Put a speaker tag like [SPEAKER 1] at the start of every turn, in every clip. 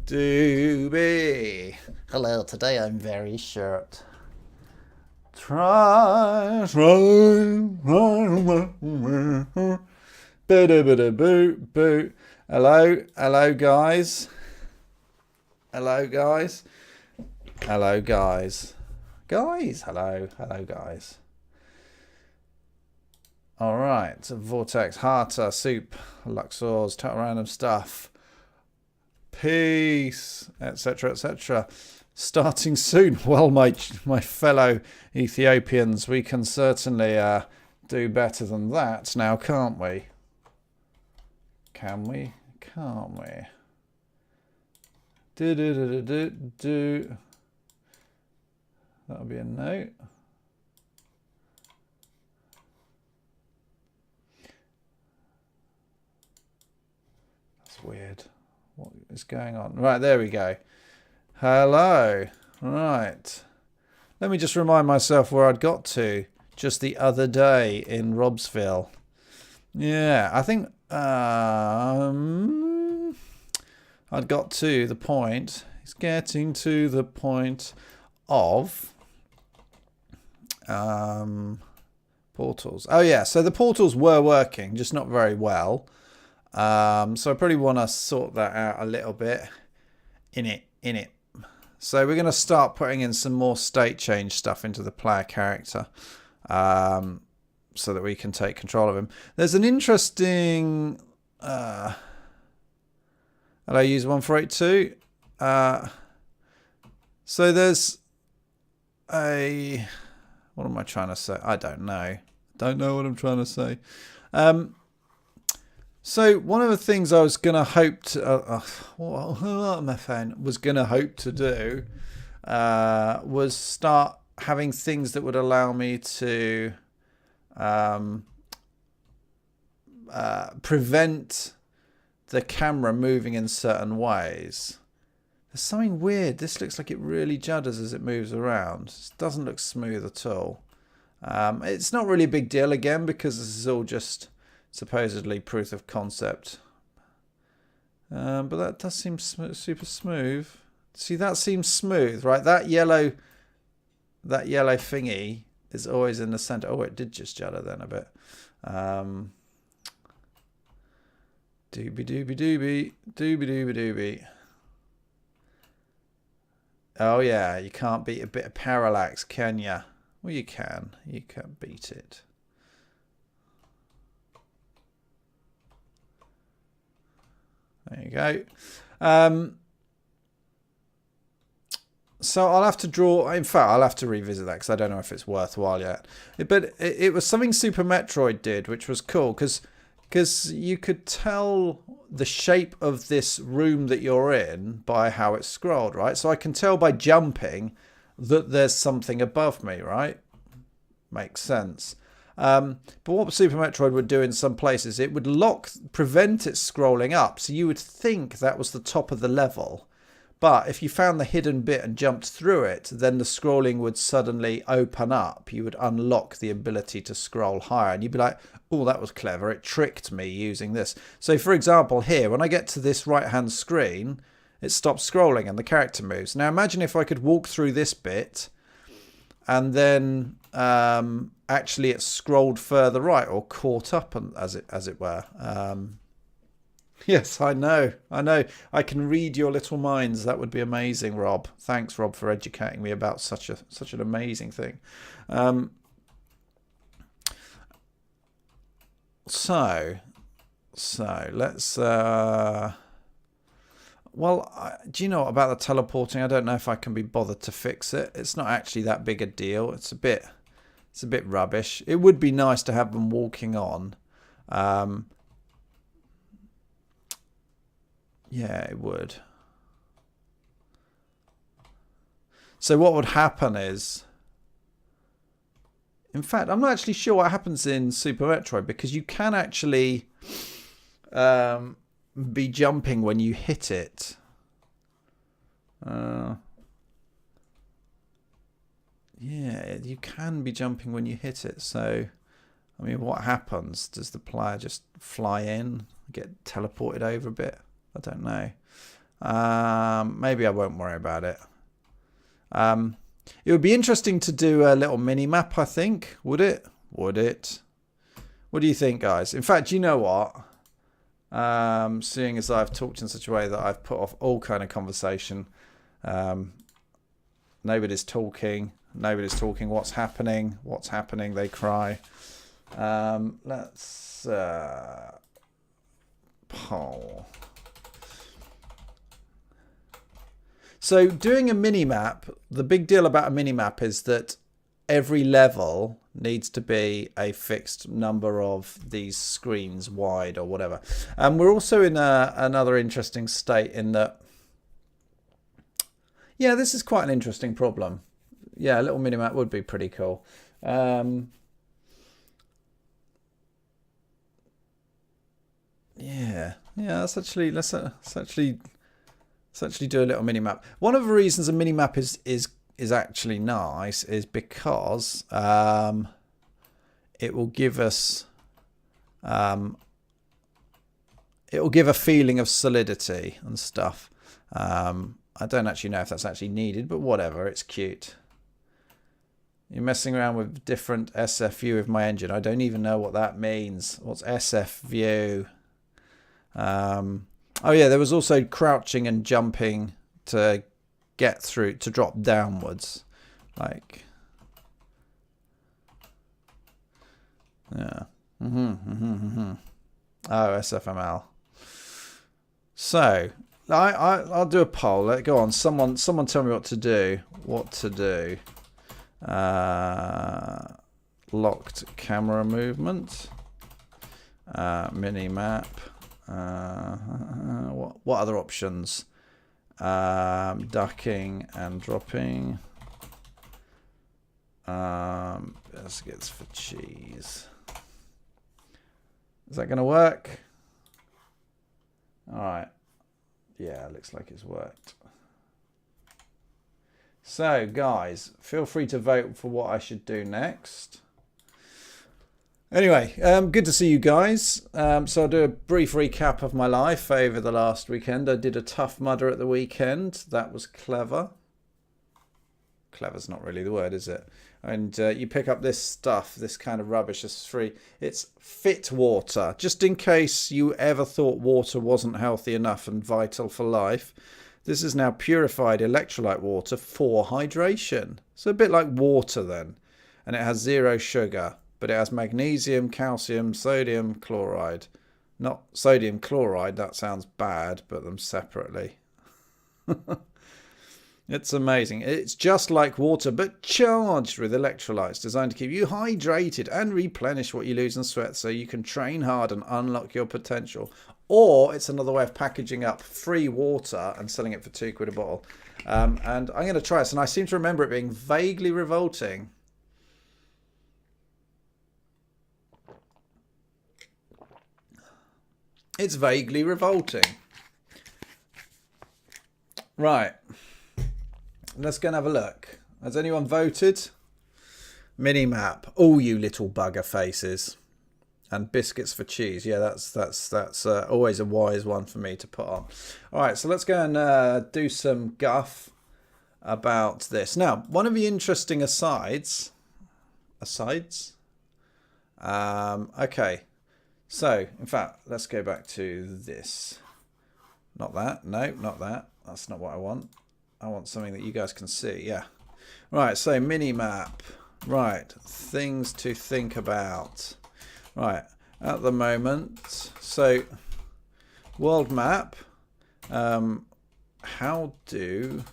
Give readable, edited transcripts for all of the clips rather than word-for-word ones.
[SPEAKER 1] Doobie. Hello, today I'm very short. Try. Boo. Hello guys. Hello guys. Hello guys. Hello guys. All right, Vortex, Harta, Soup, Luxors, total random stuff. Peace, etc. Starting soon. Well, my fellow Ethiopians, we can certainly do better than that now, can't we? Can we? Can't we? Do. That'll be a note. That's weird. What is going on? Right, there we go. Hello. Right. Let me just remind myself where I'd got to just the other day in Robsville. Yeah, I think I'd got to the point. It's getting to the point of portals. Oh yeah, so the portals were working, just not very well. So I probably want to sort that out a little bit. In it. So we're going to start putting in some more state change stuff into the player character, so that we can take control of him. There's an interesting hello user 1482. So there's a, what am I trying to say? I don't know what I'm trying to say. So one of the things I was going to hope to, my phone was going to hope to do, was start having things that would allow me to prevent the camera moving in certain ways. There's something weird. This looks like it really judders as it moves around. It doesn't look smooth at all. It's not really a big deal again because this is all just supposedly proof of concept, but that does seem super smooth. See, that seems smooth, right? That yellow thingy is always in the center. Oh, it did just judder then a bit. Doobie. Oh yeah, you can't beat a bit of parallax, can ya? Well, you can beat it. There you go. So I'll have to draw. In fact, I'll have to revisit that because I don't know if it's worthwhile yet. But it was something Super Metroid did, which was cool because you could tell the shape of this room that you're in by how it's scrolled, right? So I can tell by jumping that there's something above me, right? Makes sense. But what Super Metroid would do in some places, it would prevent it scrolling up. So you would think that was the top of the level. But if you found the hidden bit and jumped through it, then the scrolling would suddenly open up. You would unlock the ability to scroll higher. And you'd be like, oh, that was clever. It tricked me using this. So for example, here, when I get to this right-hand screen, it stops scrolling and the character moves. Now imagine if I could walk through this bit and then actually it scrolled further right or caught up, as it were. Yes, I know. I can read your little minds. That would be amazing, Rob. Thanks, Rob, for educating me about such an amazing thing. So let's. Well, do you know about the teleporting? I don't know if I can be bothered to fix it. It's not actually that big a deal. It's a bit rubbish. It would be nice to have them walking on. Yeah, it would. So what would happen is, in fact, I'm not actually sure what happens in Super Metroid because you can actually be jumping when you hit it. Yeah, you can be jumping when you hit it. So, I mean, what happens? Does the player just fly in, get teleported over a bit? I don't know. Maybe I won't worry about it. It would be interesting to do a little mini map, I think. Would it? Would it? What do you think, guys? In fact, you know what? Seeing as I've talked in such a way that I've put off all kind of conversation. Nobody's talking. Nobody's talking. What's happening? What's happening? They cry. Let's poll. So doing a mini map, the big deal about a mini map is that every level needs to be a fixed number of these screens wide or whatever. And we're also in another interesting state in that, yeah, this is quite an interesting problem. Yeah, a little mini map would be pretty cool. Yeah, let's actually do a little mini map. One of the reasons a mini map is actually nice is because it will give us it will give a feeling of solidity and stuff. I don't actually know if that's actually needed, but whatever, it's cute. You're messing around with different SF view of my engine. I don't even know what that means. What's SF view? Oh yeah, there was also crouching and jumping to get through, to drop downwards. Like, yeah. Oh, SFML. So, I'll do a poll. Go on, someone tell me what to do. What to do. Locked camera movement. Mini map. What other options? Ducking and dropping. Biscuits for cheese. Is that going to work? All right. Yeah, looks like it's worked. So, guys, feel free to vote for what I should do next. Anyway, good to see you guys. So I'll do a brief recap of my life over the last weekend. I did a Tough Mudder at the weekend. That was clever. Clever's not really the word, is it? And you pick up this stuff, this kind of rubbish. It's free. It's fit water. Just in case you ever thought water wasn't healthy enough and vital for life. This is now purified electrolyte water for hydration. So a bit like water then. And it has 0 sugar. But it has magnesium, calcium, sodium chloride. Not sodium chloride, that sounds bad, but them separately. It's amazing. It's just like water, but charged with electrolytes, designed to keep you hydrated and replenish what you lose in sweat so you can train hard and unlock your potential. Or it's another way of packaging up free water and selling it for £2 a bottle. And I'm going to try this, and I seem to remember it being vaguely revolting. It's vaguely revolting. Right. Let's go and have a look. Has anyone voted? Mini map. Oh, you little bugger faces. And biscuits for cheese. Yeah, that's always a wise one for me to put on. All right, so let's go and do some guff about this. Now, one of the interesting asides. Okay. So, in fact, let's go back to this. Not that. No, not that. That's not what I want. I want something that you guys can see. Yeah. Right, so mini map. Right, things to think about. Right, at the moment, so world map. How do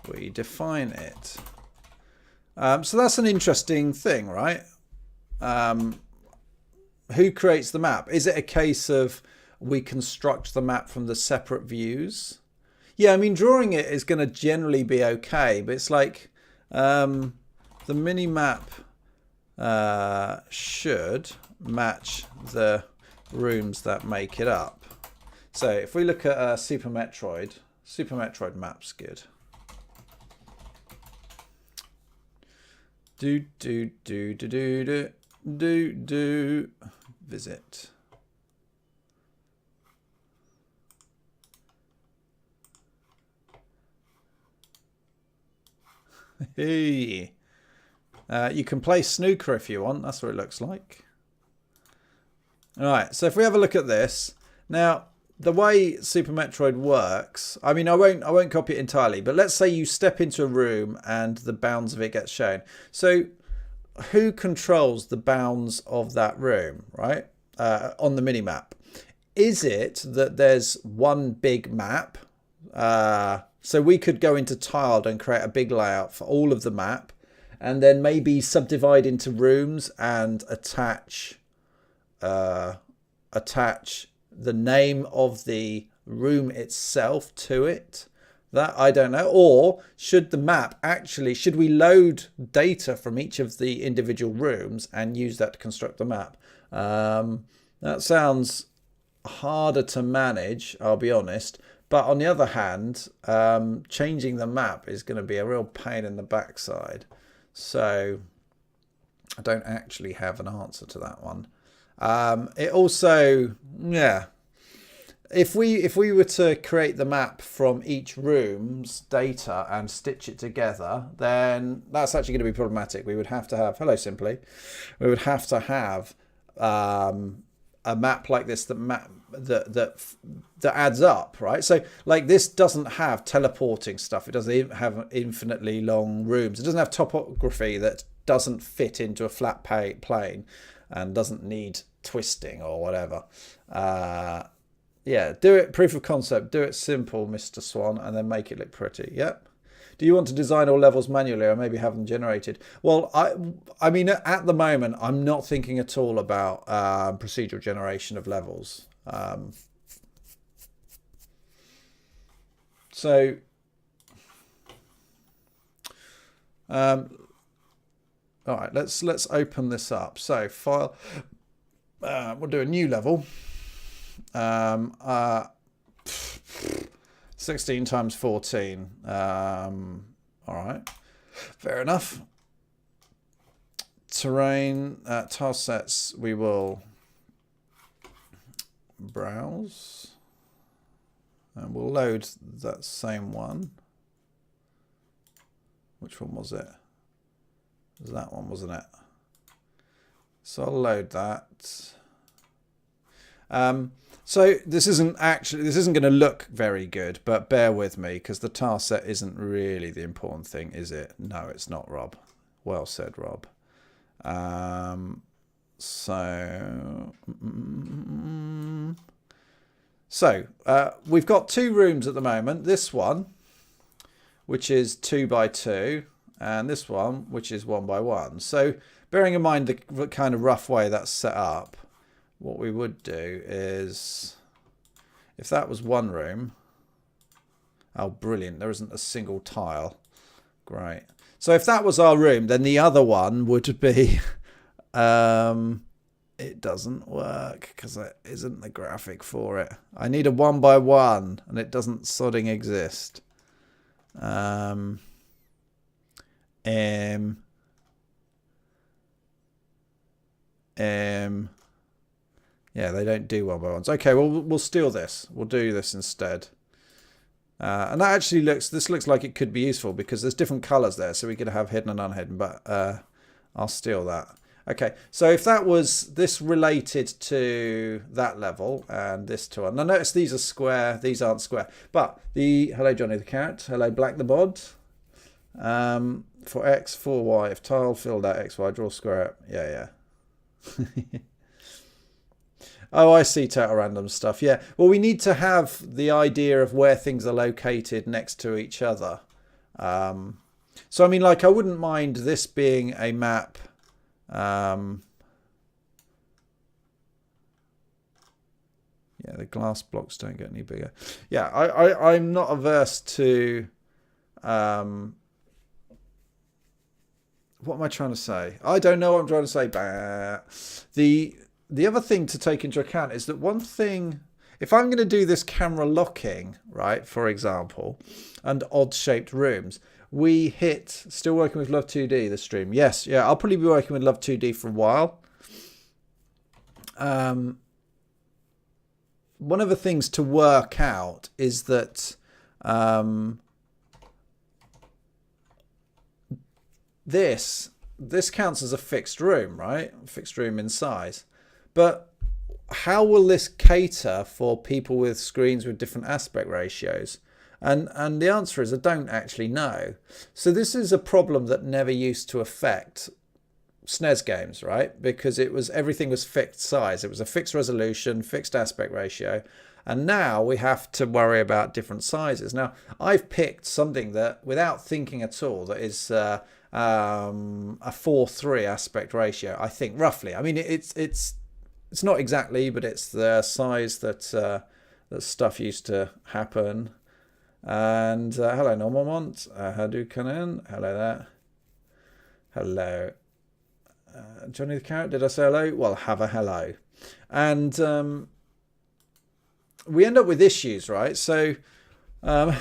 [SPEAKER 1] we define it? So that's an interesting thing, right? Who creates the map? Is it a case of we construct the map from the separate views? Yeah, I mean, drawing it is going to generally be okay, but it's like the mini map should match the rooms that make it up. So if we look at Super Metroid map's good. Visit. Hey. You can play snooker if you want. That's what it looks like. All right. So if we have a look at this now, the way Super Metroid works, I mean, I won't copy it entirely, but let's say you step into a room and the bounds of it get shown. So who controls the bounds of that room, right? On the mini map. Is it that there's one big map? So we could go into tiled and create a big layout for all of the map, and then maybe subdivide into rooms and attach the name of the room itself to it. That I don't know. Or should the map actually, should we load data from each of the individual rooms and use that to construct the map? That sounds harder to manage, I'll be honest. But on the other hand, changing the map is going to be a real pain in the backside. So I don't actually have an answer to that one. It also, yeah, if we were to create the map from each room's data and stitch it together, then that's actually going to be problematic. We would have to have, hello Simply, we would have to have a map like this that adds up, right? So like this doesn't have teleporting stuff. It doesn't have infinitely long rooms. It doesn't have topography that doesn't fit into a flat plane and doesn't need twisting or whatever. Yeah, do it proof of concept. Do it simple, Mr. Swan, and then make it look pretty. Yep. Do you want to design all levels manually or maybe have them generated? Well, I mean, at the moment, I'm not thinking at all about procedural generation of levels. So, all right, let's open this up. So, file. We'll do a new level. 16 times 14. All right, fair enough. Terrain, tile sets, we will browse. And we'll load that same one. Which one was it? It was that one, wasn't it? So I'll load that. So this isn't going to look very good, but bear with me because the tile set isn't really the important thing, is it? No, it's not, Rob. Well said, Rob. So we've got two rooms at the moment. This one, which is 2 by 2, and this one, which is 1 by 1. So bearing in mind the kind of rough way that's set up, what we would do is, if that was one room, oh brilliant, there isn't a single tile. Great. So if that was our room, then the other one would be, it doesn't work because it isn't the graphic for it. I need a 1 by 1 and it doesn't sodding exist. Yeah, they don't do 1 by 1s. Okay, well, we'll steal this. We'll do this instead. And that actually this looks like it could be useful because there's different colors there. So we could have hidden and unhidden, but I'll steal that. Okay, so if that was this related to that level and this to one. Now notice these are square, these aren't square. But hello Johnny the Carrot, hello Black the Bod. For X, for Y, if tile filled out X, Y, draw square. Yeah. Oh, I see total random stuff. Yeah. Well, we need to have the idea of where things are located next to each other. So, I mean, like, I wouldn't mind this being a map. Yeah, the glass blocks don't get any bigger. Yeah, I'm not averse to... what am I trying to say? I don't know what I'm trying to say. Bah. The other thing to take into account is that one thing, if I'm going to do this camera locking, right, for example, and odd-shaped rooms, we hit, still working with Love 2D, the stream. Yes, yeah, I'll probably be working with Love 2D for a while. One of the things to work out is that this counts as a fixed room, right? Fixed room in size. But how will this cater for people with screens with different aspect ratios? And the answer is I don't actually know. So this is a problem that never used to affect SNES games, right? Because everything was fixed size. It was a fixed resolution, fixed aspect ratio. And now we have to worry about different sizes. Now, I've picked something that, without thinking at all, that is a 4:3 aspect ratio, I think, roughly. I mean, it's not exactly, but it's the size that stuff used to happen. And hello, Normamont. Hadouken. Hello there. Hello. Johnny the Carrot, did I say hello? Well, have a hello. And we end up with issues, right? So the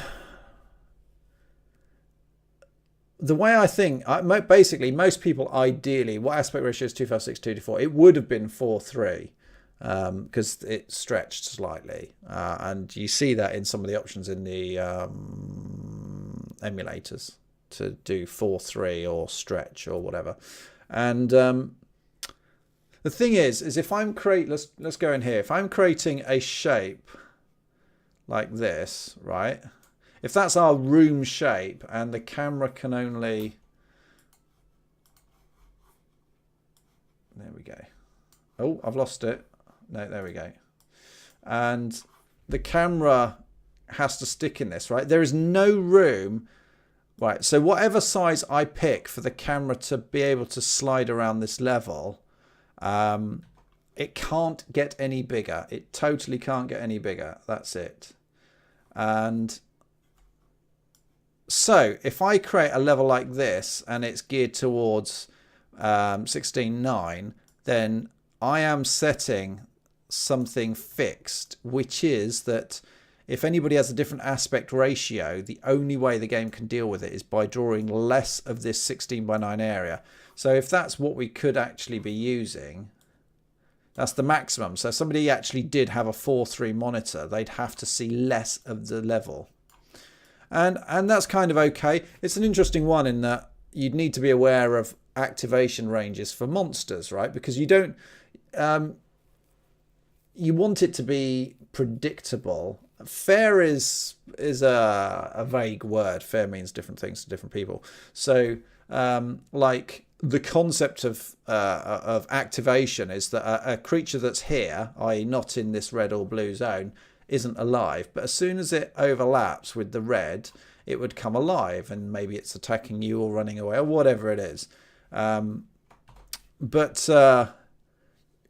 [SPEAKER 1] way I think, basically, most people ideally, what aspect ratio is 256, 2:4? It would have been 4:3 because it stretched slightly. And you see that in some of the options in the emulators to do 4:3 or stretch or whatever. And the thing is if I'm let's go in here. If I'm creating a shape like this, right? If that's our room shape and the camera can only, there we go. Oh, I've lost it. No, there we go. And the camera has to stick in this, right? There is no room. Right, so whatever size I pick for the camera to be able to slide around this level, it can't get any bigger. It totally can't get any bigger. That's it. And so if I create a level like this and it's geared towards 16:9, then I am setting something fixed, which is that if anybody has a different aspect ratio, the only way the game can deal with it is by drawing less of this 16:9 area. So if that's what we could actually be using, that's the maximum. So if somebody actually did have a 4:3 monitor, they'd have to see less of the level. And that's kind of okay. It's an interesting one in that you'd need to be aware of activation ranges for monsters, right? Because you don't... you want it to be predictable. Fair is a vague word. Fair means different things to different people. So like the concept of activation is that a creature that's here, i.e. not in this red or blue zone, isn't alive. But as soon as it overlaps with the red, it would come alive, and maybe it's attacking you or running away or whatever it is.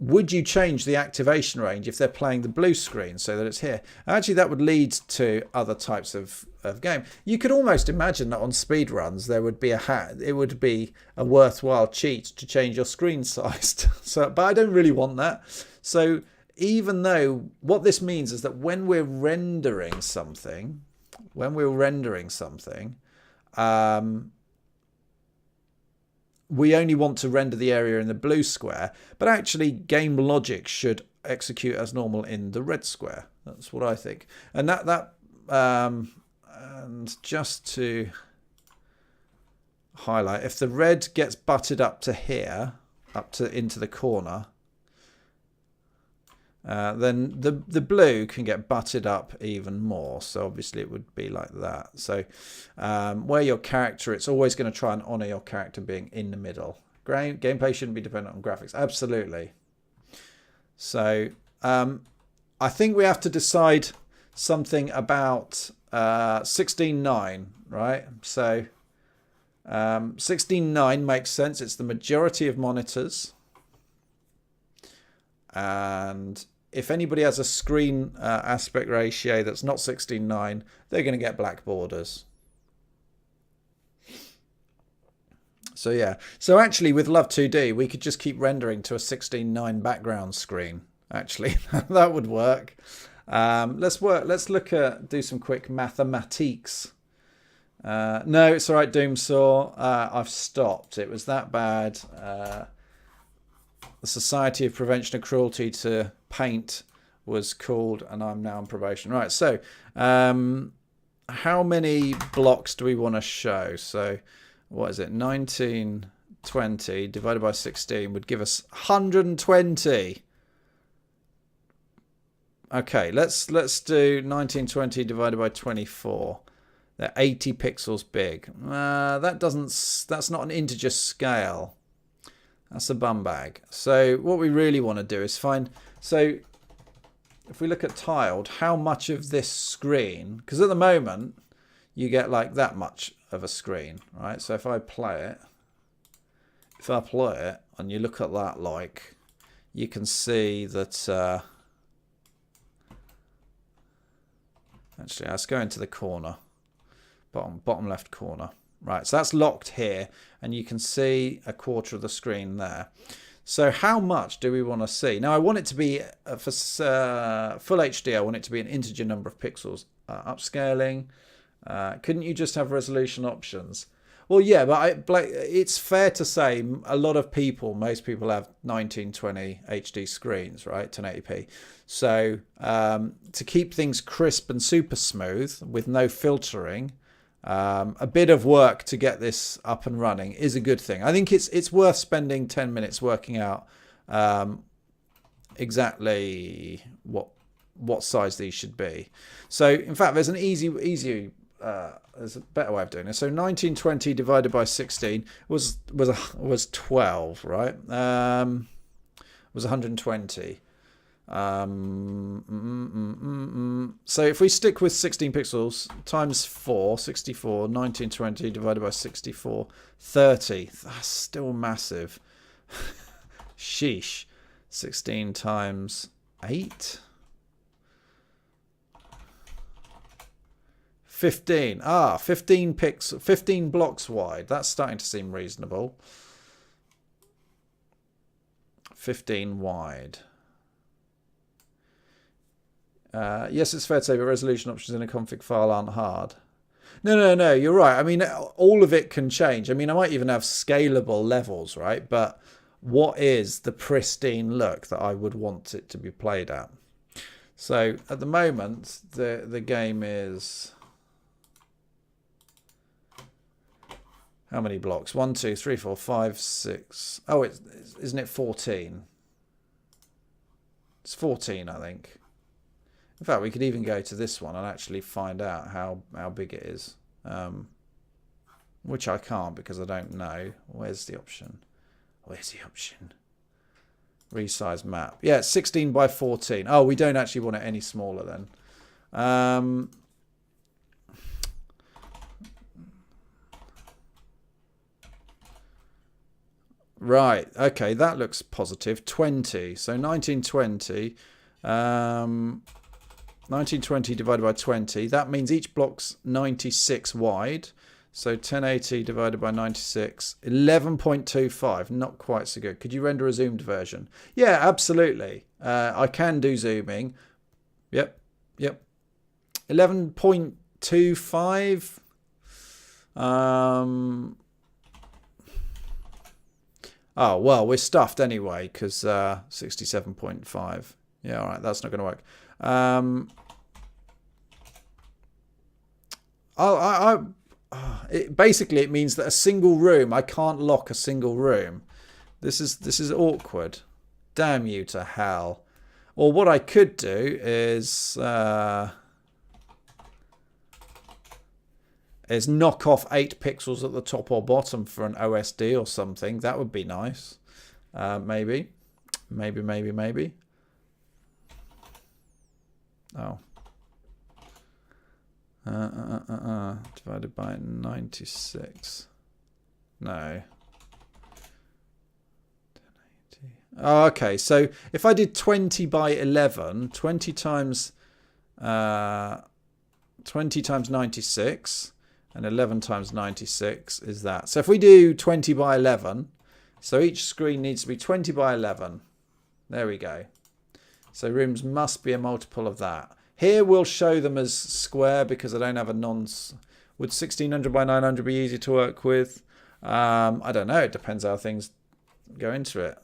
[SPEAKER 1] Would you change the activation range if they're playing the blue screen so that it's here? Actually, that would lead to other types of game. You could almost imagine that on speed runs there would be it would be a worthwhile cheat to change your screen size. But I don't really want that. So even though what this means is that when we're rendering something, we only want to render the area in the blue square, but actually game logic should execute as normal in the red square. That's what I think. And and just to highlight, if the red gets butted up to here, into the corner, then the blue can get butted up even more. So obviously it would be like that. So where your character, it's always going to try and honor your character being in the middle. Gameplay shouldn't be dependent on graphics. Absolutely. So I think we have to decide something about 16:9, right? So 16:9 makes sense. It's the majority of monitors. And if anybody has a screen aspect ratio that's not 16:9, they're going to get black borders. So yeah. So actually with Love 2D, we could just keep rendering to a 16:9 background screen. Actually, that would work. Let's do some quick mathematics. No, it's all right, Doomsaw. I've stopped. It was that bad. The Society of Prevention of Cruelty to Paint was called, and I'm now on probation. Right, so how many blocks do we want to show? So what is it? 1920 divided by 16 would give us 120. Okay, let's do 1920 divided by 24. They're 80 pixels big. That's not an integer scale. That's a bum bag. So what we really want to do is find, so if we look at tiled, how much of this screen, because at the moment you get like that much of a screen, right? So if I play it, and you look at that, like, you can see that, actually let's go into the corner, bottom left corner. Right, so that's locked here, and you can see a quarter of the screen there. So how much do we want to see? Now I want it to be, for full HD, I want it to be an integer number of pixels. Upscaling, couldn't you just have resolution options? Well, yeah, but it's fair to say most people have 1920 HD screens, right, 1080p. So to keep things crisp and super smooth with no filtering, a bit of work to get this up and running is a good thing. I think it's worth spending 10 minutes working out exactly what size these should be. So in fact, there's an easy there's a better way of doing it. So 1920 divided by 16 was 12, right? Was 120. So if we stick with 16 pixels times 4, 64, 1920 divided by 64, 30. That's still massive. Sheesh. 16 times 8. 15. 15 blocks wide. That's starting to seem reasonable. 15 wide. Yes, it's fair to say, but resolution options in a config file aren't hard. No, you're right. I mean, all of it can change. I mean, I might even have scalable levels, right? But what is the pristine look that I would want it to be played at? So at the moment, the game is... How many blocks? 1, 2, 3, 4, 5, 6. Oh, isn't it 14? It's 14, I think. In fact, we could even go to this one and actually find out how big it is. Which I can't because I don't know. Where's the option? Resize map. Yeah, it's 16 by 14. Oh, we don't actually want it any smaller then. Right, okay, that looks positive. 20. So 1920. 1920 divided by 20. That means each block's 96 wide. So 1080 divided by 96. 11.25. Not quite so good. Could you render a zoomed version? Yeah, absolutely. I can do zooming. Yep. 11.25. Oh, well, we're stuffed anyway because 67.5. Yeah, all right, that's not going to work. Basically, it means that a single room, I can't lock a single room. This is awkward. Damn you to hell. Or what I could do is knock off 8 pixels at the top or bottom for an OSD or something. That would be nice. Maybe. Oh. Divided by 96. No. 1080. Oh, okay. So if I did 20 by 11, 20 times 96 and 11 times 96 is that. So if we do 20 by 11, so each screen needs to be 20 by 11. There we go. So rooms must be a multiple of that. Here we'll show them as square because I don't have a nonce. Would 1600 by 900 be easy to work with? I don't know. It depends how things go into it.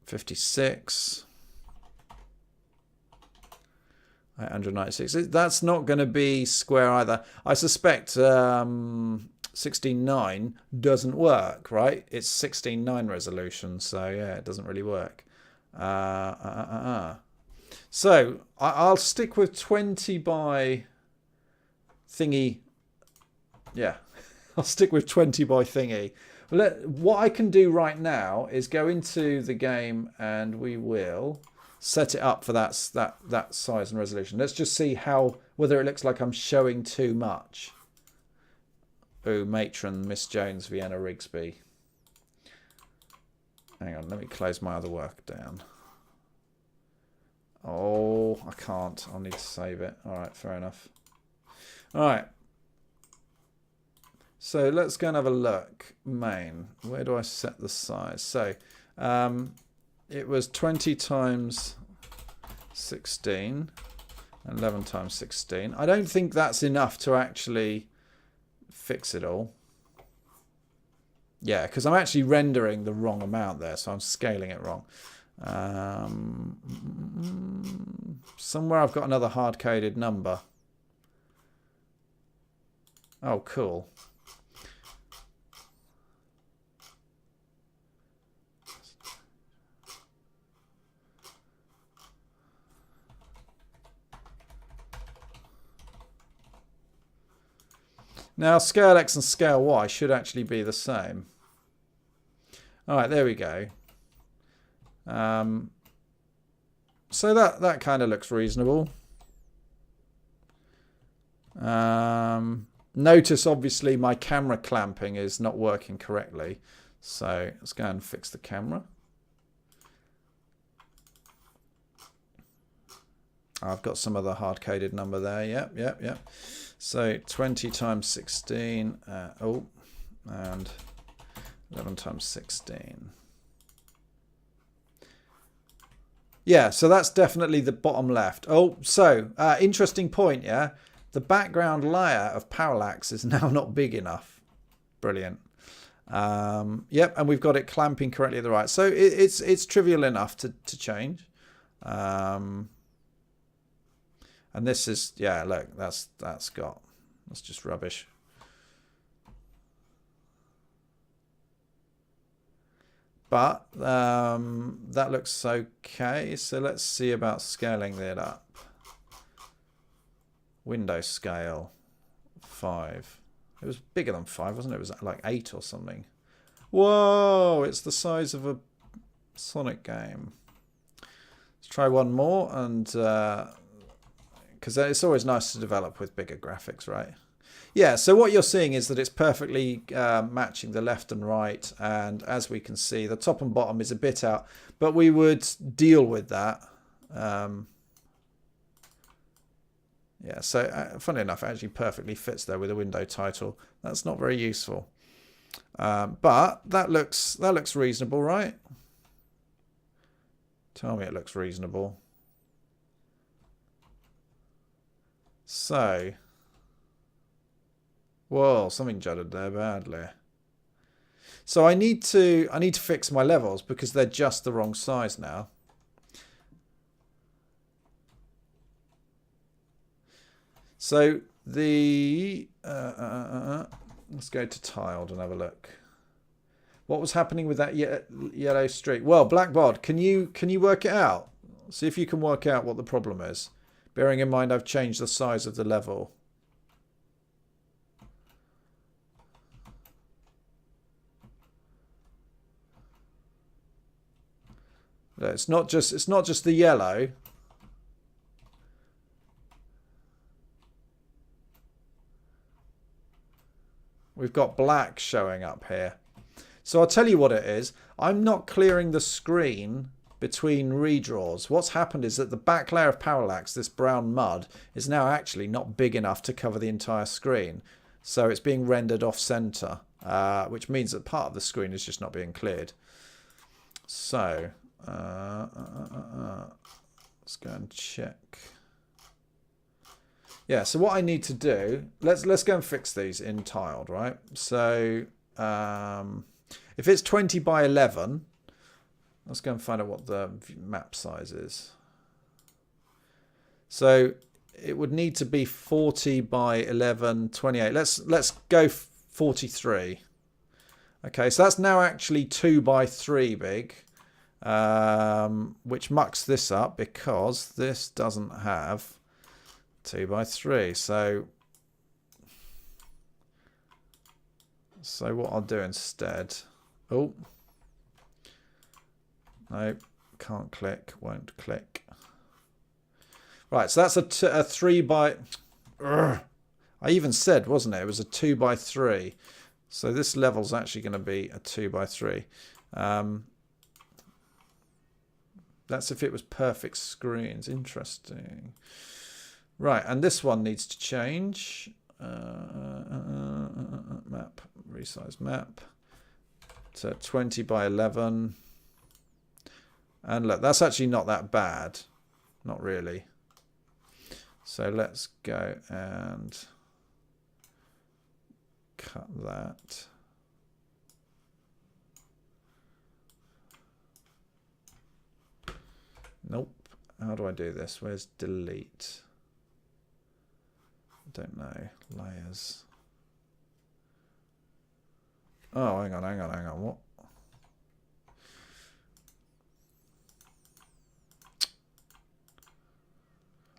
[SPEAKER 1] 56. 896. That's not going to be square either. I suspect 16:9 doesn't work, right? It's 16:9 resolution, so yeah, it doesn't really work. So I'll stick with 20 by thingy. Yeah, I'll stick with 20 by thingy. What I can do right now is go into the game and we will set it up for that size and resolution. Let's just see whether it looks like I'm showing too much. Ooh, Matron, Miss Jones, Vienna Rigsby. Hang on, let me close my other work down. Oh, I can't. I'll need to save it. All right, fair enough. All right. So let's go and have a look. Main. Where do I set the size? So it was 20 times 16, 11 times 16. I don't think that's enough to actually fix it all. Yeah, because I'm actually rendering the wrong amount there, so I'm scaling it wrong. Somewhere I've got another hard-coded number. Oh, cool. Now, scale X and scale Y should actually be the same. All right, there we go. So that kind of looks reasonable. Notice, obviously, my camera clamping is not working correctly. So let's go and fix the camera. I've got some other hard-coded number there. Yep. So 20 times 16. And 11 times 16. Yeah, so that's definitely the bottom left. Oh, so interesting point, yeah? The background layer of parallax is now not big enough. Brilliant. Yep, and we've got it clamping correctly at the right. So it's trivial enough to change. And this is, yeah, look, that's just rubbish. But that looks okay. So let's see about scaling that up. Window scale 5. It was bigger than 5, wasn't it? It was like 8 or something. Whoa, it's the size of a Sonic game. Let's try one more, and because it's always nice to develop with bigger graphics, right? Yeah, so what you're seeing is that it's perfectly matching the left and right, and as we can see, the top and bottom is a bit out, but we would deal with that. Yeah, so funny enough, it actually perfectly fits there with a window title. That's not very useful, but that looks reasonable, right? Tell me it looks reasonable. So, whoa, something jutted there badly. So I need to fix my levels because they're just the wrong size now. So the let's go to tiled and have a look. What was happening with that yellow streak? Well, Blackbod, can you work it out? See if you can work out what the problem is. Bearing in mind I've changed the size of the level. It's not just the yellow. We've got black showing up here. So I'll tell you what it is. I'm not clearing the screen between redraws. What's happened is that the back layer of parallax, this brown mud, is now actually not big enough to cover the entire screen. So it's being rendered off center, which means that part of the screen is just not being cleared. So let's go and check. Yeah, so what I need to do, let's go and fix these in tiled, right? So if it's 20 by 11, let's go and find out what the map size is. So it would need to be 40 by 11, 28. Let's go 43. Okay, so that's now actually 2 by 3 big, which mucks this up because this doesn't have 2 by 3. So what I'll do instead, oh, no, can't click, won't click. Right, so that's a 3 by, I even said, wasn't it? It was a 2 by 3. So this level's actually going to be a 2 by 3. That's if it was perfect screens. Interesting. Right, and this one needs to change. Map, resize map to 20 by 11. And look, that's actually not that bad. Not really. So let's go and cut that. Nope. How do I do this? Where's delete? I don't know. Layers. Oh, hang on. What?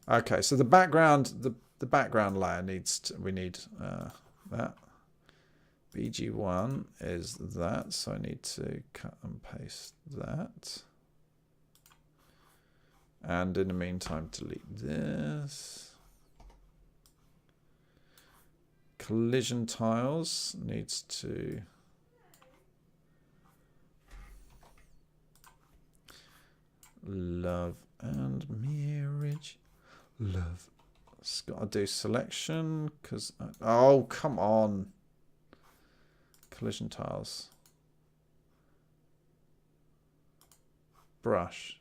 [SPEAKER 1] Okay, so the background layer needs to, we need that. BG1 is that, so I need to cut and paste that. And in the meantime, delete this. Collision tiles needs to love and marriage. Love. It's got to do selection because oh, come on. Collision tiles. Brush.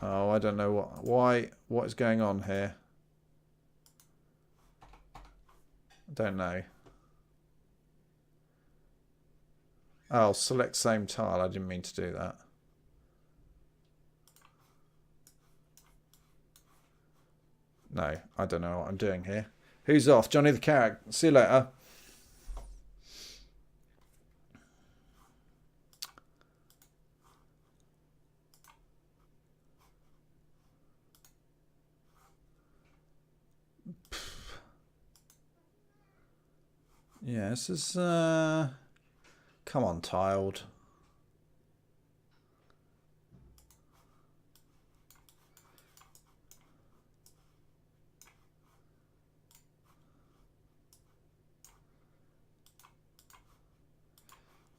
[SPEAKER 1] Oh, I don't know what is going on here. I don't know. Oh, select same tile. I didn't mean to do that. No, I don't know what I'm doing here. Who's off? Johnny the Carrot. See you later. Yeah, this is come on, tiled.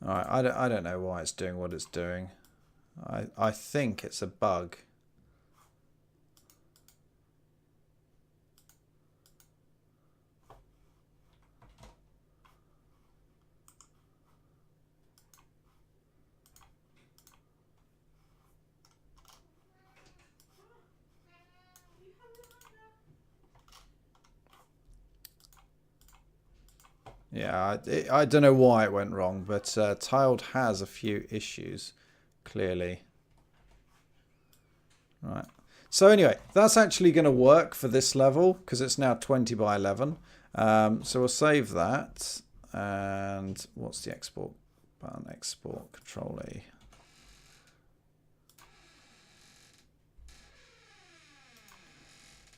[SPEAKER 1] All right, I don't know why it's doing what it's doing. I think it's a bug. Yeah, I don't know why it went wrong, but tiled has a few issues, clearly. Right. So anyway, that's actually going to work for this level because it's now 20 by 11. So we'll save that. And what's the export button? Export, Control E.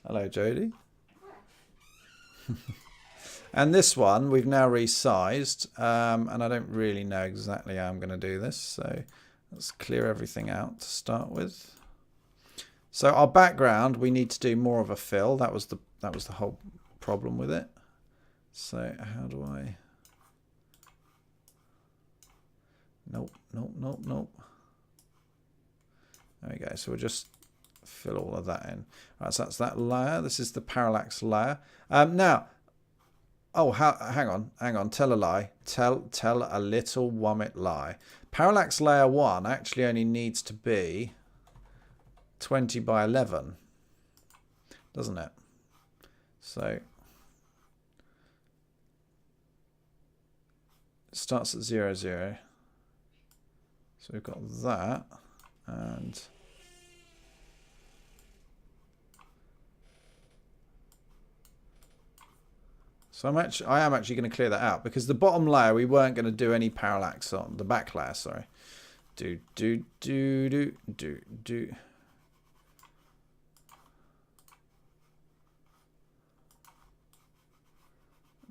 [SPEAKER 1] Hello, Jodie. And this one we've now resized, and I don't really know exactly how I'm going to do this, so let's clear everything out to start with. So our background, we need to do more of a fill. That was the whole problem with it. So how do I? Nope. There we go. So we'll just fill all of that in. All right, so that's that layer. This is the parallax layer. Now. Oh, hang on. Tell a lie. Tell a little womit lie. Parallax layer 1 actually only needs to be 20 by 11, doesn't it? So it starts at 0, 0. So we've got that, and So I am actually going to clear that out because the bottom layer we weren't going to do any parallax on. The back layer, sorry. Do.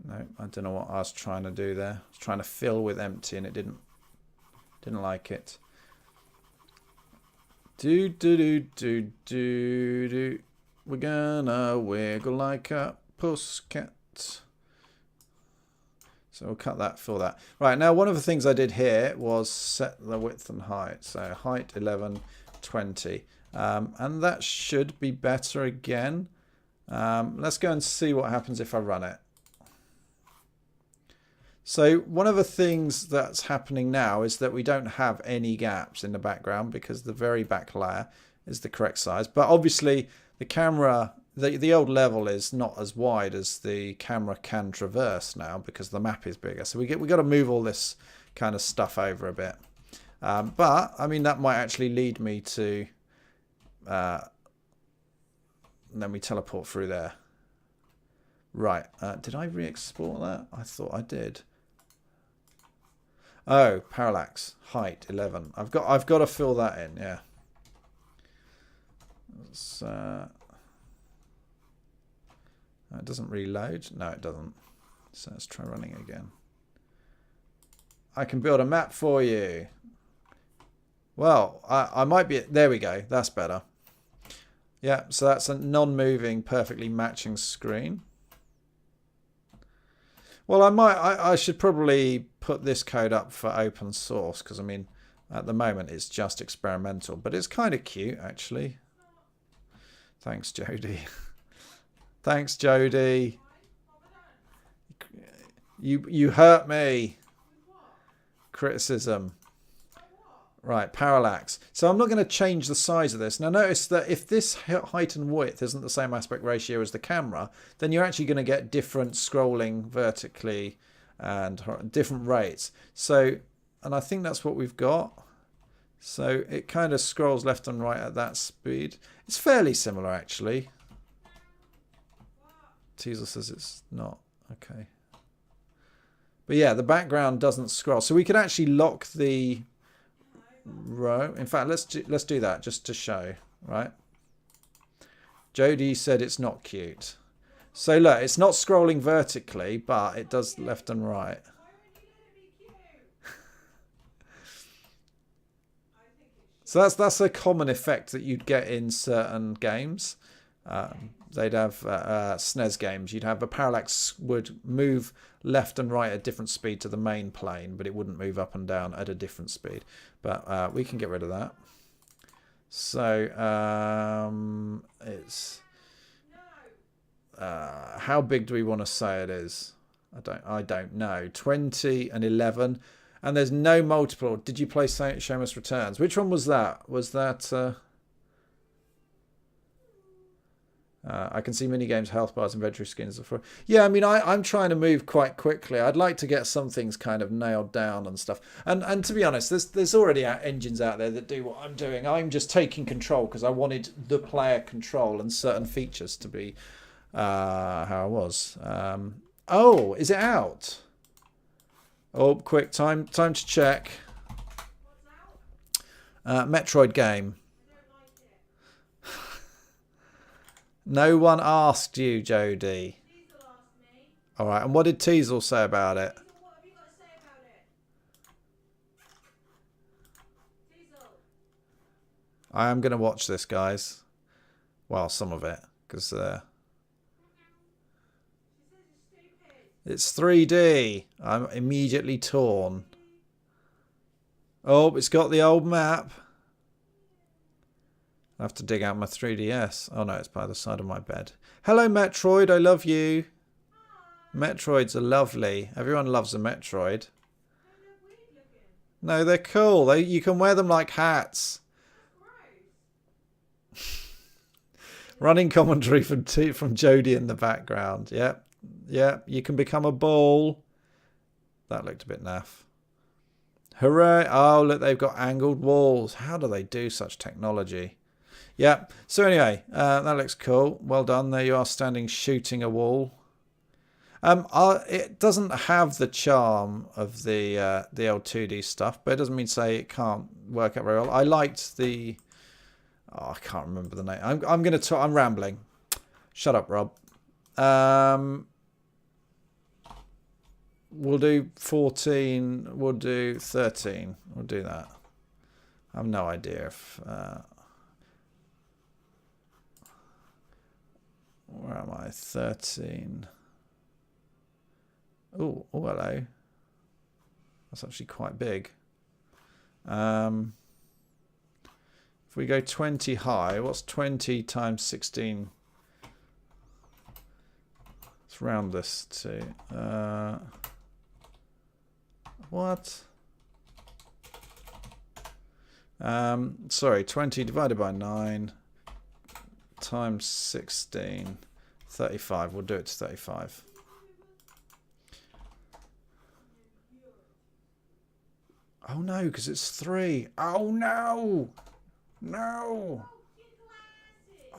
[SPEAKER 1] No, I don't know what I was trying to do there. I was trying to fill with empty and it didn't like it. Do. We're gonna wiggle like a pussycat. So we'll cut that, fill that. Right, now one of the things I did here was set the width and height. So height 11, 20. And that should be better again. Let's go and see what happens if I run it. So one of the things that's happening now is that we don't have any gaps in the background because the very back layer is the correct size. But obviously the camera, the old level is not as wide as the camera can traverse now because the map is bigger. So we got to move all this kind of stuff over a bit. But I mean that might actually lead me to then we teleport through there. Right. Did I re-export that? I thought I did. Oh, parallax, height 11. I've got to fill that in. Yeah. It doesn't reload. No, it doesn't. So let's try running again. I can build a map for you. Well, I might be. There we go. That's better. Yeah. So that's a non-moving, perfectly matching screen. Well, I should probably put this code up for open source because I mean, at the moment it's just experimental, but it's kind of cute actually. Thanks, Jody. Thanks, Jody. You hurt me. Criticism. Right, parallax. So I'm not going to change the size of this. Now notice that if this height and width isn't the same aspect ratio as the camera, then you're actually going to get different scrolling vertically and different rates. So, and I think that's what we've got. So it kind of scrolls left and right at that speed. It's fairly similar actually. Teasel says it's not. Okay. But yeah, the background doesn't scroll. So we could actually lock the row. In fact, let's do that just to show, right? Jody said it's not cute. So look, it's not scrolling vertically, but it does left and right. So that's a common effect that you'd get in certain games. They'd have SNES games. You'd have a parallax would move left and right at different speed to the main plane, but it wouldn't move up and down at a different speed. But we can get rid of that. So it's how big do we want to say it is? I don't know. 20 and 11, and there's no multiple. Did you play Shamus Returns? Which one was that? Was that? I can see mini games, health bars, inventory skins. Yeah, I mean, I'm trying to move quite quickly. I'd like to get some things kind of nailed down and stuff. And to be honest, there's already engines out there that do what I'm doing. I'm just taking control because I wanted the player control and certain features to be how I was. Oh, is it out? Oh, quick, time to check. Metroid game. No one asked you, Jody. All right, and what did Teasel say about it?
[SPEAKER 2] What have you got to say about it? Teasel.
[SPEAKER 1] I am going to watch this, guys. Well, some of it, because it's 3D. I'm immediately torn. Oh, it's got the old map. I have to dig out my 3DS. Oh no, it's by the side of my bed. Hello Metroid, I love you. Metroids are lovely. Everyone loves a Metroid. No, they're cool. You can wear them like hats. Running commentary from Jodie in the background. Yep. Yep. You can become a ball. That looked a bit naff. Hooray. Oh, look, they've got angled walls. How do they do such technology? Yeah. So anyway, that looks cool. Well done. There you are standing shooting a wall. It doesn't have the charm of the old 2D stuff, but it doesn't mean to say it can't work out very well. I liked the... Oh, I can't remember the name. I'm going to talk... I'm rambling. Shut up, Rob. We'll do 14. We'll do 13. We'll do that. I have no idea if... where am I? 13. Oh, hello. That's actually quite big. If we go 20 high, what's 20 times 16? Let's round this to... what? Sorry, 20 divided by 9 times 16. 35. We'll do it to 35. Oh no, because it's 3. Oh no! No!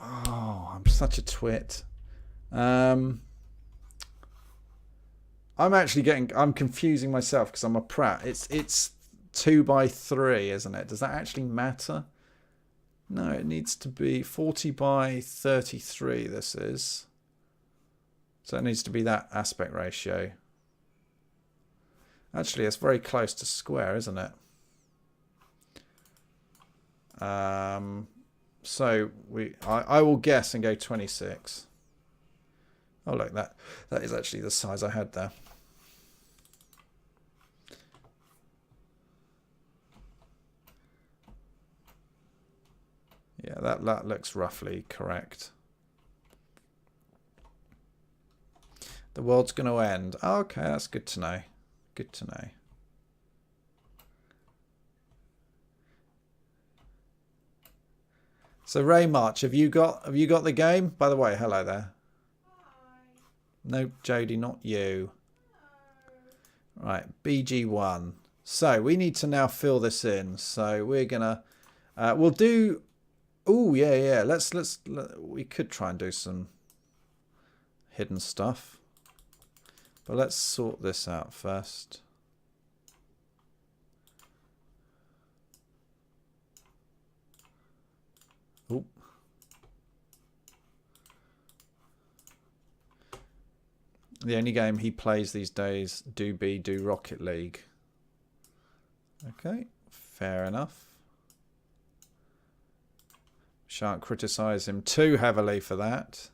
[SPEAKER 1] Oh, I'm such a twit. I'm confusing myself because I'm a prat. It's 2 by 3, isn't it? Does that actually matter? No, it needs to be 40 by 33, this is. So it needs to be that aspect ratio. Actually, it's very close to square, isn't it? So I will guess and go 26. Oh look, that is actually the size I had there. Yeah, that looks roughly correct. The world's going to end. Oh, okay, that's good to know. Good to know. So Ray March, have you got the game? By the way, hello there. No, Jodie, not you. Right, BG1. So we need to now fill this in. So we're gonna we'll do. Oh yeah. We could try and do some hidden stuff. But let's sort this out first. Oop. The only game he plays these days do Rocket League. Okay, fair enough. Shan't criticise him too heavily for that.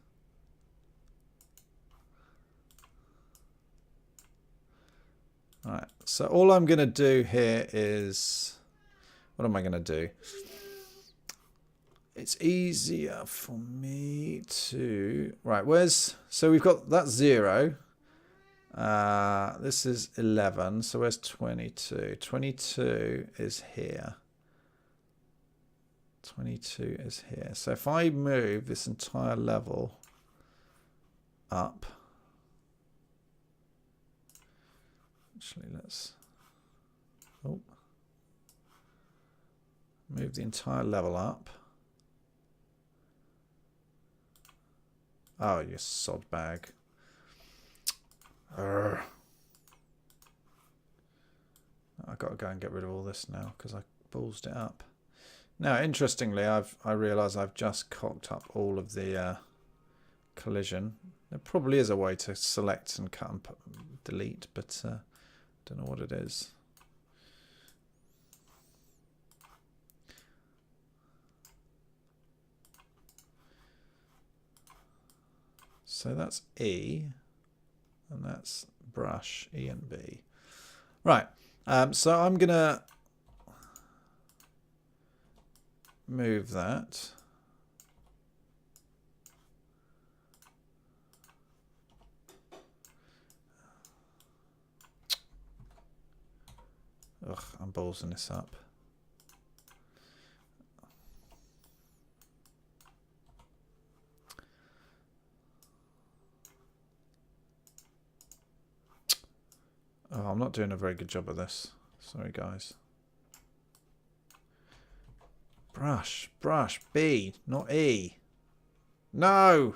[SPEAKER 1] Alright, so all I'm going to do here is... What am I going to do? It's easier for me to... Right, where's... So we've got... That's 0. This is 11. So where's 22? 22 is here. 22 is here. So if I move this entire level up... Actually, let's move the entire level up. Oh, you sod bag. I've got to go and get rid of all this now because I ballsed it up. Now, interestingly, I realise I've just cocked up all of the collision. There probably is a way to select and cut and delete, but don't know what it is. So that's E, and that's brush, E and B. Right, so I'm going to move that. Ugh, I'm ballsing this up. Oh, I'm not doing a very good job of this. Sorry, guys. Brush, B, not E. No!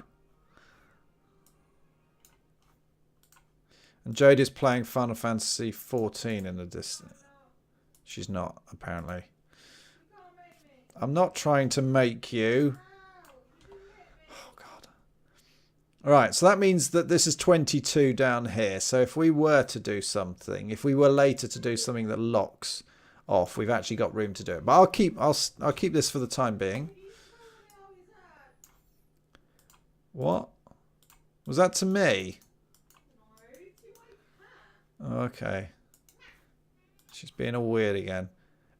[SPEAKER 1] And Jodie's playing Final Fantasy 14 in the distance. She's not, apparently. I'm not trying to make you. Oh, God. Alright, so that means that this is 22 down here. So if we were to do something, if we were later to do something that locks off, we've actually got room to do it. But I'll keep this for the time being. What? Was that to me? Okay. She's being all weird again.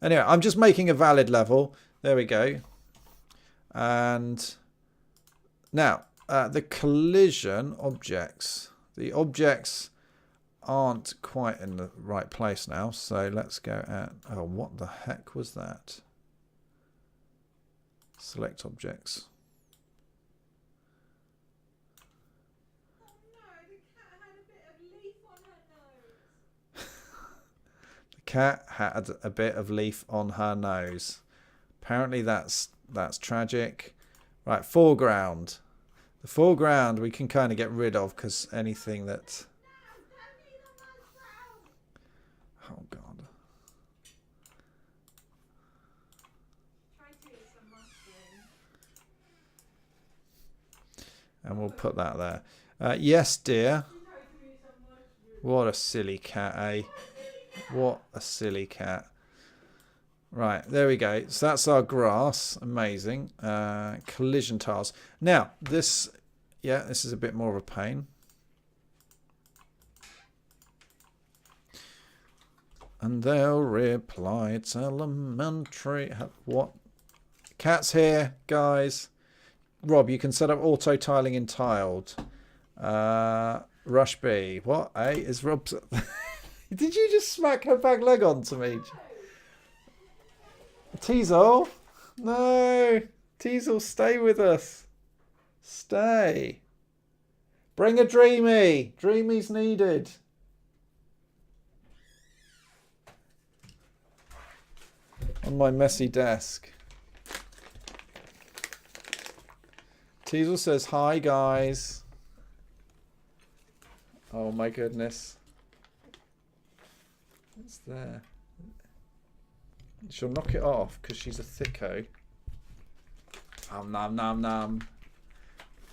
[SPEAKER 1] Anyway, I'm just making a valid level. There we go. And now, the collision objects. The objects aren't quite in the right place now. So let's go at... Oh, what the heck was that? Select objects. Cat had a bit of leaf on her nose. Apparently that's tragic. Right, foreground. The foreground we can kind of get rid of because anything that... Oh, God. And we'll put that there. Yes, dear. What a silly cat, eh? What a silly cat. Right, there we go. So that's our grass. Amazing. Collision tiles. Now, this is a bit more of a pain. And they'll reply, it's elementary. What? Cat's here, guys. Rob, you can set up auto tiling in tiled. Rush B. What? A is Rob's... Did you just smack her back leg onto me? Teasel? No. Teasel, stay with us. Stay. Bring a Dreamy. Dreamy's needed. On my messy desk. Teasel says, hi, guys. Oh, my goodness. It's there. She'll knock it off because she's a thicko. Nom nom nom.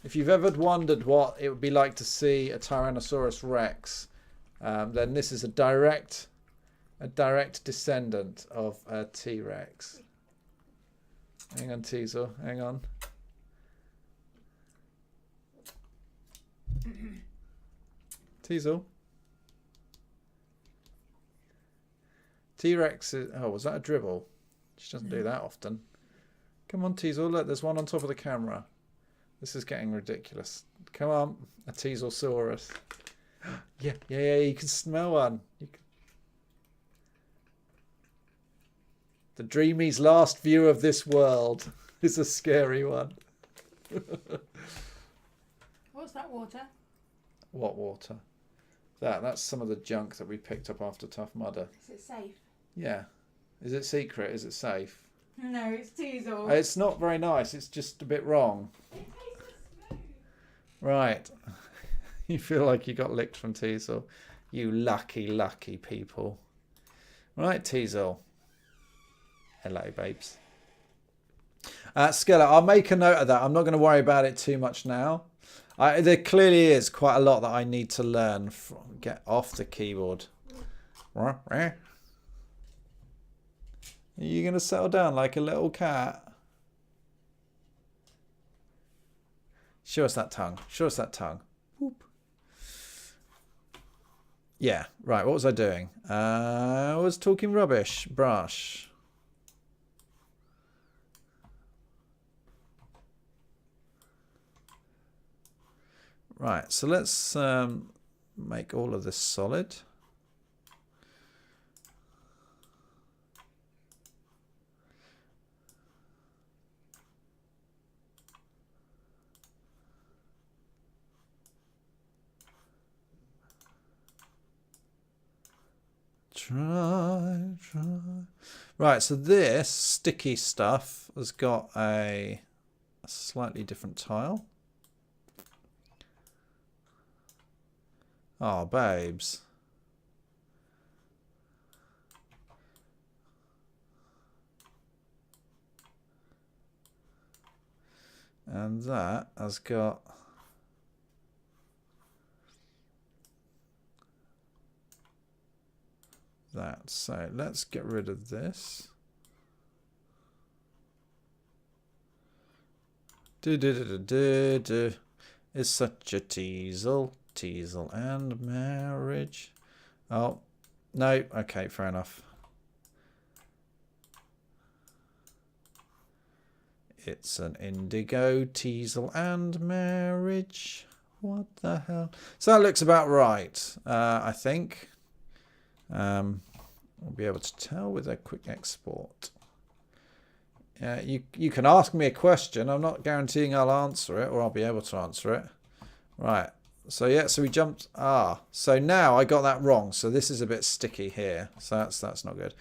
[SPEAKER 1] If you've ever wondered what it would be like to see a Tyrannosaurus Rex, then this is a direct descendant of a T-Rex. Hang on, Teasel. Hang on. Teasel. T-Rex is... Oh, was that a dribble? She doesn't do that often. Come on, Teasel. Look, there's one on top of the camera. This is getting ridiculous. Come on. A Teaselsaurus. Yeah, you can smell one. The Dreamy's last view of this world is a scary one.
[SPEAKER 2] What's that water?
[SPEAKER 1] What water? That's some of the junk that we picked up after Tough Mudder.
[SPEAKER 2] Is it safe?
[SPEAKER 1] Yeah. Is it secret? Is it safe?
[SPEAKER 2] No, it's Teasel.
[SPEAKER 1] It's not very nice. It's just a bit wrong.
[SPEAKER 2] It tastes smooth.
[SPEAKER 1] Right. You feel like you got licked from Teasel. You lucky, lucky people. Right, Teasel. Hello, babes. Skella, I'll make a note of that. I'm not going to worry about it too much now. There clearly is quite a lot that I need to learn. Get off the keyboard. Are you going to settle down like a little cat? Show us that tongue. Show us that tongue. Whoop. Yeah, right. What was I doing? I was talking rubbish. Brush. Right, so let's make all of this solid. Try. Right, so this sticky stuff has got a slightly different tile. Oh, babes. And that has got that. So let's get rid of this. Is such a teasel, teasel and marriage. Oh, no. Okay, fair enough. It's an indigo, teasel and marriage. What the hell? So that looks about right, I think. We'll be able to tell with a quick export. You can ask me a question. I'm not guaranteeing I'll answer it or I'll be able to answer it. Right. So yeah, so we jumped. So now I got that wrong. So this is a bit sticky here. So that's not good.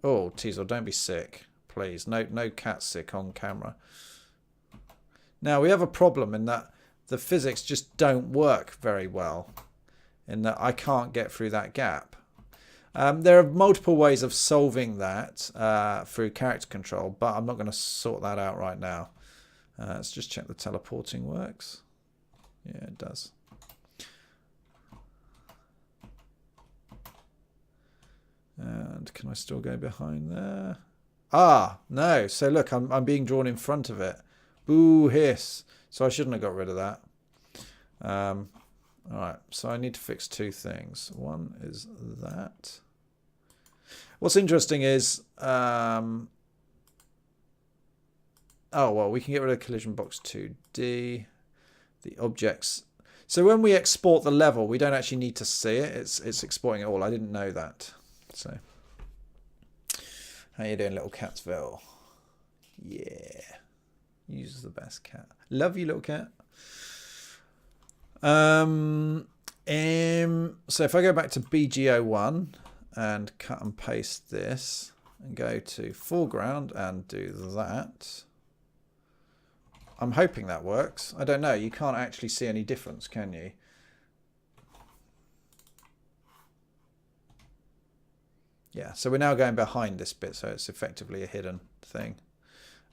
[SPEAKER 1] Oh, Teasel, don't be sick, please. No cat sick on camera. Now we have a problem in that the physics just don't work very well. In that I can't get through that gap. There are multiple ways of solving that through character control, but I'm not going to sort that out right now. Let's just check the teleporting works. Yeah, it does. And can I still go behind there? Ah, no. So look, I'm being drawn in front of it. Boo hiss. So I shouldn't have got rid of that. All right, so I need to fix two things. One is that. What's interesting is, oh, well, we can get rid of collision box 2D. The objects. So when we export the level, we don't actually need to see it. It's exporting it all. I didn't know that. So, how you doing, little Catsville? Yeah, you's the best cat. Love you, little cat. So if I go back to BGO1 and cut and paste this and go to foreground and do that, I'm hoping that works. I don't know. You can't actually see any difference, can you? Yeah, so we're now going behind this bit, so it's effectively a hidden thing.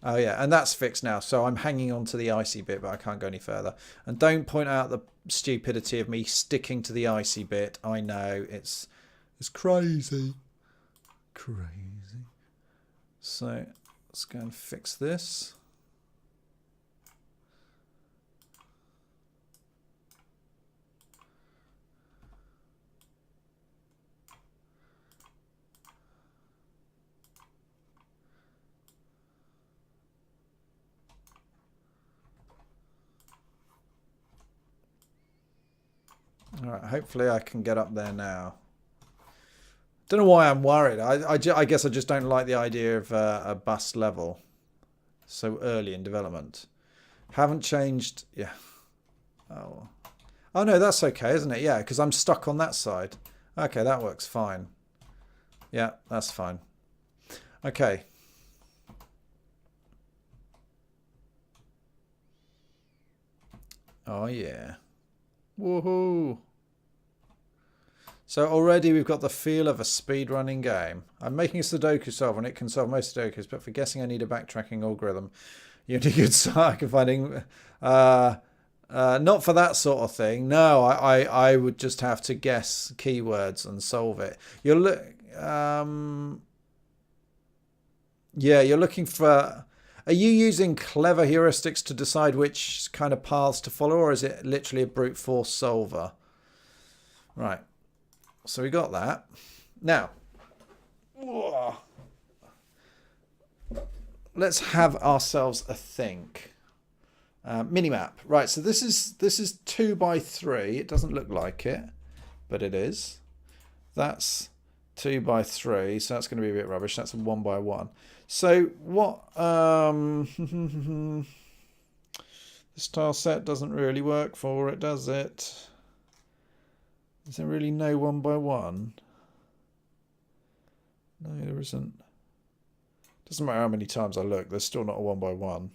[SPEAKER 1] Oh yeah, and that's fixed now. So I'm hanging on to the icy bit, but I can't go any further. And don't point out the stupidity of me sticking to the icy bit. I know it's crazy. Crazy. So let's go and fix this. All right, hopefully I can get up there now. Don't know why I'm worried. I guess I just don't like the idea of a bust level so early in development. Haven't changed. Yeah. Oh. Oh no, that's okay, isn't it? Yeah, because I'm stuck on that side. Okay, that works fine. Yeah, that's fine. Okay. Oh yeah. Woohoo. So already we've got the feel of a speedrunning game. I'm making a Sudoku solver and it can solve most Sudokus, but for guessing I need a backtracking algorithm. You need a good start finding... not for that sort of thing. No, I would just have to guess keywords and solve it. You're you're looking for... Are you using clever heuristics to decide which kind of paths to follow, or is it literally a brute force solver? Right. So we got that. Now, let's have ourselves a think. Minimap. Right, so this is 2x3. It doesn't look like it, but it is. That's 2x3, so that's going to be a bit rubbish. That's a 1x1. So what? This tile set doesn't really work for it, does it? Is there really no 1x1? No, there isn't. Doesn't matter how many times I look, there's still not a 1x1.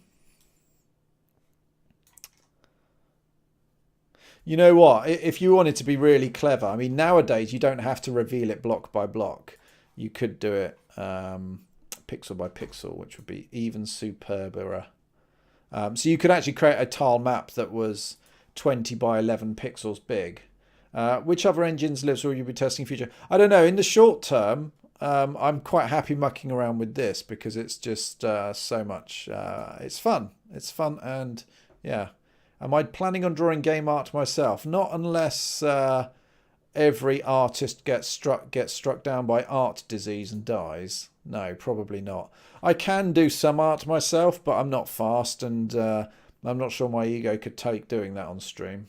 [SPEAKER 1] You know what? If you wanted to be really clever, I mean, nowadays you don't have to reveal it block by block. You could do it pixel by pixel, which would be even superber. So you could actually create a tile map that was 20 by 11 pixels big. Which other engines lives will you be testing in future? I don't know. In the short term, I'm quite happy mucking around with this because it's just so much. It's fun. It's fun, and yeah. Am I planning on drawing game art myself? Not unless every artist gets struck down by art disease and dies. No, probably not. I can do some art myself, but I'm not fast, and I'm not sure my ego could take doing that on stream.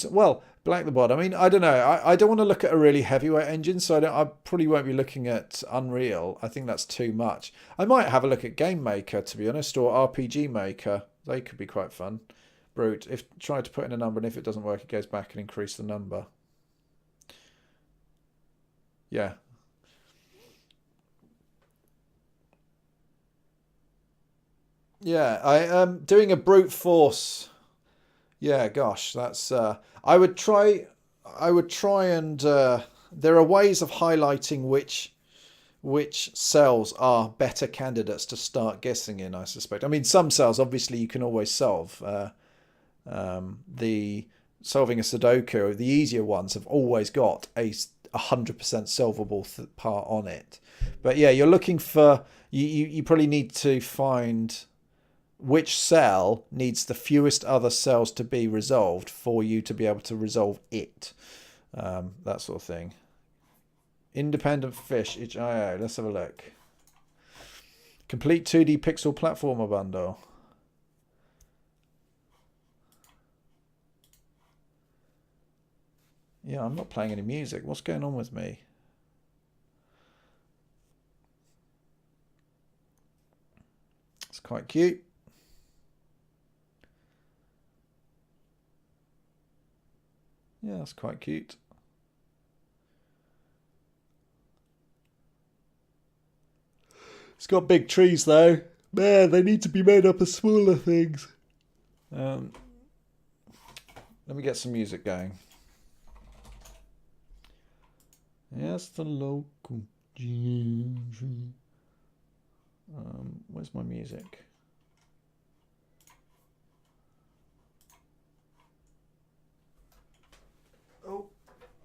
[SPEAKER 1] Well, Black the Bod. I mean, I don't know. I don't want to look at a really heavyweight engine, so I probably won't be looking at Unreal. I think that's too much. I might have a look at Game Maker, to be honest, or RPG Maker. They could be quite fun. Brute. If try to put in a number, and if it doesn't work, it goes back and increase the number. Yeah. Yeah, I doing a brute force. Yeah, gosh, that's I would try and there are ways of highlighting which cells are better candidates to start guessing in, I suspect. I mean, some cells obviously you can always solve. The solving a Sudoku, the easier ones have always got a 100% solvable part on it. But yeah, you're looking for you probably need to find which cell needs the fewest other cells to be resolved for you to be able to resolve it. That sort of thing. Independent fish, itch.io. Let's have a look. Complete 2D pixel platformer bundle. Yeah, I'm not playing any music. What's going on with me? It's quite cute. Yeah, that's quite cute. It's got big trees though. Man, they need to be made up of smaller things. Let me get some music going. Yes, the local ginger. Where's my music?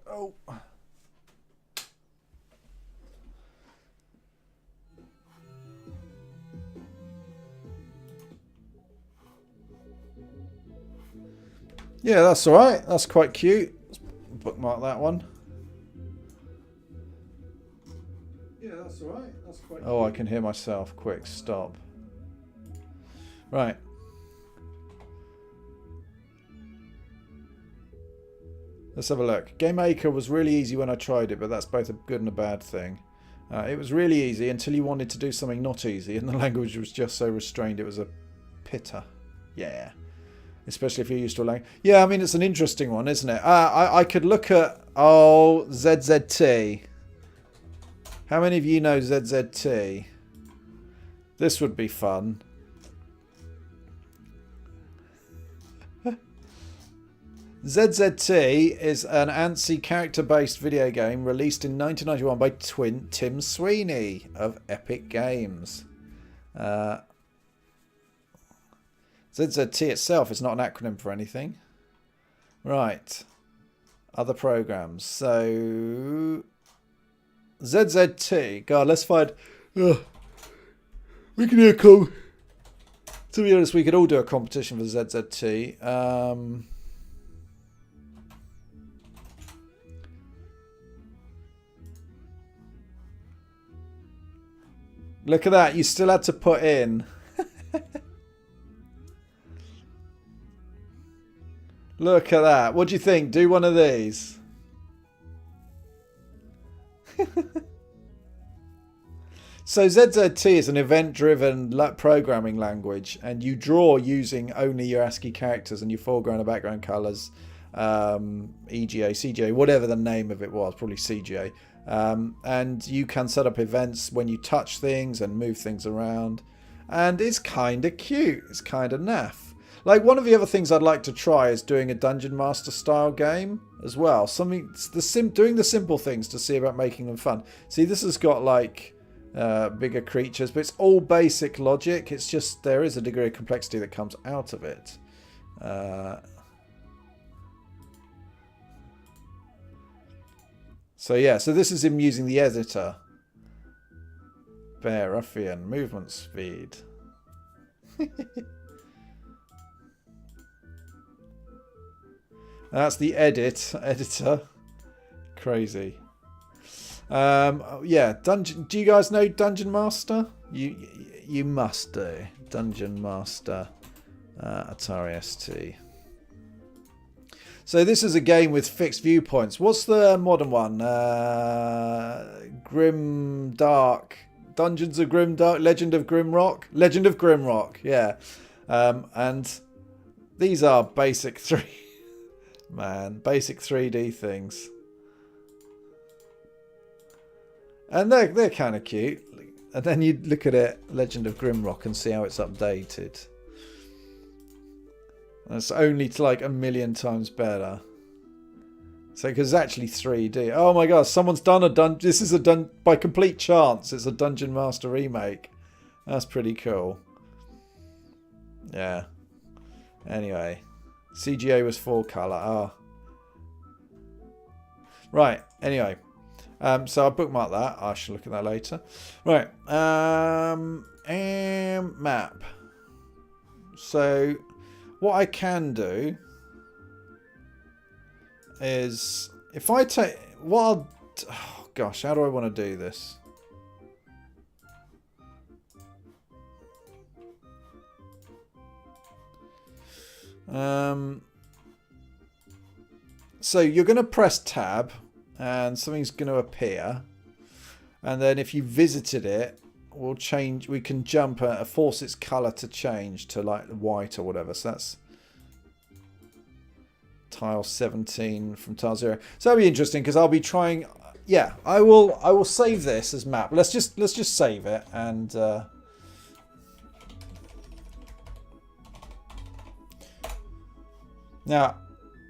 [SPEAKER 1] Oh. Yeah, that's all right. That's quite cute. Let's bookmark that one. Yeah, that's all right. That's quite cute. Oh, I can hear myself. Quick, stop. Right. Let's have a look. Game Maker was really easy when I tried it, but that's both a good and a bad thing. It was really easy until you wanted to do something not easy, and the language was just so restrained it was a pitter. Yeah. Especially if you're used to a language. Yeah, I mean, it's an interesting one, isn't it? I could look at, ZZT. How many of you know ZZT? This would be fun. ZZT is an ANSI character-based video game released in 1991 by Tim Sweeney of Epic Games. ZZT itself is not an acronym for anything. Right. Other programs. So, ZZT. God, let's find... we can do a call. To be honest, we could all do a competition for ZZT. Look at that. You still had to put in. Look at that. What do you think? Do one of these. So ZZT is an event-driven programming language, and you draw using only your ASCII characters and your foreground and background colors, EGA, CGA, whatever the name of it was, probably CGA. And you can set up events when you touch things and move things around. And it's kind of cute. It's kind of naff. Like, one of the other things I'd like to try is doing a Dungeon Master style game as well. Something, doing the simple things to see about making them fun. See, this has got like bigger creatures, but it's all basic logic. It's just there is a degree of complexity that comes out of it. So yeah, so this is him using the editor. Bear Ruffian, movement speed. That's the editor. Crazy. Yeah, Dungeon. Do you guys know Dungeon Master? You must do. Dungeon Master, Atari ST. So this is a game with fixed viewpoints. What's the modern one? Grim Dark. Dungeons of Grim Dark. Legend of Grimrock. Legend of Grimrock. Yeah. And these are basic basic 3D things. And they're kind of cute. And then you look at it, Legend of Grimrock, and see how it's updated. And it's only to like 1,000,000 times better. So, because it's actually 3D. Oh my god, someone's done this is by complete chance. It's a Dungeon Master remake. That's pretty cool. Yeah. Anyway. CGA was 4 colour. Oh. Right. Anyway. So I bookmarked that. I shall look at that later. Right. And map. So what I can do is if I take oh gosh, how do I want to do this? So you're going to press tab and something's going to appear, and then if you visited it, we'll change. We can jump force its color to change to like white or whatever. So that's tile 17 from tile 0. So that'll be interesting because I'll be trying. Yeah, I will save this as map. Let's just save it and. Now,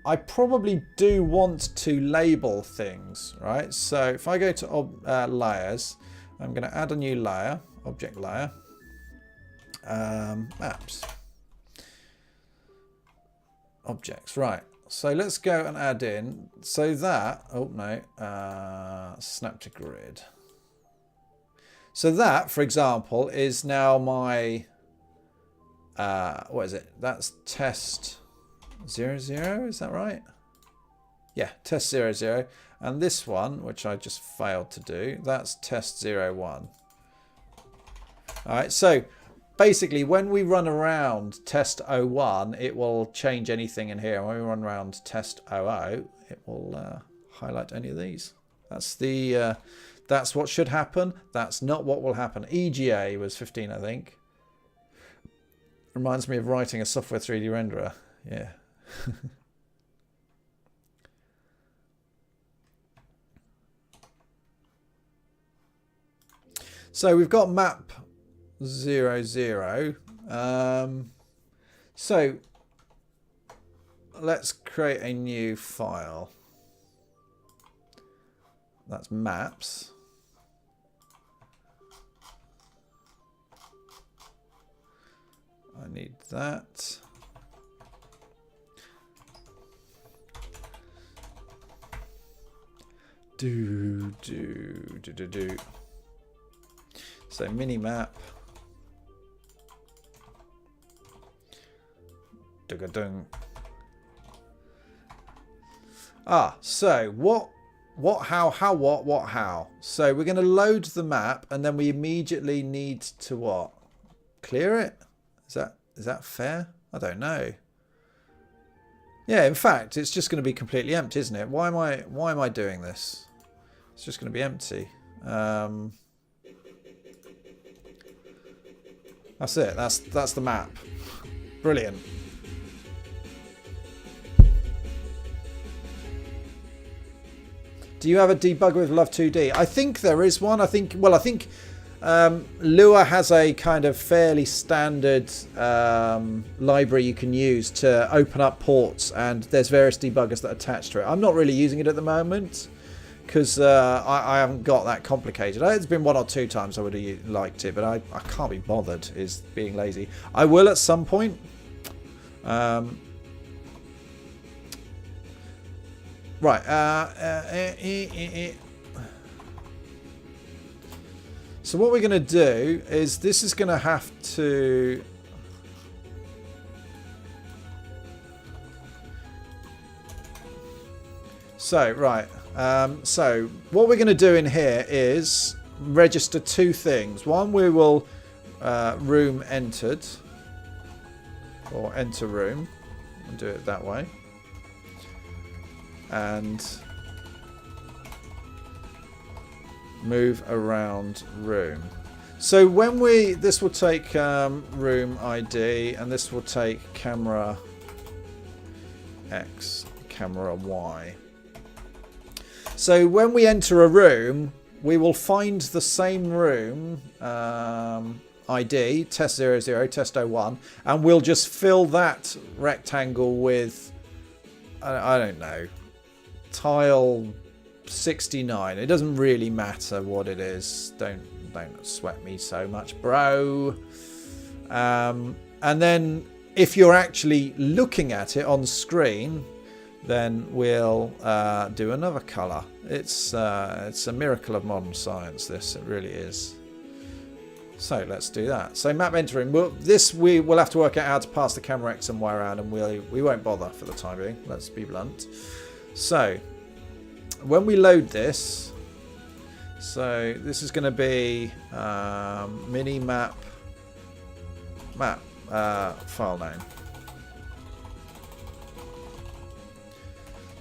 [SPEAKER 1] I probably do want to label things, right? So if I go to layers, I'm going to add a new layer, object layer, maps, objects, right. So let's go and add in, so that, oh no, snap to grid. So that, for example, is now my, what is it? That's test 00, is that right? Yeah, test 00. And this one, which I just failed to do, that's test 01. Alright, so basically when we run around test 01, it will change anything in here. And when we run around test 00, it will highlight any of these. That's the that's what should happen. That's not what will happen. EGA was 15, I think. Reminds me of writing a software 3D renderer. Yeah. So we've got map 00. So let's create a new file. That's maps. I need that. Do. So mini map. Dung. So what, how. So we're going to load the map and then we immediately need to what? Clear it? Is that fair? I don't know. Yeah, in fact, it's just going to be completely empty, isn't it? Why am I doing this? It's just going to be empty. That's it. That's the map. Brilliant. Do you have a debugger with Love 2D? I think there is one. I think Lua has a kind of fairly standard library you can use to open up ports, and there's various debuggers that attach to it. I'm not really using it at the moment because I haven't got that complicated. It's been 1 or 2 times I would have liked it, but I can't be bothered, is being lazy. I will at some point. Right. So what we're going to do is this is going to have to... So, right. So what we're going to do in here is register 2 things. One, we will room entered, or enter room, and do it that way. And move around room. So when this will take room ID, and this will take camera X, camera Y. So when we enter a room, we will find the same room ID, test 00, test 01, and we'll just fill that rectangle with, I don't know, tile 69. It doesn't really matter what it is. Don't sweat me so much, bro. And then if you're actually looking at it on screen, then we'll do another color. It's a miracle of modern science, this. It really is. So let's do that. So map entering. We will have to work out how to pass the camera X and Y around, and we won't bother for the time being. Let's be blunt. So when we load this, so this is going to be mini map file name.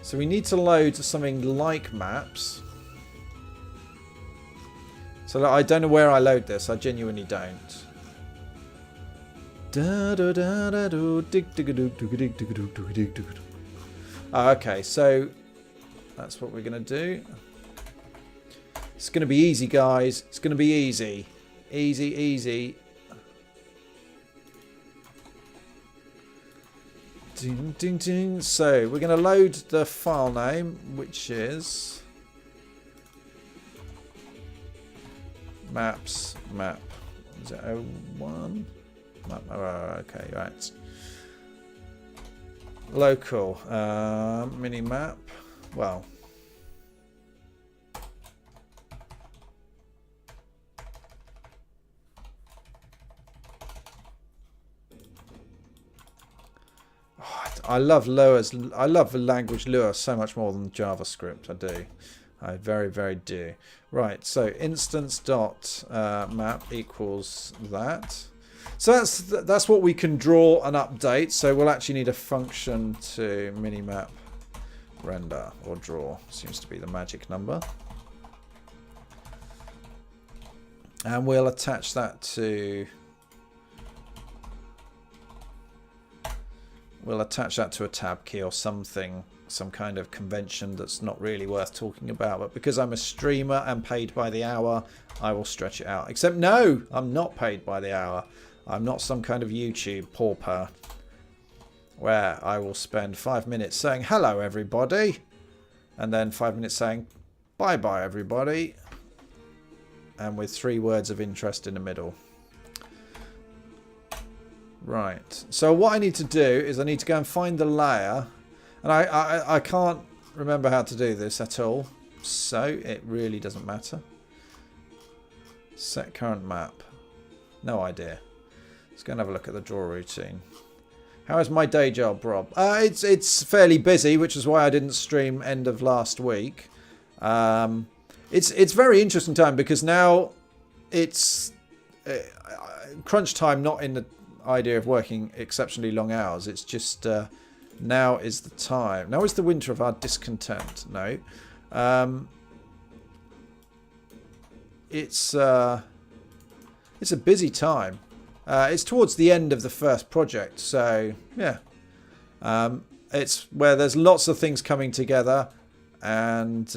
[SPEAKER 1] So we need to load something like maps. So I don't know where I load this. I genuinely don't. Okay, so that's what we're going to do. It's going to be easy, guys. It's going to be easy. Easy, easy. Ding, ding, ding. So we're going to load the file name, which is maps map. Is it 01? Map, okay, right. Local mini map. Well, I love Lua's. I love the language Lua so much more than JavaScript. I do. I very, very do. Right. So instance dot map equals that. So that's what we can draw and update. So we'll actually need a function to minimap render or draw. Seems to be the magic number. And we'll attach that to... We'll attach that to a tab key or something, some kind of convention that's not really worth talking about. But because I'm a streamer and paid by the hour, I will stretch it out. Except no, I'm not paid by the hour. I'm not some kind of YouTube pauper where I will spend 5 minutes saying hello everybody and then 5 minutes saying bye bye everybody, and with 3 words of interest in the middle. Right, so what I need to do is I need to go and find the layer, and I can't remember how to do this at all, so it really doesn't matter. Set current map. No idea. Let's go and have a look at the draw routine. How is my day job, Rob? It's fairly busy, which is why I didn't stream end of last week. It's very interesting time because now it's crunch time, not in the idea of working exceptionally long hours. It's just now is the time. Now is the winter of our discontent. No, it's a busy time. It's towards the end of the first project, so yeah, it's where there's lots of things coming together, and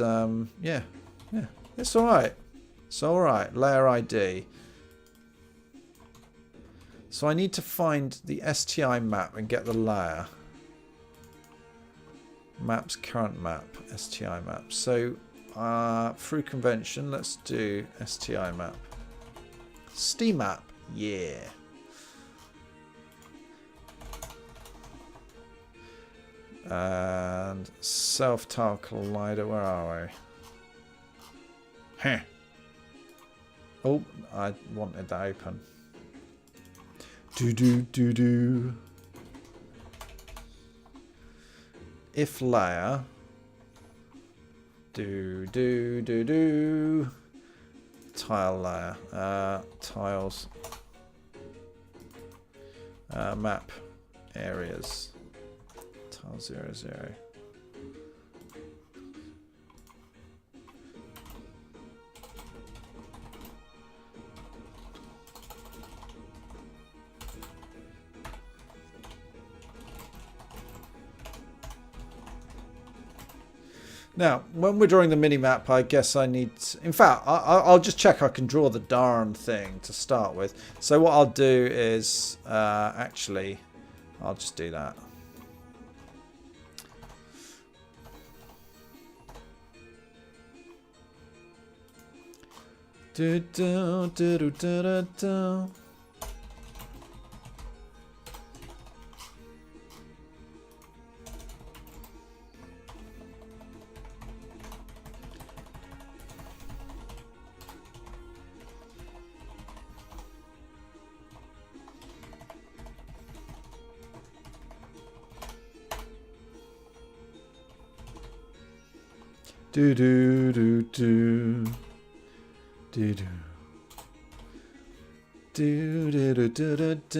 [SPEAKER 1] yeah, it's all right. So alright, layer ID. So I need to find the STI map and get the layer. Maps, current map, STI map. So through convention, let's do STI map. STI map, yeah. And self-tile collider, where are we? Heh. Oh, I wanted that open. Do. If layer. Do. Tile layer. Tiles. Map areas. Tile 0. Now, when we're drawing the mini-map, I guess I need... In fact, I'll just check I can draw the darn thing to start with. So what I'll do is... actually, I'll just do that. Do. Do.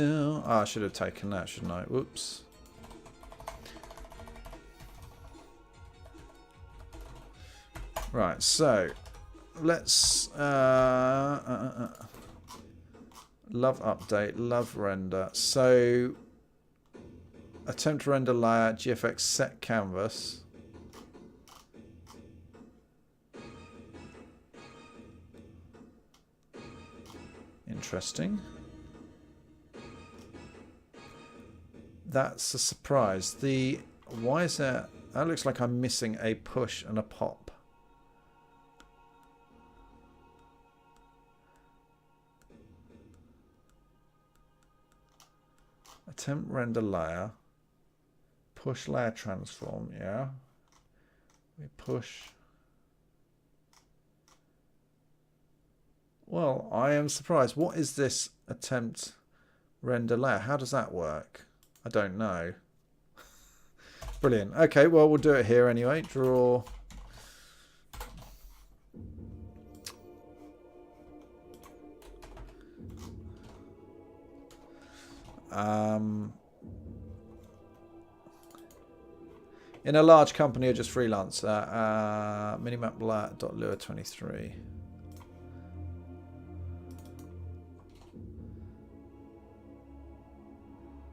[SPEAKER 1] Oh, I should have taken that, shouldn't I? Whoops. Right, so let's love update, love render. So attempt to render layer, GFX set canvas. Interesting. That's a surprise. Why is that looks like I'm missing a push and a pop. Attempt render layer. Push layer transform, yeah. We push. Well, I am surprised. What is this attempt render layer? How does that work? I don't know. Brilliant. Okay, well, we'll do it here anyway. Draw. In a large company or just freelancer. Minimap.lure23.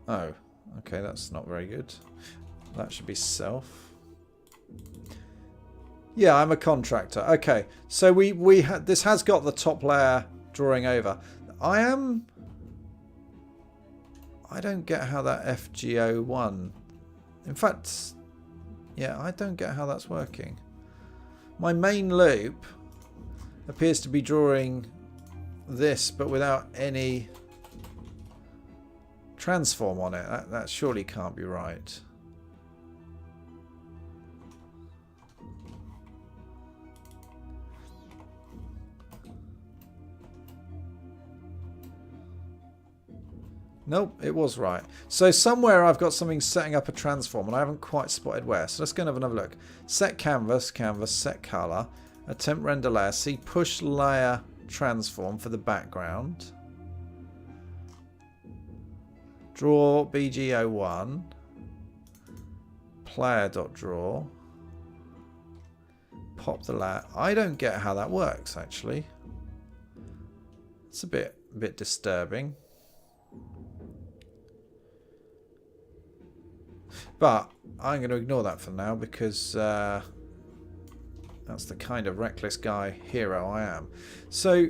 [SPEAKER 1] Oh, okay, that's not very good. That should be self. Yeah, I'm a contractor. Okay, so this has got the top layer drawing over. I don't get how that FGO1. In fact, yeah, I don't get how that's working. My main loop appears to be drawing this, but without any transform on it. That surely can't be right. Nope, it was right. So somewhere I've got something setting up a transform and I haven't quite spotted where. So let's go and have another look. Set canvas, set color, attempt render layer, see push layer transform for the background. Draw BG01, player.draw, pop the layer. I don't get how that works actually. It's a bit disturbing. But I'm going to ignore that for now because That's the kind of reckless guy hero I am. So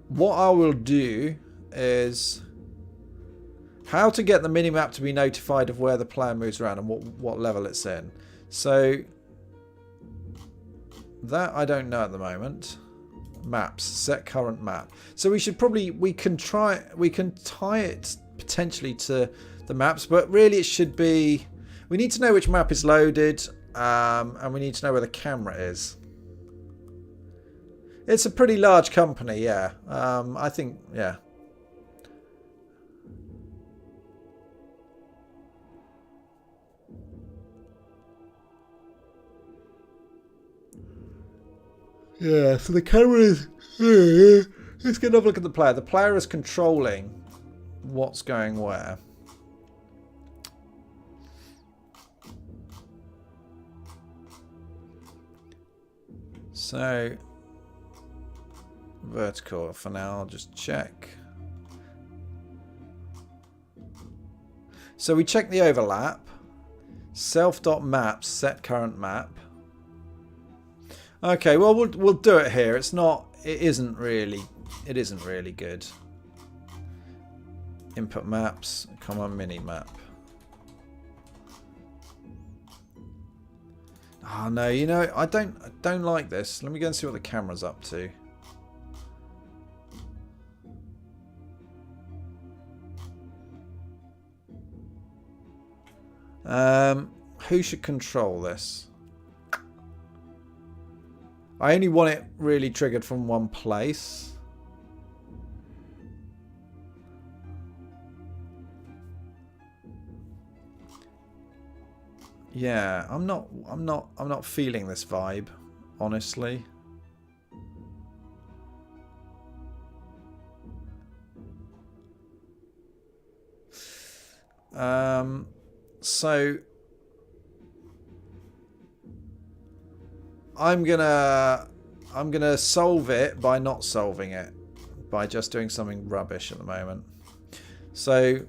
[SPEAKER 1] what I will do is how to get the minimap to be notified of where the player moves around and what level it's in. So that I don't know at the moment. Maps, set current map. So we should probably, we can tie it potentially to the maps, but really it should be, we need to know which map is loaded, and we need to know where the camera is. It's a pretty large company, yeah. I think, yeah. Yeah, so the camera is... Let's get another look at the player. The player is controlling what's going where. So, vertical for now, I'll just check. So we check the overlap. Self.maps, set current map. Okay, well we'll do it here. It isn't really good. Input maps, common mini map. Oh no, you know, I don't like this. Let me go and see what the camera's up to. Who should control this? I only want it really triggered from one place. Yeah, I'm not feeling this vibe, honestly. So I'm gonna solve it by not solving it, by just doing something rubbish at the moment. So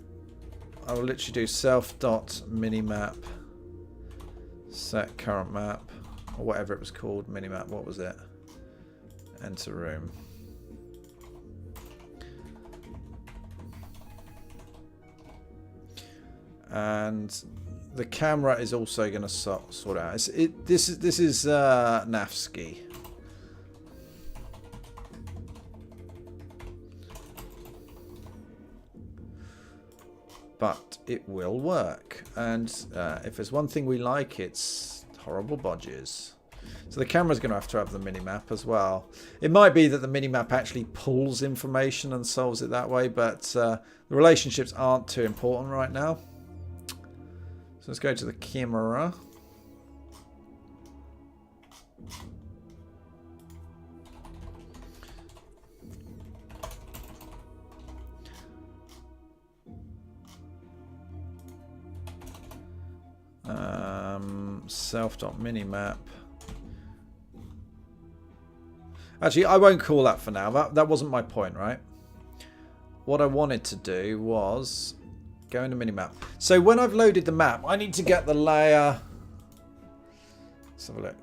[SPEAKER 1] I will literally do self.minimap set current map, or whatever it was called. Minimap, what was it? Enter room. And the camera is also going to sort out. This is Nafsky. But it will work. And if there's one thing we like, it's horrible bodges. So the camera's going to have the minimap as well. It might be that the minimap actually pulls information and solves it that way, but the relationships aren't too important right now. So let's go to the camera. Self.minimap. Actually, I won't call that for now. That wasn't my point, right? What I wanted to do was go into minimap. So when I've loaded the map, I need to get the layer. Let's have a look.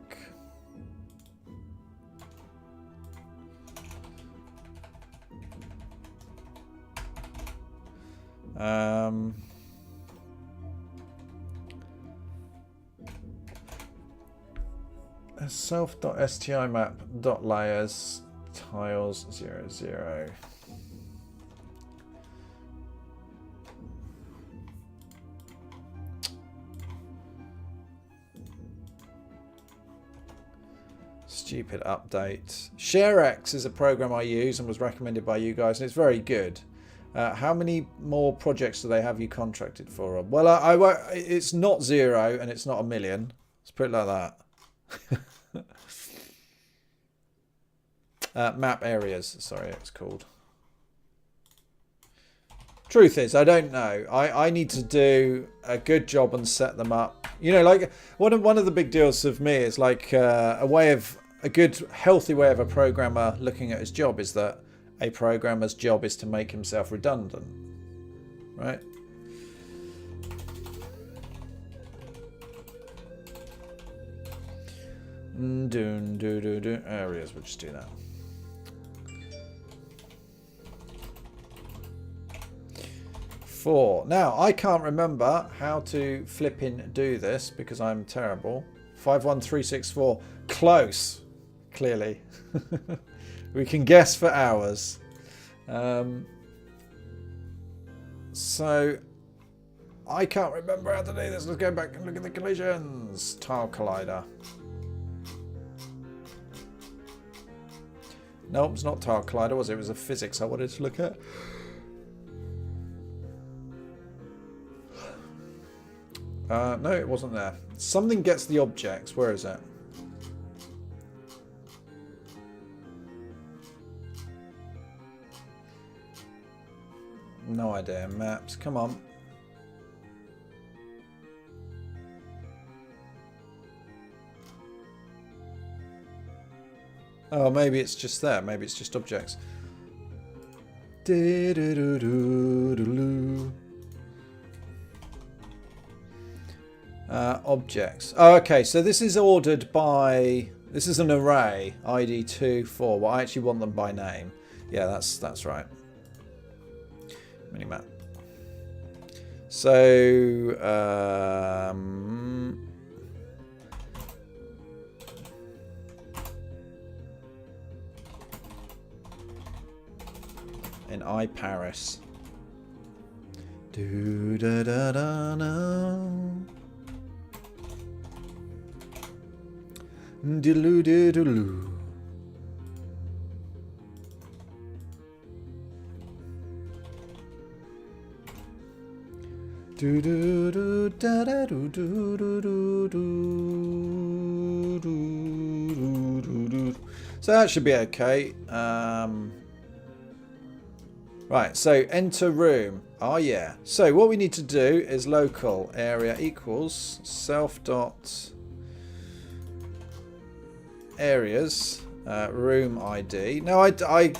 [SPEAKER 1] Self.stymap.layers tiles 00. Stupid update. ShareX is a program I use and was recommended by you guys, and it's very good. How many more projects do they have you contracted for? Well, it's not 0 and it's not 1 million. Let's put it like that. Map areas, sorry, it's called. Truth is, I don't know. I need to do a good job and set them up. You know, like one of the big deals of me is like a good, healthy way of a programmer looking at his job is that a programmer's job is to make himself redundant, right? Do areas. We'll just do that. Four. Now I can't remember how to flipping do this because I'm terrible. 51364. Close. Clearly. We can guess for hours. So I can't remember how to do this. Let's go back and look at the collisions. Tile collider. Nope, it's not tile collider, was it? It was a physics I wanted to look at. No, it wasn't there. Something gets the objects. Where is it? No idea. Maps. Come on. Oh, maybe it's just there. Maybe it's just objects. Objects. Oh, okay. So this is ordered by. This is an array. ID 2, 4. Well, I actually want them by name. Yeah, that's right. Minimap. So. In iParis. Do da da da no. Diddle diddle. Do do do da da do do do do do do do do. So that should be okay. Right, so enter room. Oh yeah. So what we need to do is local area equals self dot areas room ID. Now I don't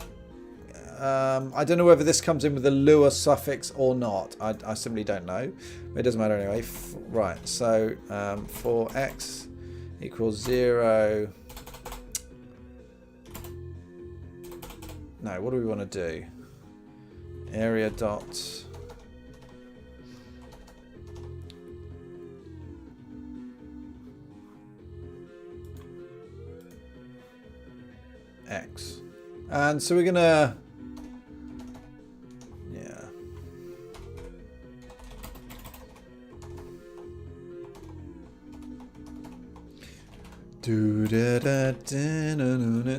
[SPEAKER 1] know whether this comes in with a Lua suffix or not. I simply don't know. It doesn't matter anyway. Right, so for x equals 0. No, what do we want to do? Area dot x, and so we're gonna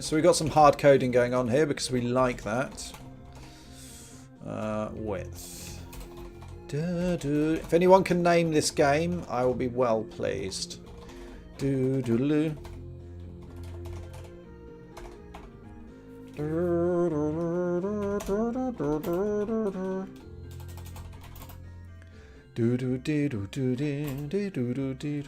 [SPEAKER 1] so we got some hard coding going on here because we like that. Width. If anyone can name this game, I will be well pleased. Do do do. Do do do do do do do do do.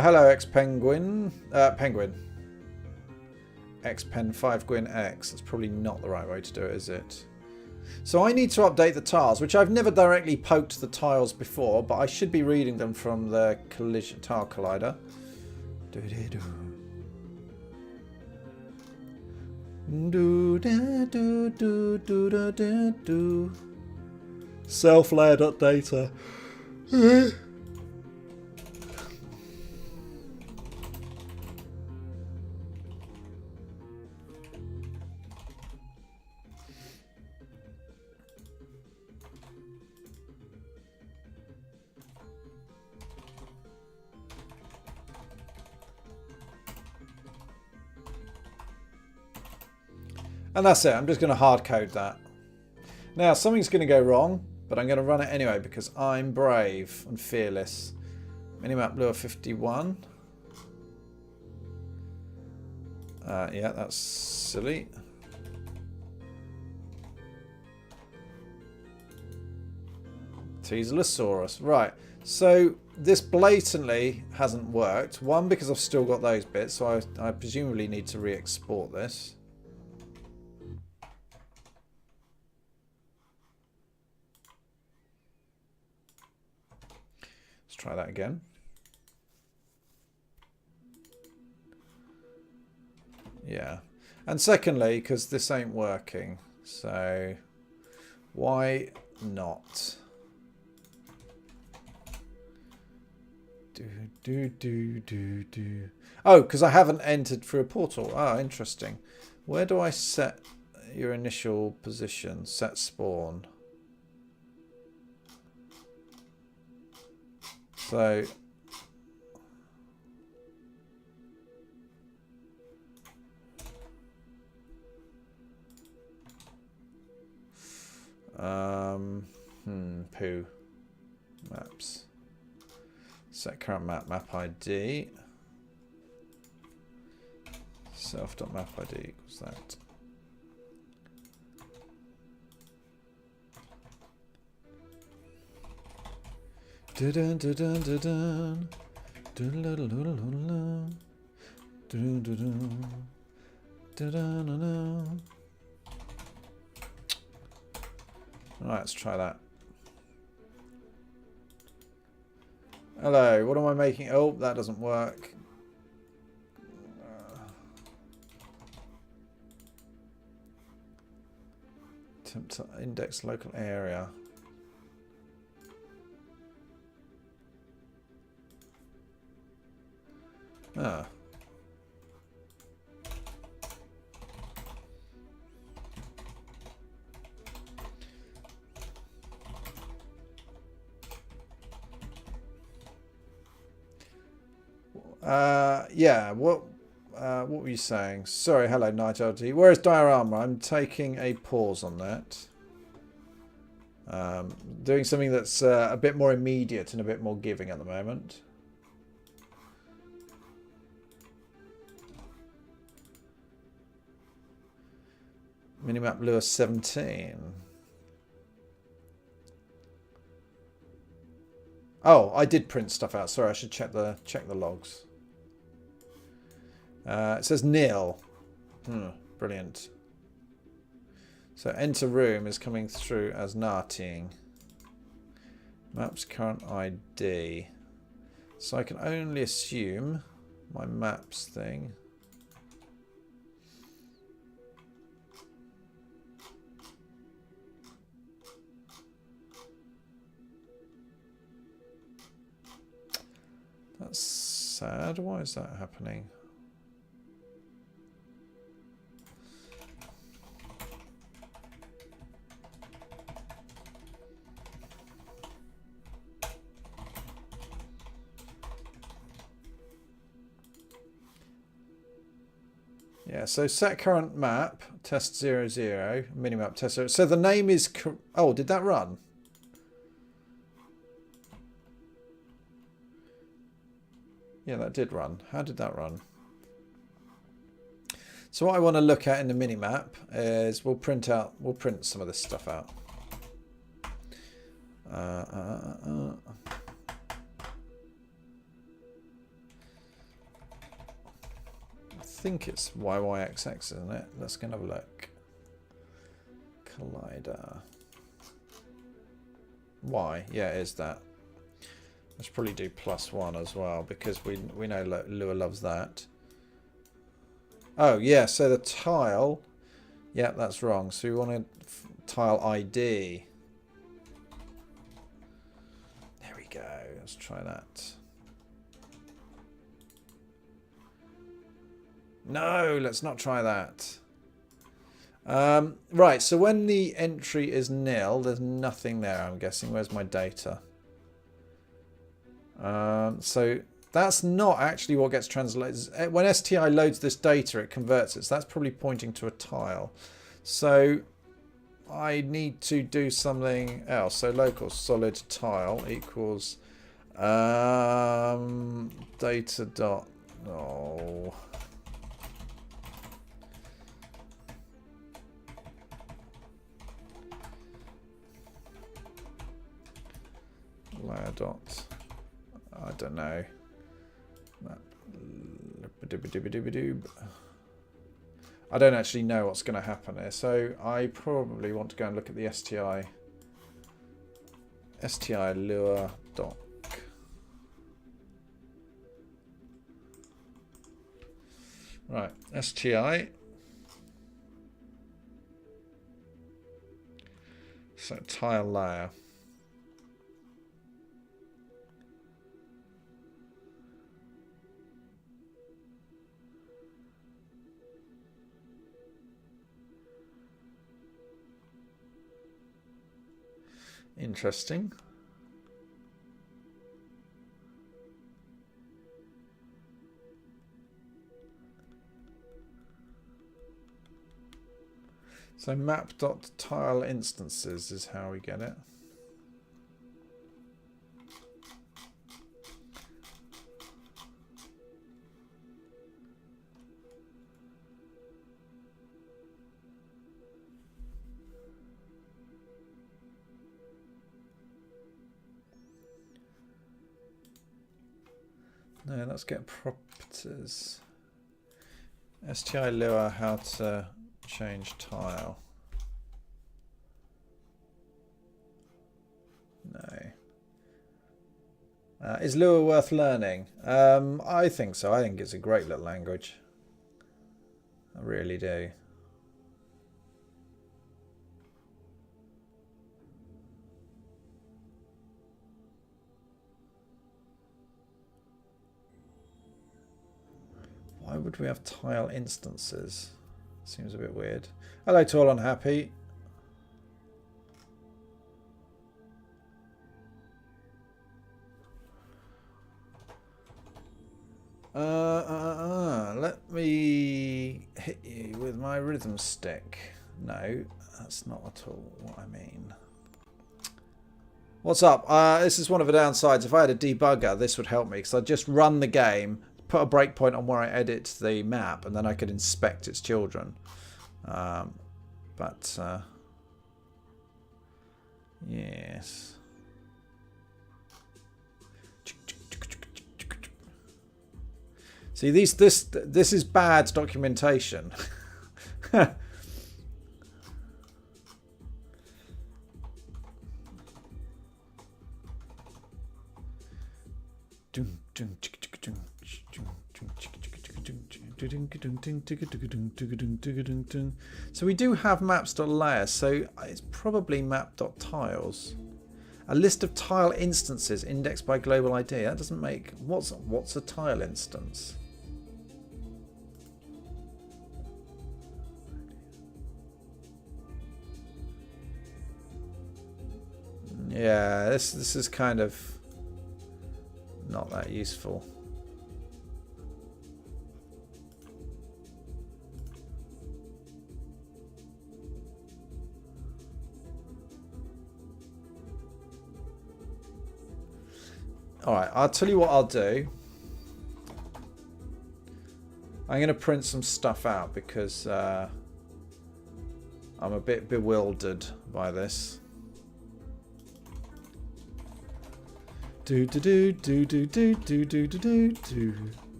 [SPEAKER 1] Hello, X-Penguin. Penguin. X-Pen 5 Gwyn X. That's probably not the right way to do it, is it? So I need to update the tiles, which I've never directly poked the tiles before, but I should be reading them from the collision tile collider. Self-layered updater. And that's it. I'm just going to hard code that. Now, something's going to go wrong, but I'm going to run it anyway because I'm brave and fearless. Minimap Lua 51. Yeah, that's silly. Teasalosaurus. Right. So this blatantly hasn't worked. One, because I've still got those bits, so I presumably need to re-export this. Let's try that again. Yeah. And secondly, because this ain't working. So why not? Oh, because I haven't entered through a portal. Oh, interesting. Where do I set your initial position? Set spawn. So poo. Maps. Set current map ID. Self.map ID equals that. Dun dun dun dun dun. Dun dun dun dun dun dun dun dun. Alright, let's try that. Hello, what am I making? Oh, that doesn't work. Attempt to index local area. Ah. Yeah, what were you saying? Sorry, hello, Night LT. Where's Diorama? I'm taking a pause on that. Doing something that's a bit more immediate and a bit more giving at the moment. Minimap Lure 17. Oh, I did print stuff out. Sorry, I should check the logs. It says nil. Brilliant. So enter room is coming through as narting. Maps current ID. So I can only assume my maps thing. That's sad. Why is that happening? Yeah, so set current map, test 00, minimap test 0. So the name is... Oh, did that run? Yeah, that did run. How did that run? So what I want to look at in the minimap is we'll print some of this stuff out. I think it's YYXX, isn't it? Let's go and have a look. Collider. Y, yeah, it is that. I should probably do +1 as well because we know Lua loves that. Oh yeah, so the tile. Yeah, that's wrong. So we want a tile ID. There we go. Let's try that. No, let's not try that. Right, so when the entry is nil, there's nothing there, I'm guessing. Where's my data? So that's not actually what gets translated. When STI loads this data, it converts it. So that's probably pointing to a tile. So I need to do something else. So local solid tile equals data dot. Oh. tire dot, I don't know. I don't actually know what's going to happen here, so I probably want to go and look at the STI lure doc. Right, STI. So tile layer. Interesting. So map.tile instances is how we get it. No, let's get properties. STI lure, how to change tile. No. Is Lua worth learning? I think so. I think it's a great little language. I really do. Why would we have tile instances? Seems a bit weird. Hello to all unhappy. Let me hit you with my rhythm stick. No, that's not at all what I mean. What's up? This is one of the downsides. If I had a debugger, this would help me because I'd just run the game, put a breakpoint on where I edit the map, and then I could inspect its children. Yes. See, this is bad documentation. So we do have maps.layer, so it's probably map.tiles. A list of tile instances indexed by global ID. That doesn't make... What's a tile instance? Yeah, this is kind of not that useful. Alright, I'll tell you what I'll do. I'm going to print some stuff out because I'm a bit bewildered by this. Do do do do do do do do do do.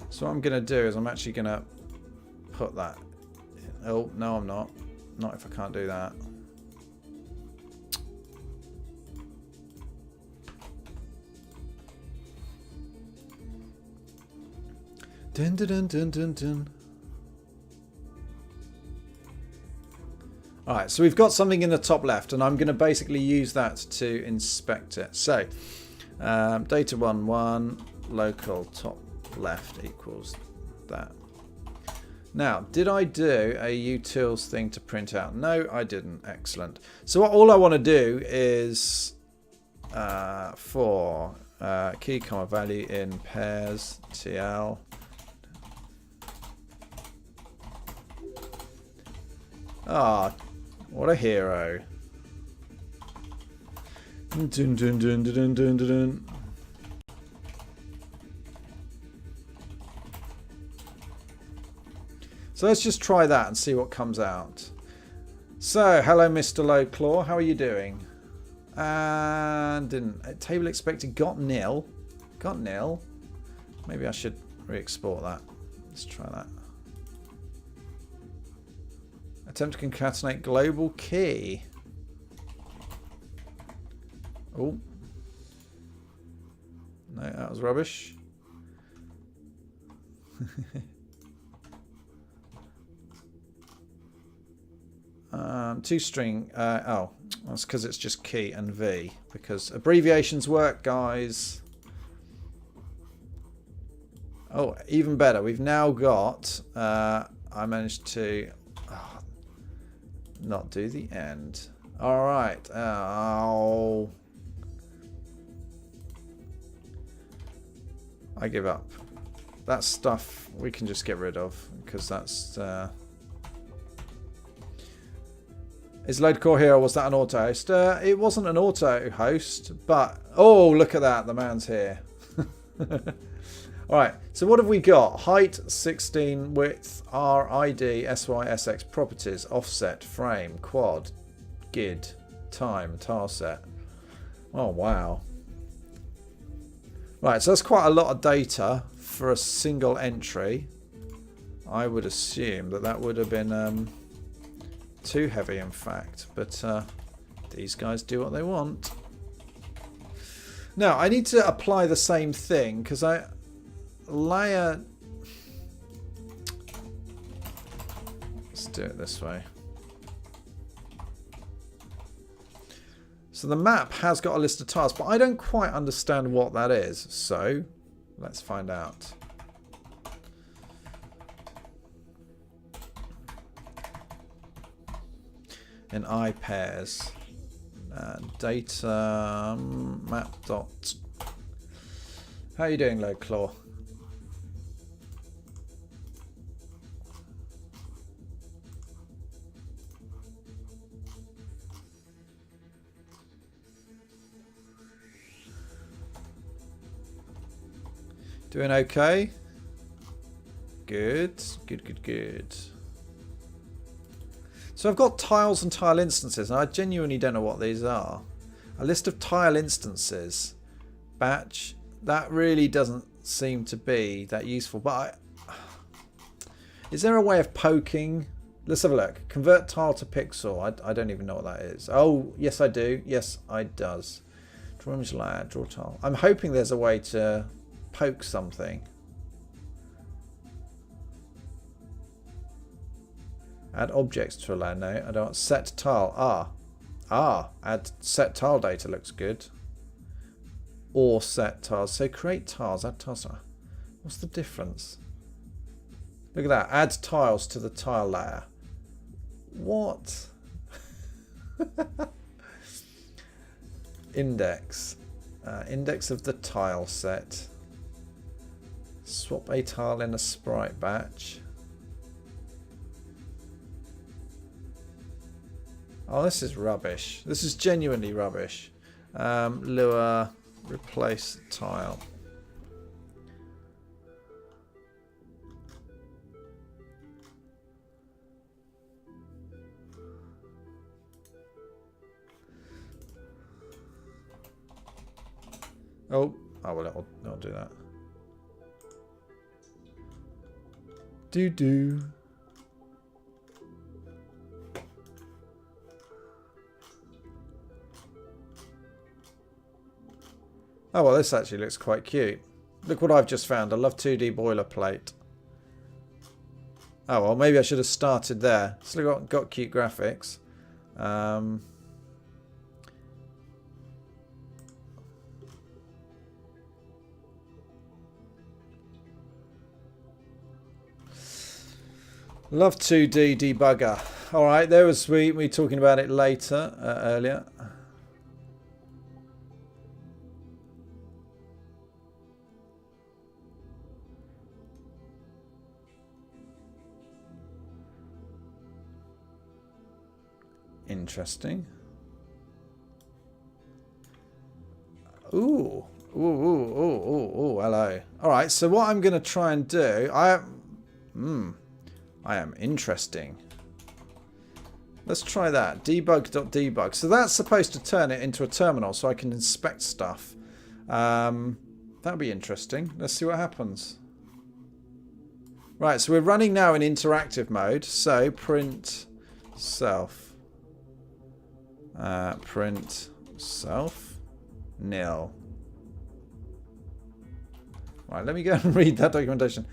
[SPEAKER 1] So what I'm going to do is I'm actually going to put that. Oh, no, I'm not. Not if I can't do that. Dun dun dun dun dun dun. Alright, so we've got something in the top left, and I'm going to basically use that to inspect it. So, data1 local top left equals that. Now, did I do a utils thing to print out? No, I didn't. Excellent. So all I want to do is for key comma value in pairs TL. Ah, what a hero. Dun, dun, dun, dun, dun, dun, dun. So let's just try that and see what comes out. So, hello Mr. Lowclaw, how are you doing? And didn't. Table expected got nil. Got nil. Maybe I should re-export that. Let's try that. Attempt to concatenate global key. Oh. No, that was rubbish. Two string. Oh, that's because it's just key and V. Because abbreviations work, guys. Oh, even better. We've now got. I managed to not do the end. All right. Oh. I give up. That stuff we can just get rid of because that's. Is Loadcore here or was that an auto host? It wasn't an auto host, but oh, look at that. The man's here. Alright, so what have we got? Height 16, width, RID, SYSX properties, offset, frame, quad, GID, time, tile set. Oh, wow. Right, so that's quite a lot of data for a single entry. I would assume that that would have been too heavy, in fact. But these guys do what they want. Now, I need to apply the same thing because layer. Let's do it this way. So the map has got a list of tiles, but I don't quite understand what that is. So let's find out. In I pairs, data map dot. How are you doing, Lowclaw? Doing okay? Good, good, good, good. So I've got tiles and tile instances, and I genuinely don't know what these are. A list of tile instances. Batch. That really doesn't seem to be that useful. But is there a way of poking? Let's have a look. Convert tile to pixel. I don't even know what that is. Oh, yes I do. Yes, I does. Draw image layer. Draw tile. I'm hoping there's a way to poke something. Add objects to a layer. No, I don't want set tile. Add set tile data looks good. Or set tiles. So create tiles. Add tiles. What's the difference? Look at that. Add tiles to the tile layer. What? Index. Index of the tile set. Swap a tile in a sprite batch. Oh, this is rubbish. This is genuinely rubbish. Lure, replace tile. Oh, well, I'll do that. Do. Oh, well, this actually looks quite cute. Look what I've just found. I love 2D boilerplate. Oh, well, maybe I should have started there. Still got cute graphics. Love 2D debugger. All right, there was sweet. We were talking about it later, earlier. Interesting. Ooh. Ooh, hello. All right, so what I'm going to try and do, I am interesting. Let's try that. Debug.debug. So that's supposed to turn it into a terminal so I can inspect stuff. That'll be interesting. Let's see what happens. Right, so we're running now in interactive mode. So print self. Print self. Nil. Right, let me go and read that documentation.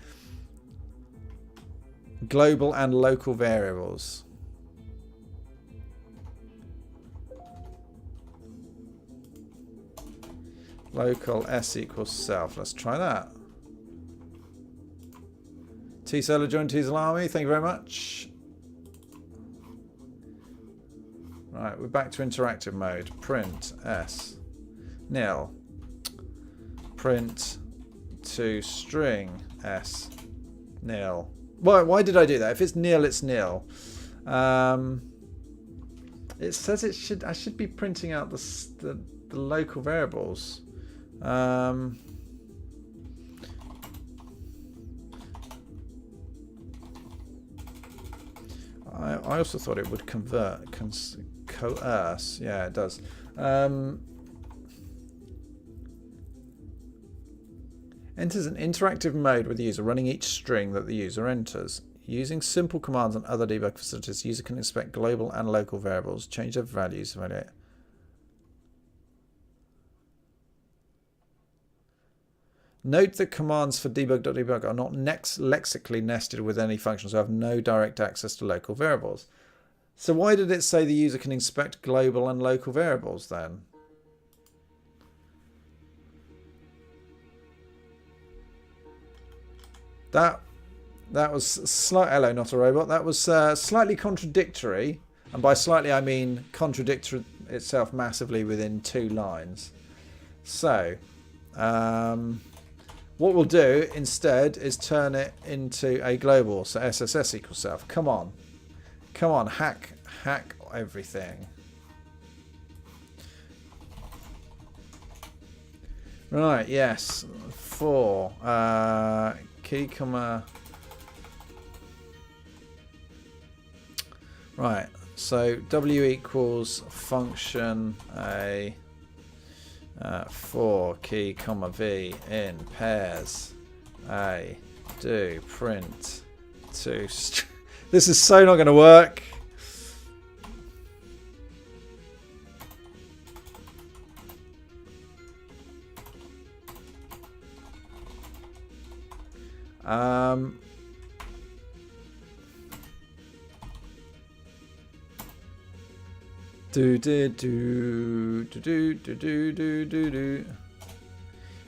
[SPEAKER 1] Global and local variables. Local s equals self. Let's try that. T-Solar joined T-Solar Army. Thank you very much. Right, we're back to interactive mode. Print s. Nil. Print to string s. Nil. Why did I do that? If it's nil, it's nil. It says it should. I should be printing out the local variables. I also thought it would convert, coerce. Yeah, it does. Enters an interactive mode with the user, running each string that the user enters. Using simple commands and other debug facilities, the user can inspect global and local variables, change their values, evaluate. Note that commands for debug.debug are not lexically nested with any functions, so have no direct access to local variables. So why did it say the user can inspect global and local variables then? That was hello, not a robot. That was slightly contradictory, and by slightly I mean contradictory itself massively within 2 lines. So, what we'll do instead is turn it into a global. So SSS equals self. Come on, hack everything. Right, yes, for key comma. Right, so W equals function a for key comma V in pairs a do print to this is so not going to work.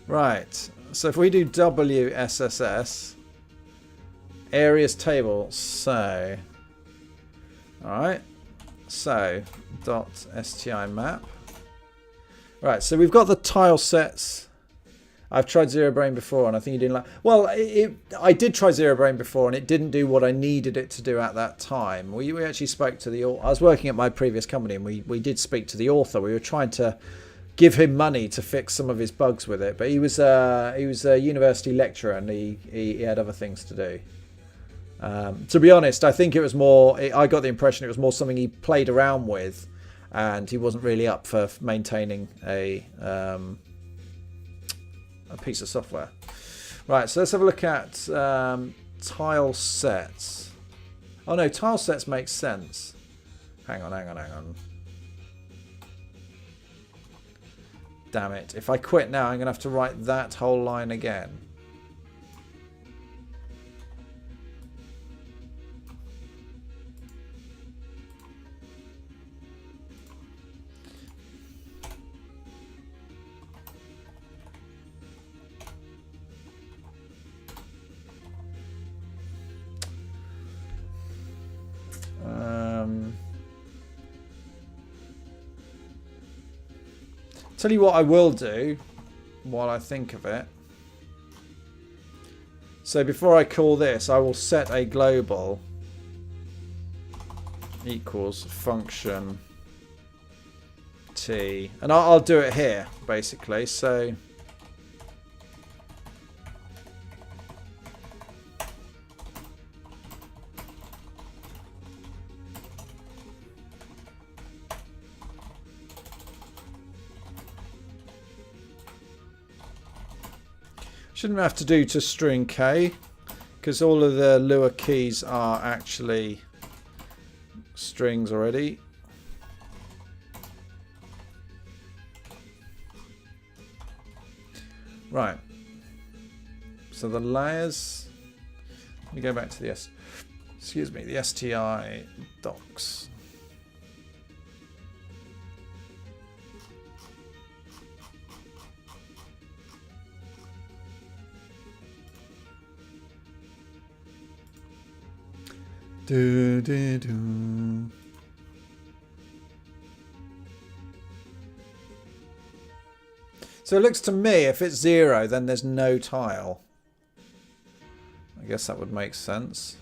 [SPEAKER 1] Right, so if we do WSSS areas table, so alright, so .sti map. Right, so we've got the tile sets. I've tried Zero Brain before, and I think you didn't like. Well, I did try Zero Brain before, and it didn't do what I needed it to do at that time. We actually spoke to the. I was working at my previous company, and we did speak to the author. We were trying to give him money to fix some of his bugs with it, but he was a university lecturer, and he had other things to do. To be honest, I think it was more. I got the impression it was more something he played around with, and he wasn't really up for maintaining a piece of software. Right, so let's have a look at tile sets. Oh no, tile sets makes sense. Hang on. Damn it. If I quit now, I'm going to have to write that whole line again. Tell you what I will do while I think of it. So before I call this, I will set a global equals function t, and I'll do it here basically. So Shouldn't have to do to string K, because all of the Lua keys are actually strings already. Right. So the layers. Let me go back to the the STI docs. Do, do, do. So it looks to me, if it's 0, then there's no tile. I guess that would make sense.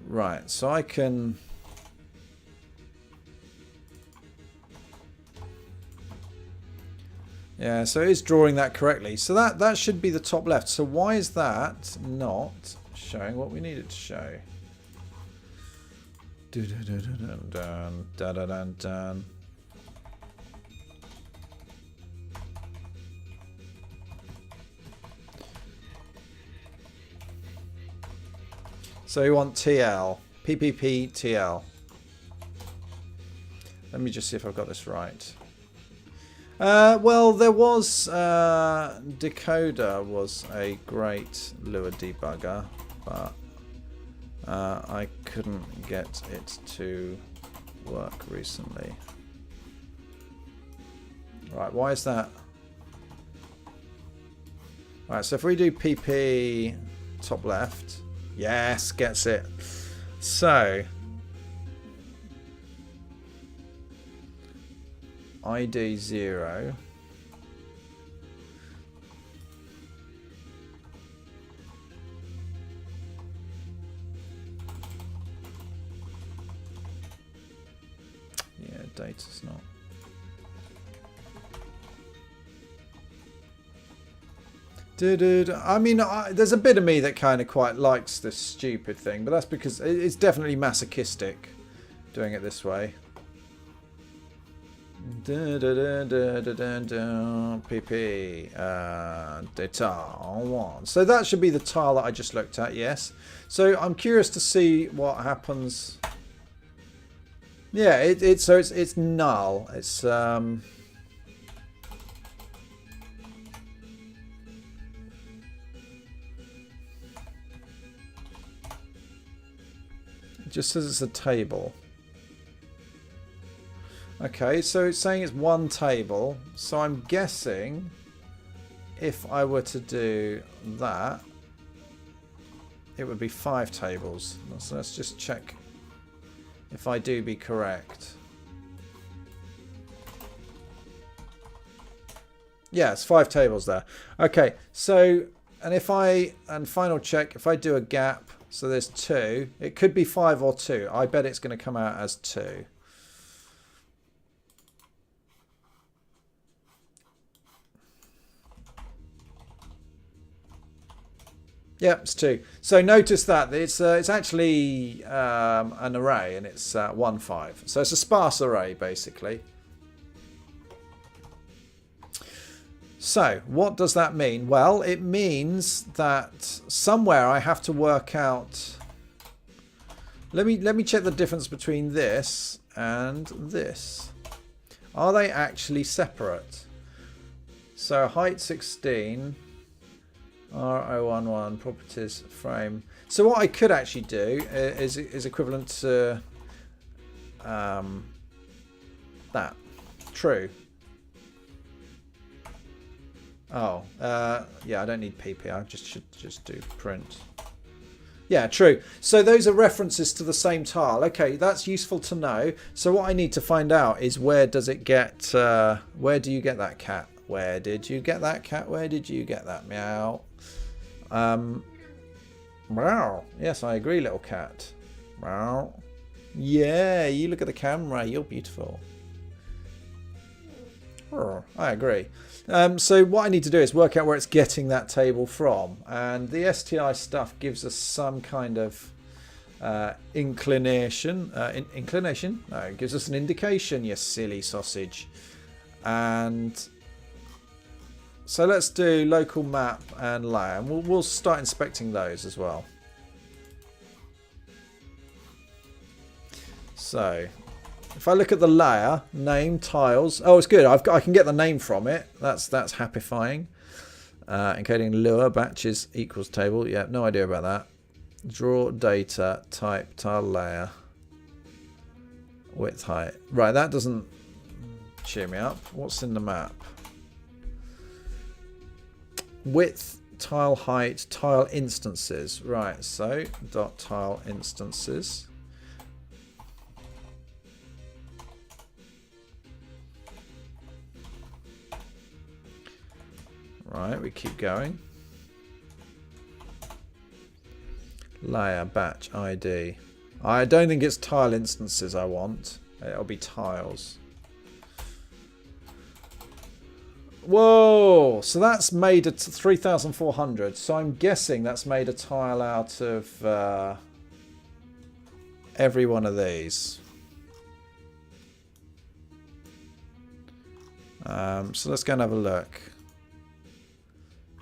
[SPEAKER 1] Right, so I can... Yeah, so it is drawing that correctly. So that should be the top left. So why is that not showing what we need it to show? Dun, dun, dun, dun, dun. So you want TL, PPP TL. Let me just see if I've got this right. Well, there was Decoder was a great Lua debugger, but I couldn't get it to work recently. Right, why is that? Right, so if we do PP top left. Yes, gets it. So ID 0. Yeah, data's not. I mean, there's a bit of me that kind of quite likes this stupid thing, but that's because it's definitely masochistic doing it this way. PP data one. So that should be the tile that I just looked at. Yes. So I'm curious to see what happens. Yeah, it's null. It's it just says it's a table. Okay, so it's saying it's one table. So I'm guessing if I were to do that, it would be 5 tables. So let's just check if I do be correct. Yeah, it's 5 tables there. Okay, so, and final check, if I do a gap, so there's 2, it could be 5 or 2. I bet it's going to come out as 2. Yep, it's 2. So notice that it's actually an array, and it's 1, 5. So it's a sparse array, basically. So what does that mean? Well, it means that somewhere I have to work out. Let me check the difference between this and this. Are they actually separate? So height 16. R011 properties frame. So what I could actually do is equivalent to that. True. Oh, yeah, I don't need PP. I should just do print. Yeah, true. So those are references to the same tile. Okay, that's useful to know. So what I need to find out is where does it get, where do you get that cat? Where did you get that cat? Where did you get that meow? Meow. Yes, I agree, little cat. Meow. Yeah, you look at the camera. You're beautiful. Oh, I agree. So what I need to do is work out where it's getting that table from. And the STI stuff gives us some kind of inclination. Inclination? No, it gives us an indication, you silly sausage. And So let's do local map and layer. And we'll start inspecting those as well. So if I look at the layer, name, tiles. Oh, it's good. I can get the name from it. That's happifying. Encoding lure, batches, equals table. Yeah, no idea about that. Draw data, type, tile layer, width, height. Right, that doesn't cheer me up. What's in the map? Width, tile height, tile instances. Right, so dot tile instances. Right, we keep going. Layer, batch, ID. I don't think it's tile instances I want. It'll be tiles. Whoa! So that's made at 3,400. So I'm guessing that's made a tile out of every one of these. So let's go and have a look.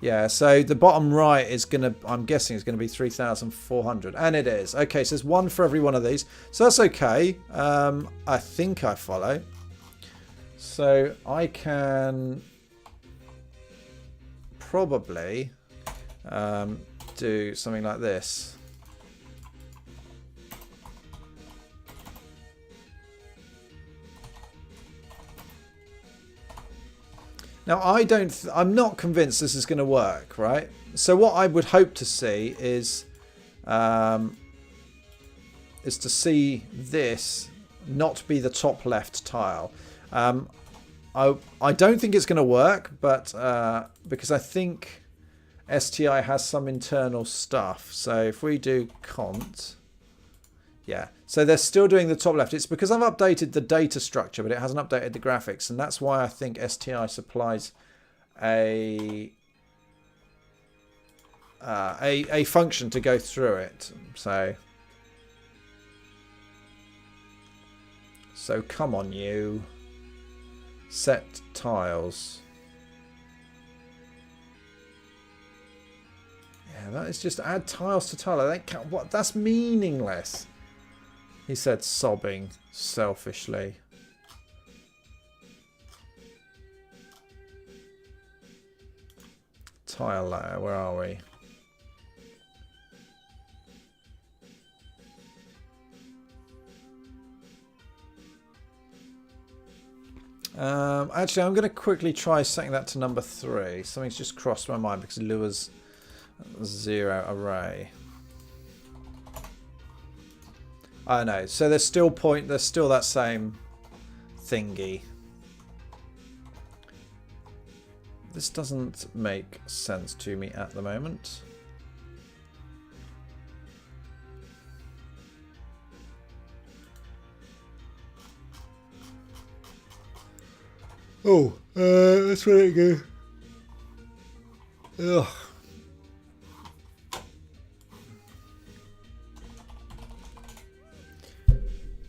[SPEAKER 1] Yeah, so the bottom right is going to, I'm guessing, is going to be 3,400. And it is. Okay, so there's one for every one of these. So that's okay. I think I follow. So I can probably do something like this. Now I'm not convinced this is going to work, right? So what I would hope to see is to see this not be the top left tile. I don't think it's going to work, but because I think STI has some internal stuff. So if we do cont, yeah. So they're still doing the top left. It's because I've updated the data structure, but it hasn't updated the graphics, and that's why I think STI supplies a function to go through it. So come on, you. Set tiles. Yeah, that is just add tiles to tile. I don't, what? That's meaningless. He said, sobbing selfishly. Tile layer, where are we? Actually, I'm going to quickly try setting that to number 3. Something's just crossed my mind because Lure's 0 array. I know. So there's still that same thingy. This doesn't make sense to me at the moment. Oh, let's let it go. Ugh.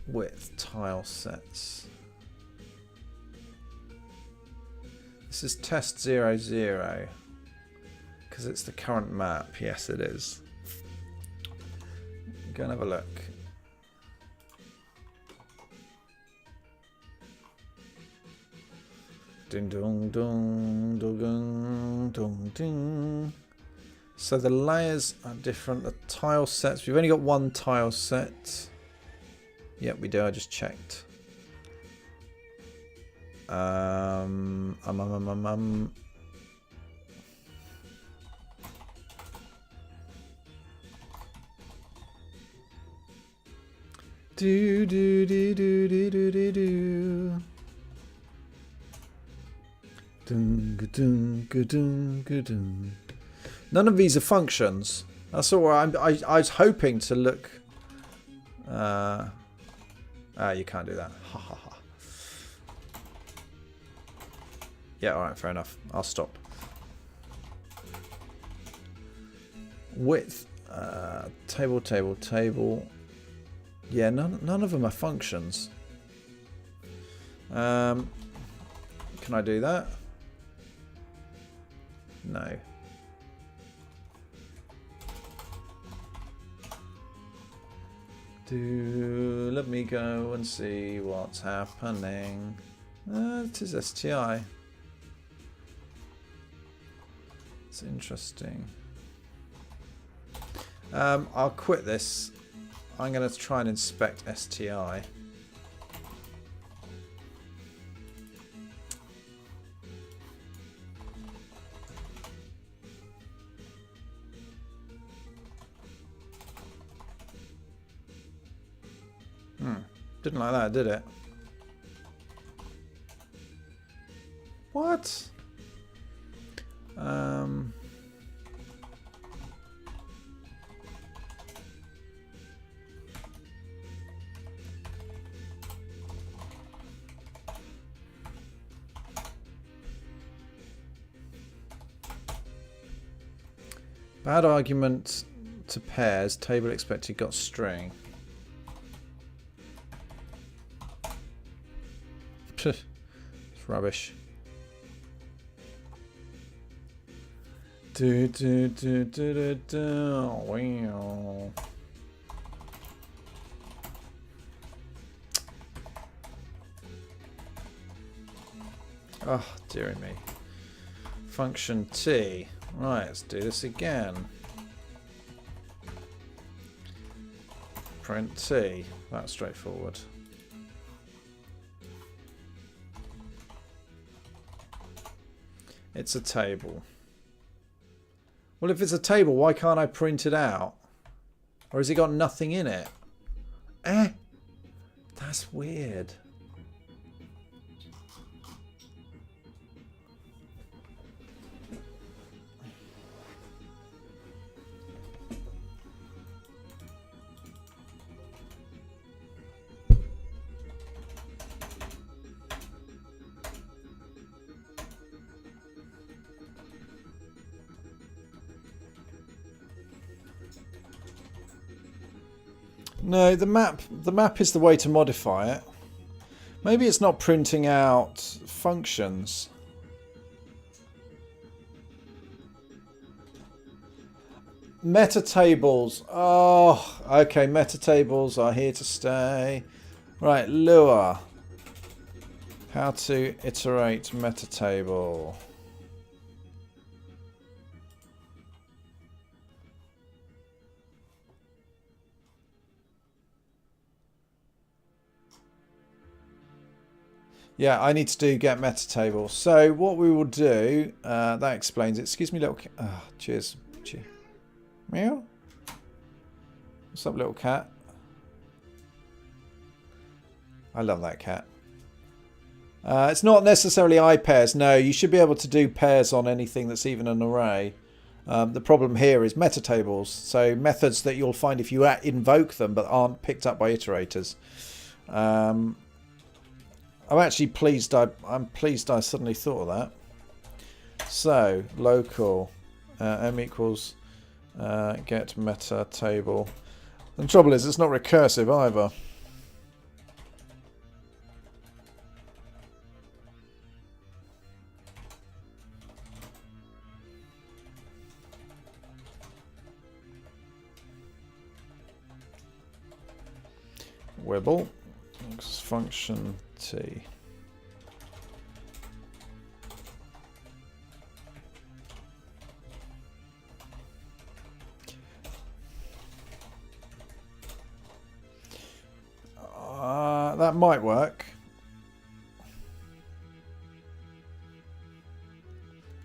[SPEAKER 1] Width tile sets. This is test 00 because it's the current map. Yes, it is. Go and have a look. Ding dong dong dong dong ding. So the layers are different. The tile sets. We've only got one tile set. Yep, we do. I just checked. Do do do do do do do do. None of these are functions. That's all right. I was hoping to look. You can't do that. Ha ha ha. Yeah, alright, fair enough. I'll stop. Width. Table, table, table. Yeah, none of them are functions. Can I do that? No. Let me go and see what's happening. It is STI. It's interesting. I'll quit this. I'm going to try and inspect STI. Didn't like that, did it? What? Bad argument to pairs. Table expected got string. It's rubbish. Wow. Oh, dearie me. Function T. Right, let's do this again. Print T. That's straightforward. It's a table. Well, if it's a table, why can't I print it out? Or has it got nothing in it? That's weird. No, the map is the way to modify it. Maybe it's not printing out functions. Meta tables. Oh, okay, meta tables are here to stay. Right, Lua. How to iterate meta table. Yeah, I need to do get meta table. So what we will do, that explains it. Excuse me, little cat. Oh, cheers. Meow. What's up, little cat? I love that cat. It's not necessarily I pairs. No, you should be able to do pairs on anything that's even an array. The problem here is meta tables. So methods that you'll find if you invoke them but aren't picked up by iterators. I'm actually pleased. I'm pleased I suddenly thought of that. So local m equals get meta table. The trouble is it's not recursive either. Wibble function T. That might work.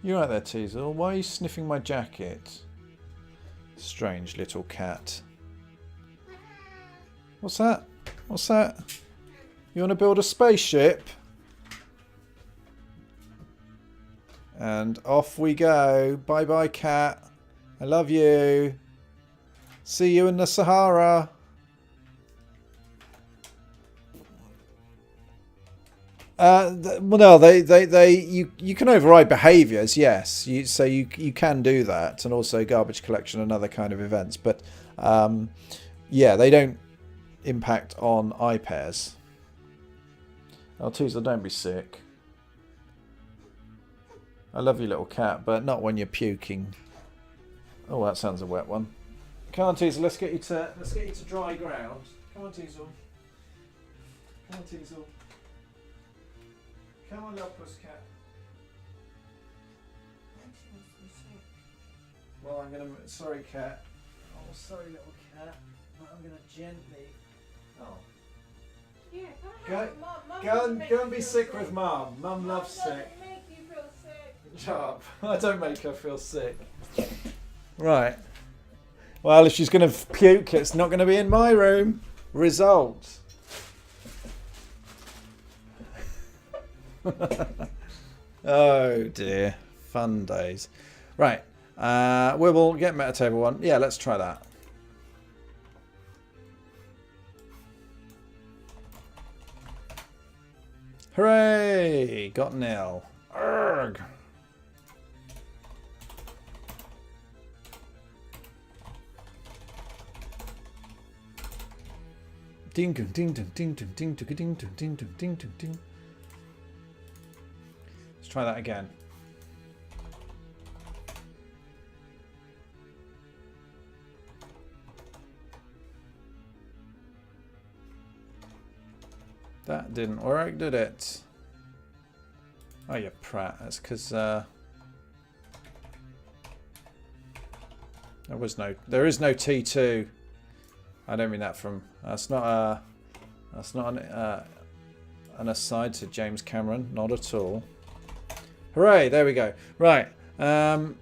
[SPEAKER 1] You right there, Teasel? Why are you sniffing my jacket? Strange little cat. What's that? What's that? You want to build a spaceship? And off we go. Bye bye, cat. I love you. See you in the Sahara. Well, no, you can override behaviours, yes. So you can do that, and also garbage collection and other kind of events. But yeah, they don't impact on I pairs. Oh, Teasel, don't be sick. I love you, little cat, but not when you're puking. Oh, that sounds a wet one. Come on, Teasel. Let's get you to dry ground. Come on, Teasel. Come on, Teasel. Come on, little pussycat. Well, I'm gonna. Sorry, cat. Oh, sorry, little cat. I'm gonna gently. Oh.
[SPEAKER 2] Yeah,
[SPEAKER 1] Go and be sick with Mum. Mum loves sick.
[SPEAKER 2] Make you feel sick.
[SPEAKER 1] Shut up. I don't make her feel sick. Right. Well, if she's going to puke, it's not going to be in my room. Result. Oh dear. Fun days. Right. We will get Metatable 1. Yeah, let's try that. Hooray! Got nil. Urgh. Ding ding ding ding ding ding ding ding ding ding ding ding ding ding. Let's try that again. That didn't work, did it? Oh, you prat. That's because there is no T2. I don't mean that from. That's not an aside to James Cameron. Not at all. Hooray! There we go. Right. Right.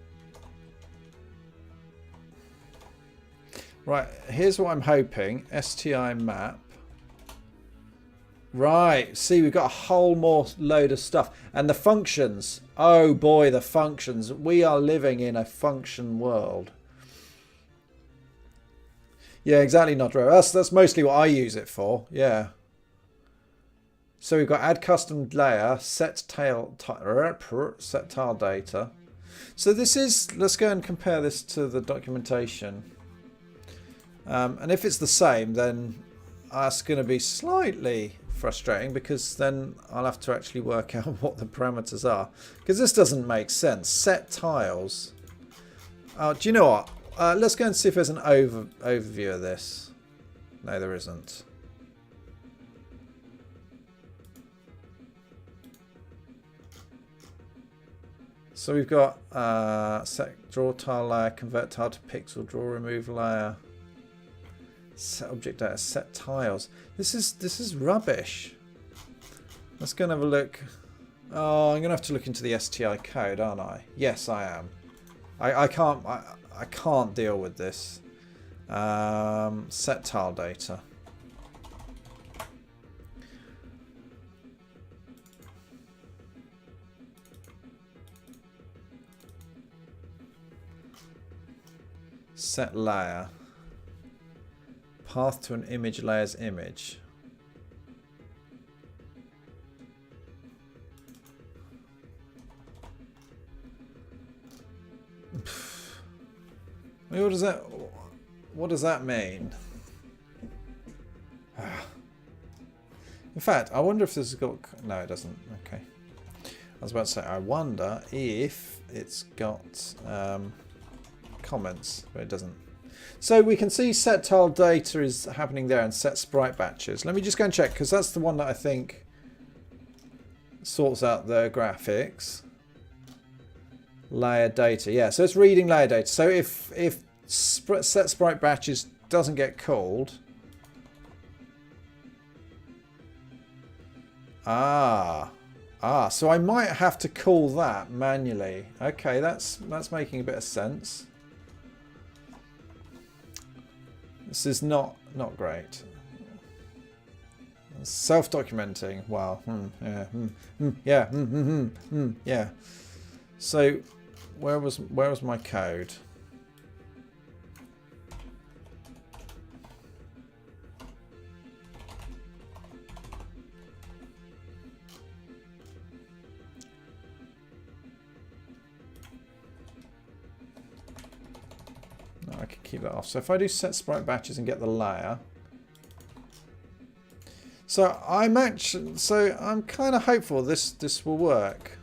[SPEAKER 1] Here's what I'm hoping. STI map. Right, see, we've got a whole more load of stuff. And the functions. Oh boy, the functions. We are living in a function world. Yeah, exactly, Nodro. That's mostly what I use it for. Yeah. So we've got add custom layer, set tile data. So this is, let's go and compare this to the documentation. And if it's the same, then that's going to be slightly frustrating because then I'll have to actually work out what the parameters are, because this doesn't make sense. Set tiles. Oh, do you know what? Let's go and see if there's an overview of this. No, there isn't. So we've got set draw tile layer, convert tile to pixel, draw remove layer. Set object data, set tiles. This is rubbish. Let's go and have a look. Oh, I'm gonna have to look into the STI code, aren't I? Yes, I am. I can't deal with this. Set tile data. Set layer. Path to an image layer's image. What does that mean? In fact, I wonder if this has got... No, it doesn't. Okay. I was about to say, I wonder if it's got comments, but it doesn't. So we can see set tile data is happening there and set sprite batches. Let me just go and check, because that's the one that I think sorts out the graphics. Layer data. Yeah, so it's reading layer data. So if set sprite batches doesn't get called. So I might have to call that manually. Okay, that's making a bit of sense. This is not great. Self-documenting. Wow. Yeah. So, where was my code? No, I can keep that off. So if I do set sprite batches and get the layer. So I'm kind of hopeful this will work.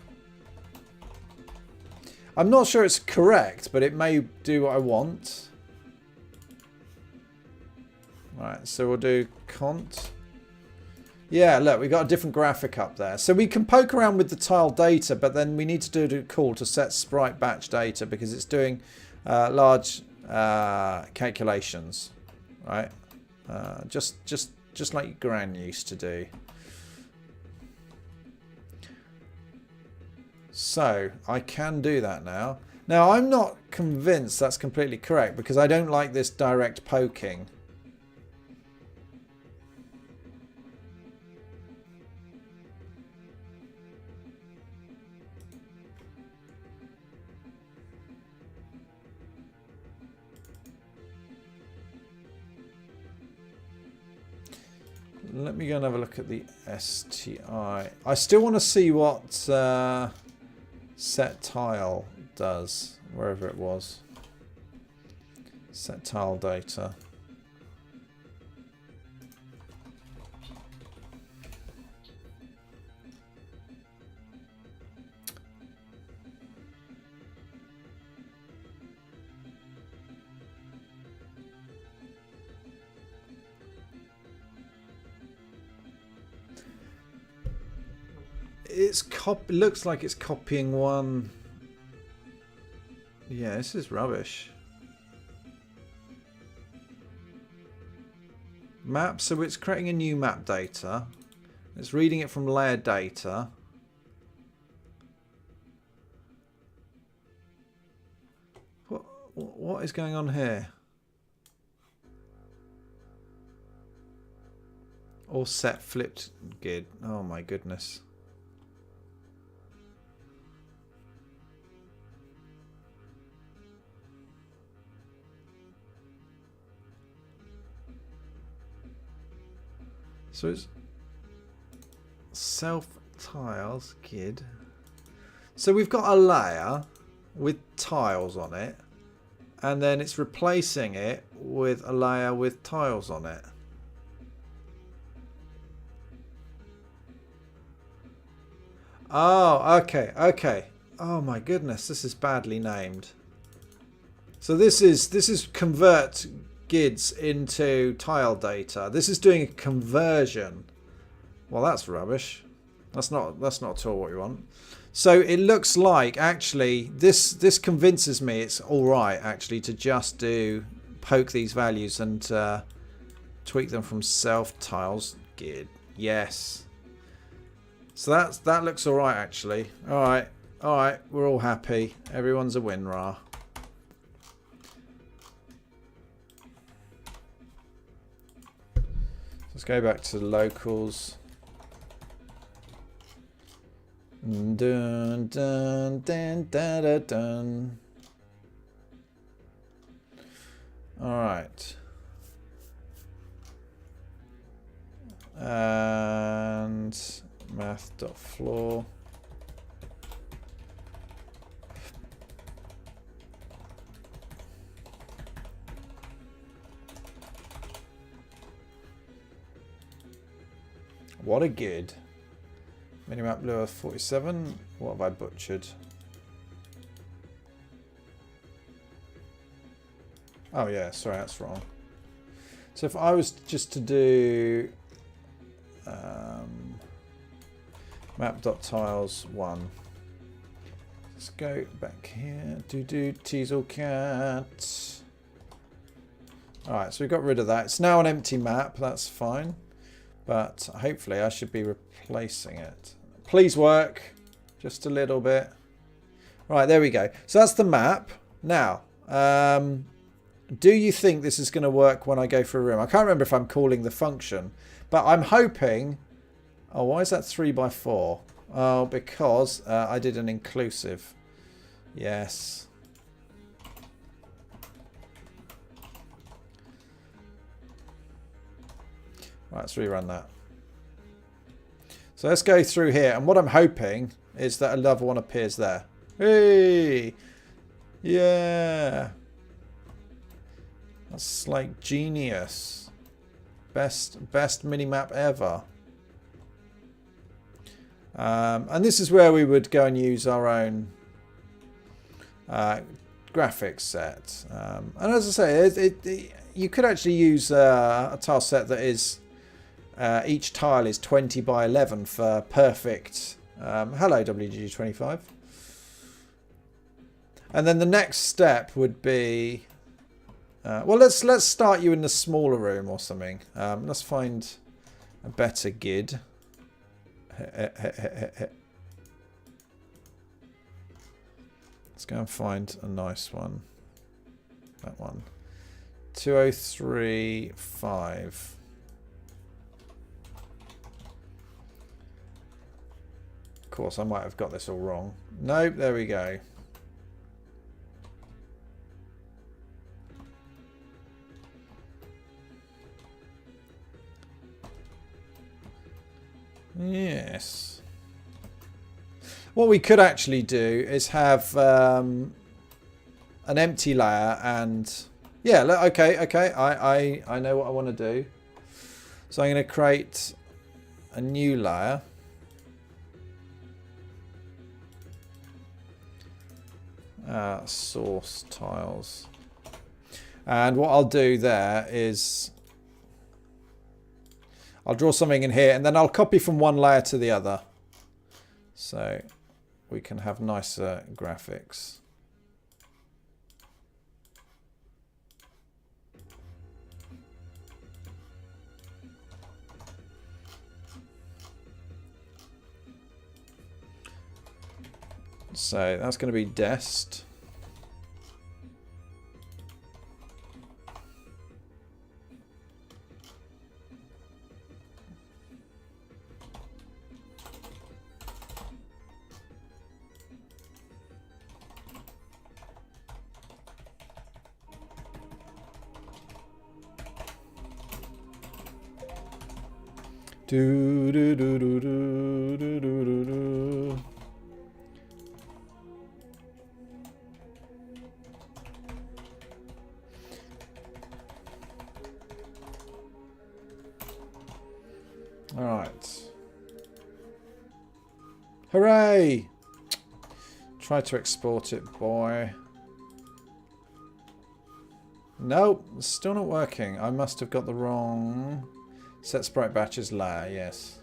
[SPEAKER 1] I'm not sure it's correct, but it may do what I want. Right, so we'll do cont. Yeah, look, we got a different graphic up there. So we can poke around with the tile data, but then we need to do a call to set sprite batch data because it's doing large calculations, right? Just like Gran used to do. So I can do that now. Now I'm not convinced that's completely correct because I don't like this direct poking. Let me go and have a look at the STI. I still want to see what set tile does, wherever it was. Set tile data. Looks like it's copying one. Yeah, this is rubbish. Map, so it's creating a new map data. It's reading it from layer data. What is going on here? All set flipped grid. Oh my goodness. So it's self tiles grid. So we've got a layer with tiles on it, and then it's replacing it with a layer with tiles on it. Oh, okay. Oh my goodness, this is badly named. So this is convert GIDs into tile data. This is doing a conversion. Well, that's rubbish. That's not at all what we want. So it looks like actually this convinces me it's all right actually to just poke these values and tweak them from self tiles GID. Yes. So that looks all right actually. All right, we're all happy. Everyone's a WinRAR. Let's go back to the locals. Dun dun dun dun dun dun. All right. And math.floor. What a gid. Minimap lure 47. What have I butchered? Oh yeah, sorry, that's wrong. So if I was just to do map.tiles1. Let's go back here. Teasel cat. Alright, so we got rid of that. It's now an empty map, that's fine. But hopefully I should be replacing it. Please work. Just a little bit. Right, there we go. So that's the map. Now, do you think this is going to work when I go for a room? I can't remember if I'm calling the function. But I'm hoping... Oh, why is that 3x4? Oh, because I did an inclusive. Yes. Right, let's rerun that. So let's go through here. And what I'm hoping is that another one appears there. Hey! Yeah! That's like genius. Best minimap ever. And this is where we would go and use our own graphics set. And as I say, you could actually use a tile set that is each tile is 20 by 11 for perfect. Hello, WG25. And then the next step would be, well, let's start you in the smaller room or something. Let's find a better gid. Let's go and find a nice one. That one. 2035. Of course, I might have got this all wrong. Nope, there we go. Yes. What we could actually do is have an empty layer and yeah, okay, I know what I want to do. So I'm going to create a new layer. Source tiles. And what I'll do there is I'll draw something in here and then I'll copy from one layer to the other. So we can have nicer graphics. So that's going to be dest. Do do do do do do do do do. All right. Hooray! Try to export it, boy. Nope, it's still not working. I must have got the wrong... Set sprite batches layer, yes.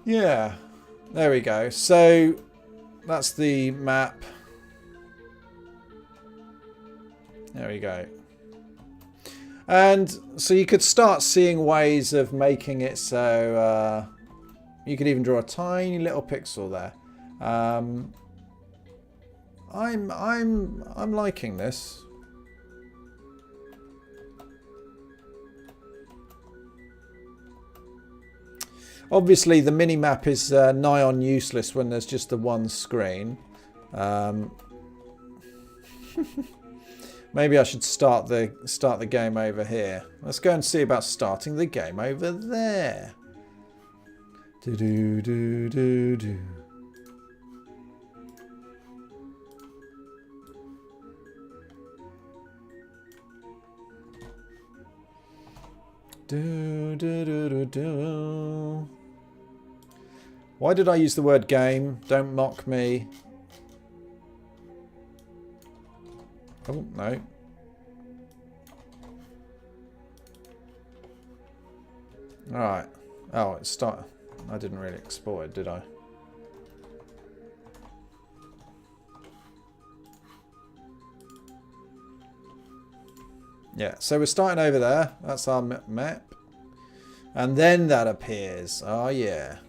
[SPEAKER 1] Yeah, there we go. So that's the map. There we go. And so you could start seeing ways of making it so you could even draw a tiny little pixel there. I'm liking this. Obviously, the mini map is nigh on useless when there's just the one screen. Maybe I should start the game over here. Let's go and see about starting the game over there. Do do do do do. Do do do do do. Why did I use the word game? Don't mock me. Oh no. All right. Oh, it's start. I didn't really export it, did I? Yeah, so we're starting over there. That's our map. And then that appears. Oh, yeah.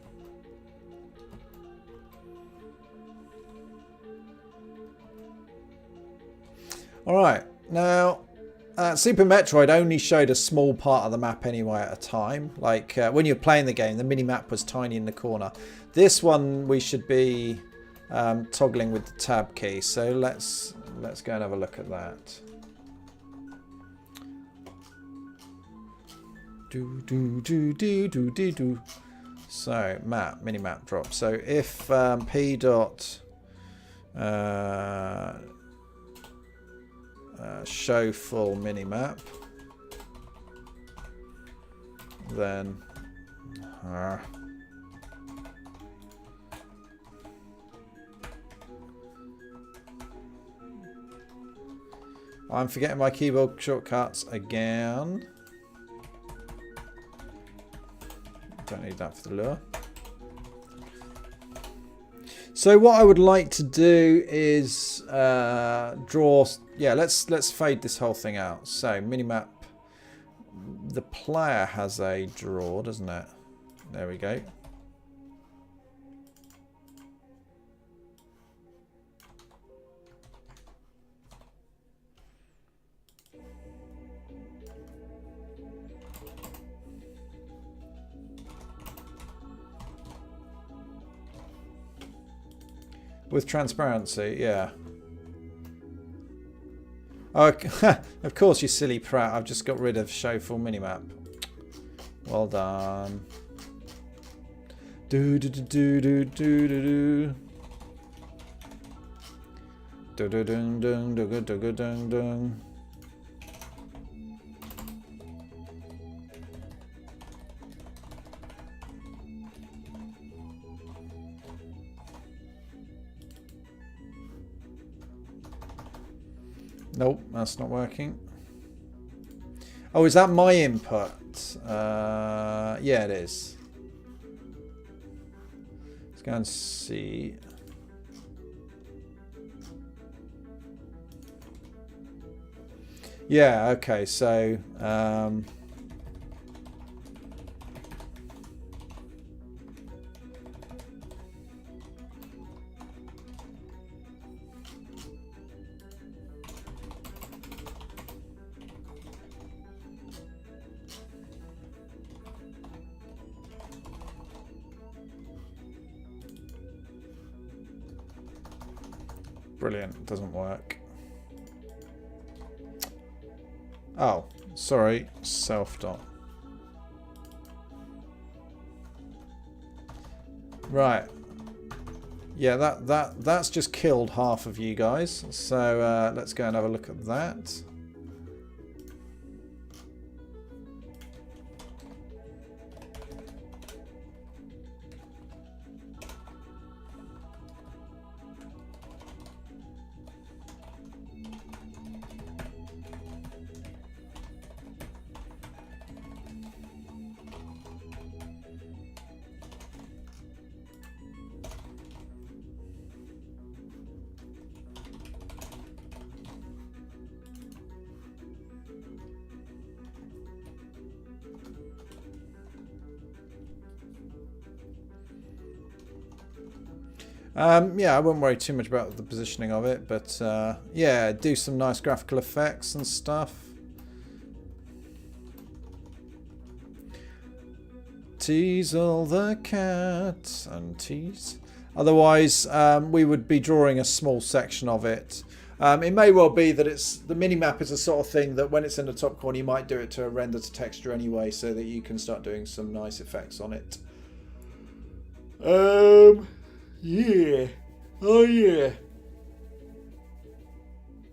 [SPEAKER 1] All right. Now, Super Metroid only showed a small part of the map anyway at a time. Like when you're playing the game, the mini-map was tiny in the corner. This one we should be toggling with the tab key. So let's go and have a look at that. Do do do do do do do. So map, mini-map drop. So if p dot show full minimap. Then I'm forgetting my keyboard shortcuts again. Don't need that for the lure. So what I would like to do is draw. Yeah, let's fade this whole thing out. So minimap. The player has a draw, doesn't it? There we go. With transparency, yeah. Oh, of course, you silly prat. I've just got rid of show full minimap. Well done. Do do do do do do do. Do do dung dung do do do dung dung. Nope, that's not working. Oh, is that my input? Yeah, it is. Let's go and see. Yeah, okay, so brilliant, doesn't work. Oh, sorry, self dot. Right. Yeah, that's just killed half of you guys. So let's go and have a look at that. Yeah, I wouldn't worry too much about the positioning of it, but yeah, do some nice graphical effects and stuff. Teasel the cat and tease. Otherwise, we would be drawing a small section of it. It may well be that the minimap is the sort of thing that when it's in the top corner, you might do it to render to texture anyway, so that you can start doing some nice effects on it. Yeah. Oh, yeah.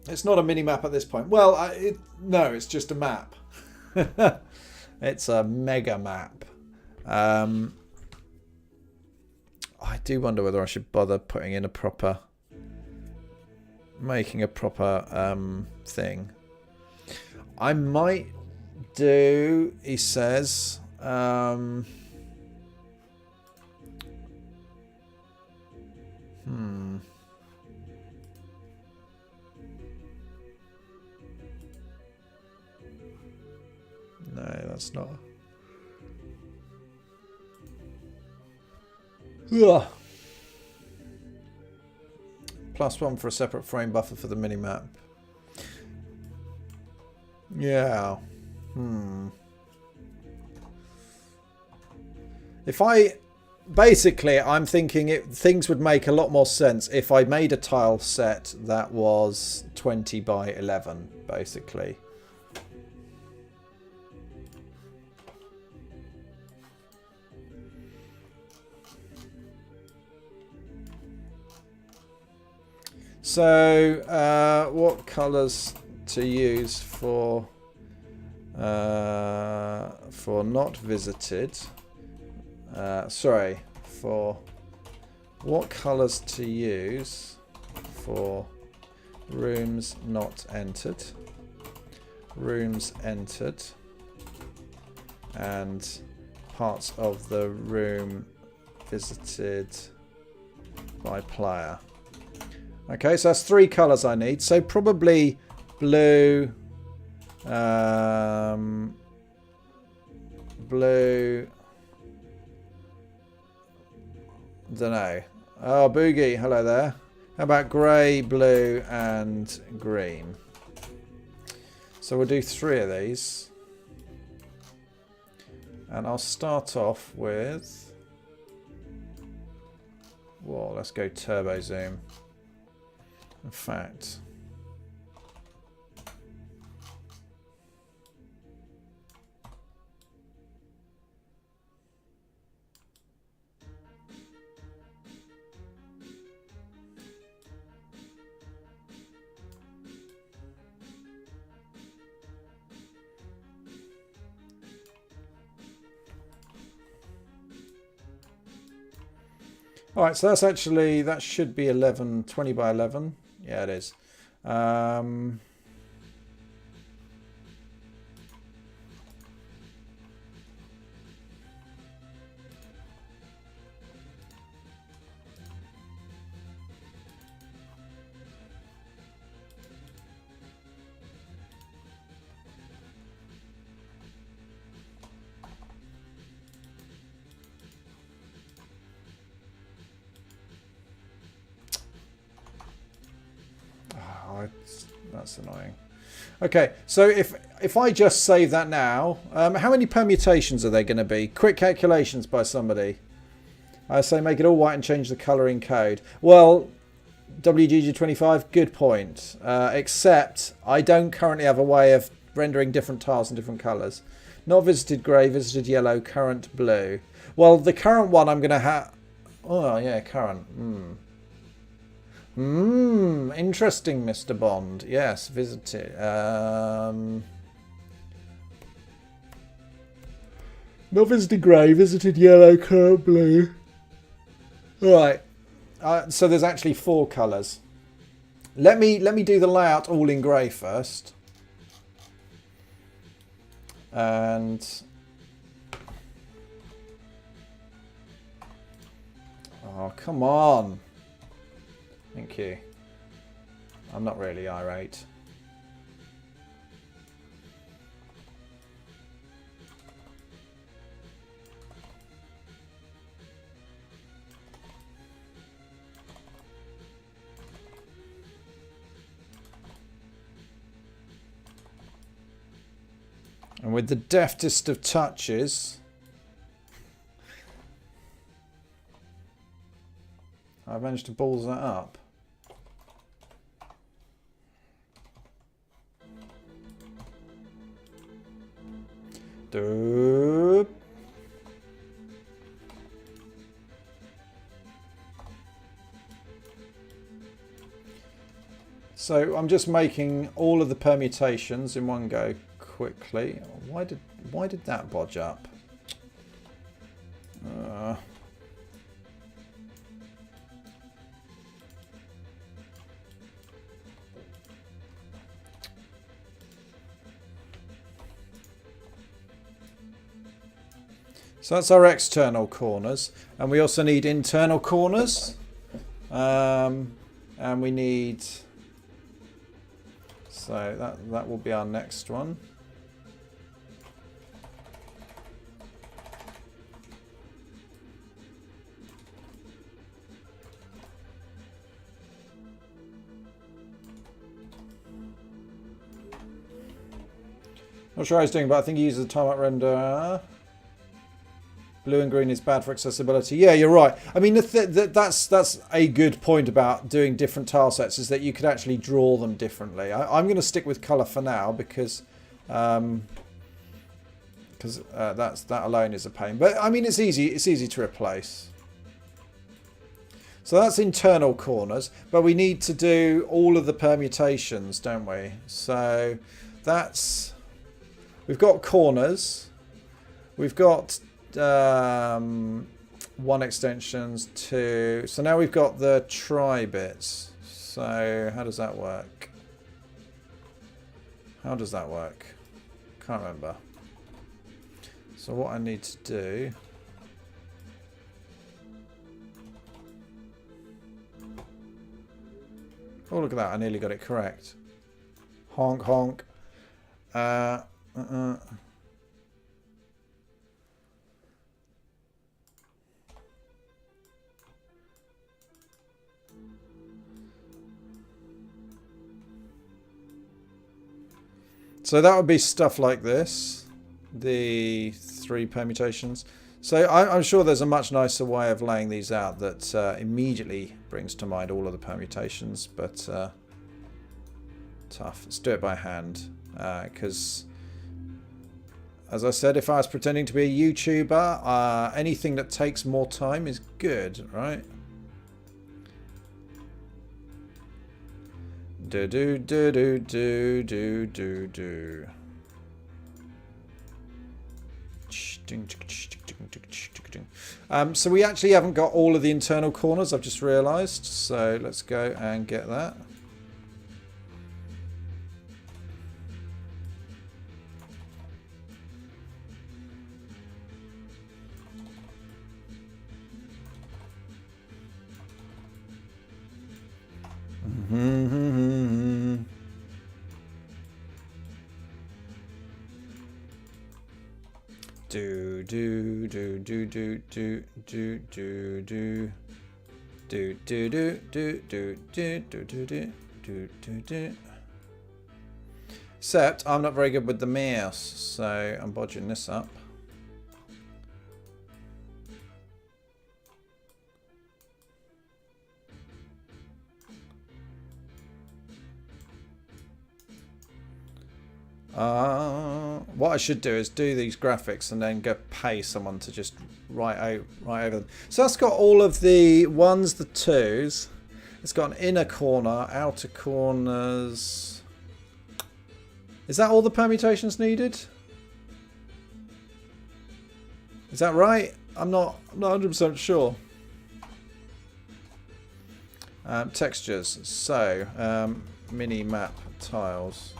[SPEAKER 1] It's not a mini-map at this point. Well, no, it's just a map. It's a mega map. I do wonder whether I should bother putting in making a proper thing. I might do, he says, no, that's not. Ugh. +1 for a separate frame buffer for the minimap. Yeah. Basically, I'm thinking things would make a lot more sense if I made a tile set that was 20 by 11, basically. So, what colours to use for not visited. Sorry, for what colours to use for rooms not entered. Rooms entered. And parts of the room visited by player. Okay, so that's 3 colours I need. So probably blue, blue, don't know. Oh, Boogie, hello there. How about grey, blue, and green? So we'll do 3 of these. And I'll start off with... Whoa, let's go turbo zoom. In fact... Alright, so that's actually, that should be 20 by 11. Yeah, it is. That's annoying. Okay, so if I just save that now, how many permutations are there going to be? Quick calculations by somebody. I say make it all white and change the colouring code. Well, WGG25, good point. Except I don't currently have a way of rendering different tiles in different colours. Not visited grey, visited yellow, current blue. Well, the current one I'm going to have... Oh, yeah, current. Interesting, Mr. Bond. Yes, visited. Not visited grey, visited yellow, current blue. Alright. So there's actually 4 colours. Let me do the layout all in grey first. And... Oh, come on. Thank you. I'm not really irate. And with the deftest of touches, I've managed to balls that up. Doop. So I'm just making all of the permutations in one go quickly. Why did that bodge up? So that's our external corners, and we also need internal corners, and we need, so that will be our next one. Not sure how he's doing, but I think he uses the timeout render. Blue and green is bad for accessibility. Yeah, you're right. I mean, that's a good point about doing different tile sets, is that you could actually draw them differently. I'm going to stick with colour for now because that alone is a pain. But I mean, it's easy to replace. So that's internal corners, but we need to do all of the permutations, don't we? So that's, we've got corners, we've got one extensions, two. So now we've got the try bits. So how does that work? How does that work? Can't remember. So what I need to do, oh, look at that. I nearly got it correct. Honk, honk. So that would be stuff like this. The 3 permutations. So I'm sure there's a much nicer way of laying these out that immediately brings to mind all of the permutations, but tough. Let's do it by hand, because as I said, if I was pretending to be a YouTuber, anything that takes more time is good, right? Do do do do do do do do. So we actually haven't got all of the internal corners, I've just realised. So let's go and get that. Do do do do do do do do do do do do do do do do do do do do. Except I'm not very good with the mouse, so I'm bodging this up. What I should do is do these graphics and then go pay someone to just write over them. So that's got all of the 1s, the 2s. It's got an inner corner, outer corners. Is that all the permutations needed? Is that right? I'm not 100% sure. Textures. So mini map tiles.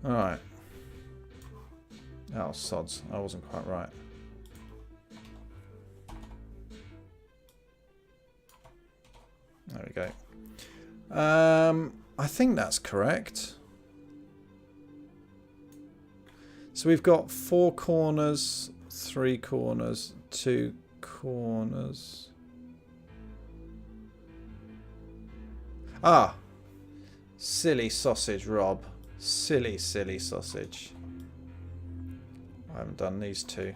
[SPEAKER 1] Alright. Oh, sods. I wasn't quite right. There we go. I think that's correct. So we've got 4 corners, 3 corners, 2 corners. Ah! Silly sausage, Rob. Silly, silly sausage. I haven't done these 2.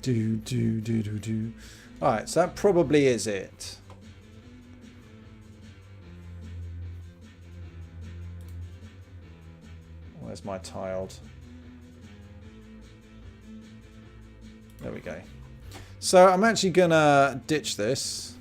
[SPEAKER 1] Do, do, do, do, do. Alright, so that probably is it. Where's my tiled? There we go. So I'm actually gonna ditch this.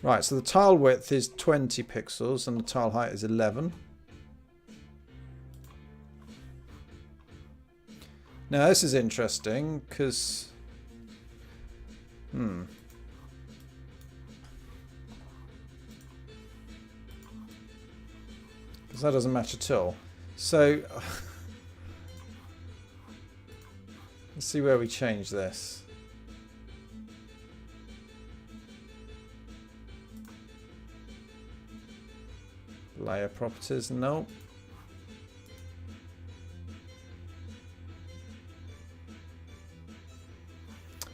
[SPEAKER 1] Right, so the tile width is 20 pixels and the tile height is 11. Now this is interesting because that doesn't match at all. So let's see where we change this. Layer properties, no.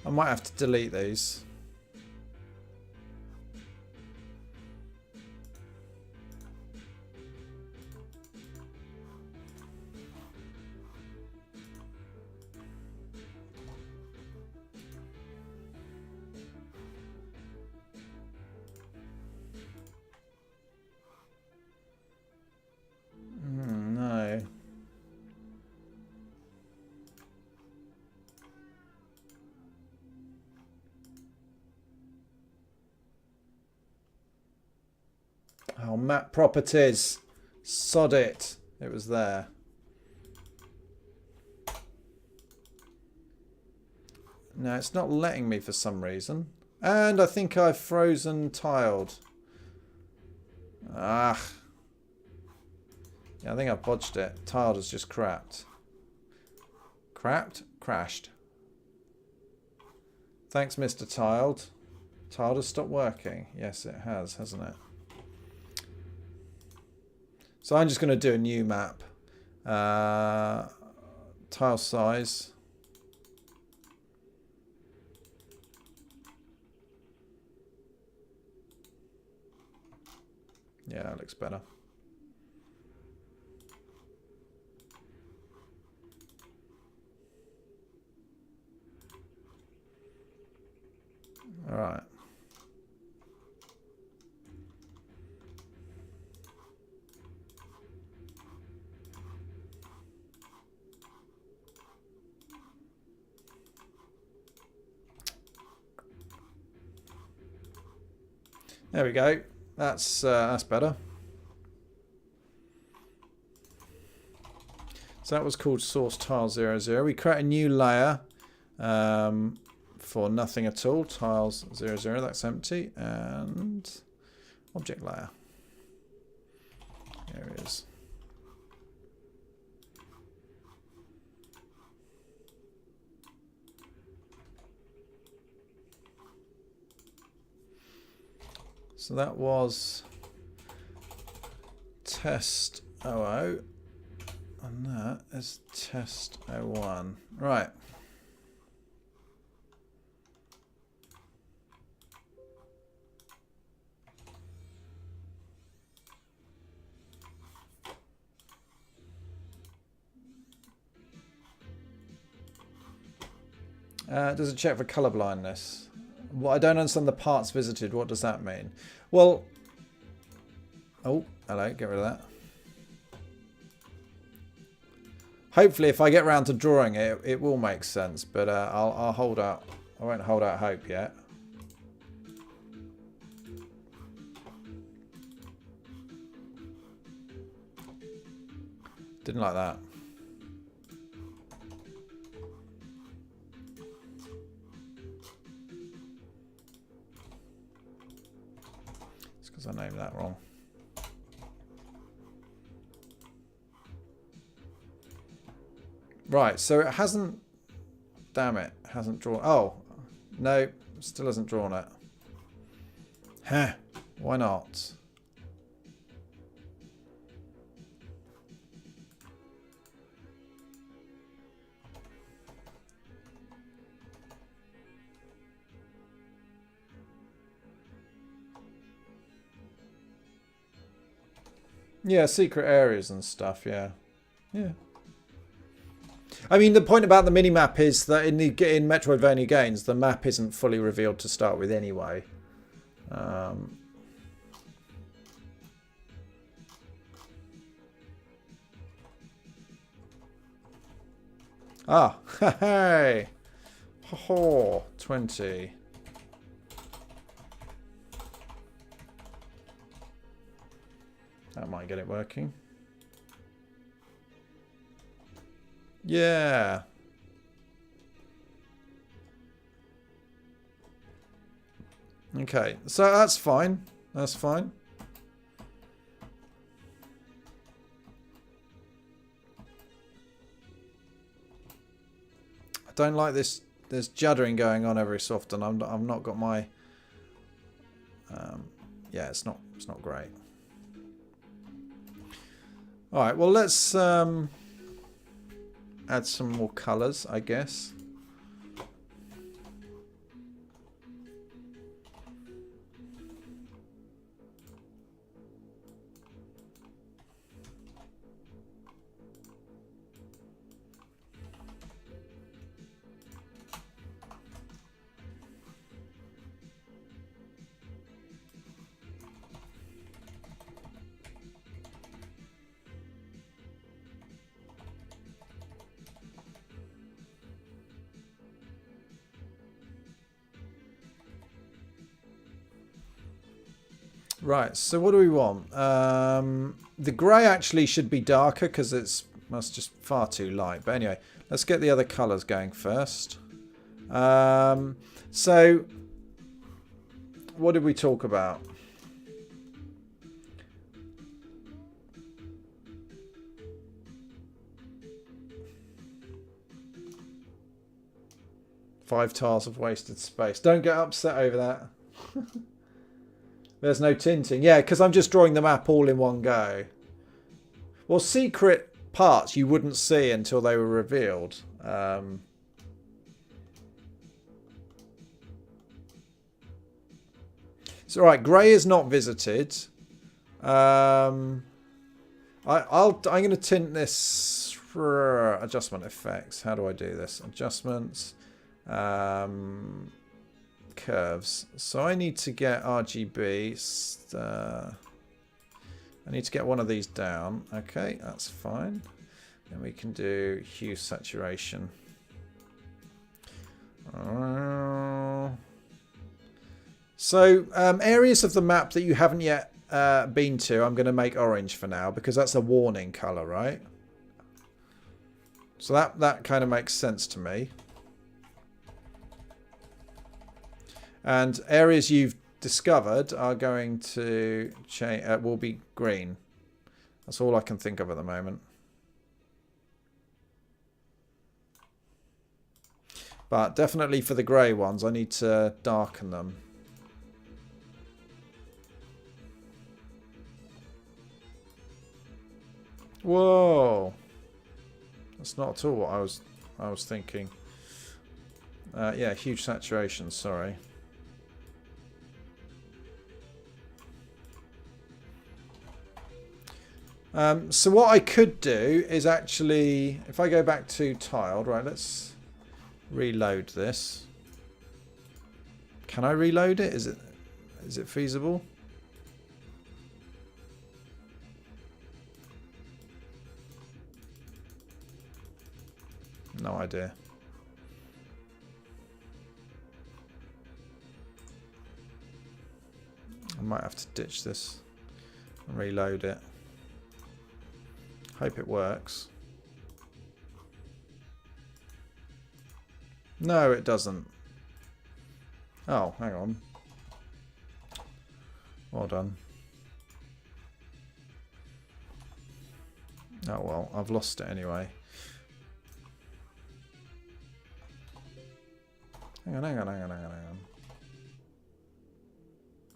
[SPEAKER 1] I might have to delete these. No. Oh, map properties. Sod it. It was there. No, it's not letting me for some reason. And I think I've frozen tiled. Ah. Yeah, I think I've bodged it. Tiled has just crapped. Crapped? Crashed. Thanks, Mr. Tiled. Tiled has stopped working. Yes, it has, hasn't it? So I'm just going to do a new map. Tile size. Yeah, that looks better. All right. There we go. That's better. So that was called source tile 00. We create a new layer for nothing at all. Tiles 00. That's empty. And object layer. There it is. So that was test 00, and that is test 01. Right. Does it check for color blindness? Well, I don't understand the parts visited. What does that mean? Well, oh, hello, get rid of that. Hopefully, if I get around to drawing it, it will make sense. But I'll hold out. I won't hold out hope yet. Didn't like that. I named that wrong. Right, so it hasn't. Damn it, hasn't drawn. Oh, no, still hasn't drawn it. Huh, why not? Yeah, secret areas and stuff, yeah. Yeah. I mean, the point about the mini-map is that in Metroidvania games, the map isn't fully revealed to start with anyway. Hey! Ho-ho, 20. That might get it working. Yeah. Okay, so that's fine. That's fine. don't like this. There's juddering going on every so often. I've not got my. Yeah, it's not great. All right, well let's add some more colours, I guess. Right, so what do we want? The grey actually should be darker because that's just far too light. But anyway, let's get the other colours going first. So, what did we talk about? Five tiles of wasted space. Don't get upset over that. There's no tinting. Yeah, because I'm just drawing the map all in one go. Well, secret parts you wouldn't see until they were revealed. So, right, grey is not visited. I'm going to tint this for adjustment effects. How do I do this? Adjustments. Curves. So I need to get RGB. I need to get one of these down. Okay, that's fine. Then we can do hue saturation. So areas of the map that you haven't yet been to, I'm going to make orange for now because that's a warning color, right? So that kind of makes sense to me. And areas you've discovered are going to change. Will be green. That's all I can think of at the moment. But definitely for the grey ones, I need to darken them. Whoa! That's not at all what I was thinking. Yeah, huge saturation. Sorry. So what I could do is actually, if I go back to tiled, right, let's reload this. Can I reload it? Is it feasible? No idea. I might have to ditch this and reload it. Hope it works. No, it doesn't. Oh, hang on. Well done. Oh well, I've lost it anyway. Hang on.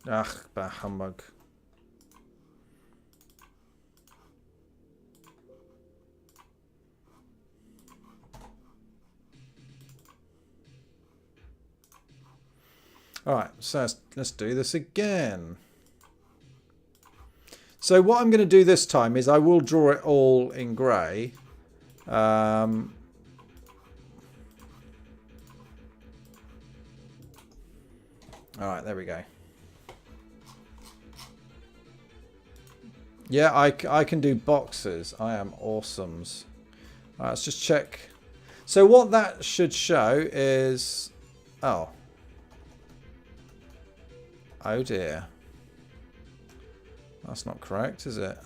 [SPEAKER 1] Ach, bah humbug. Alright, so let's do this again. So what I'm going to do this time is I will draw it all in grey. Alright, there we go. Yeah, I can do boxes. I am awesomes. Alright, let's just check. So what that should show is... Oh. Oh dear. That's not correct, is it?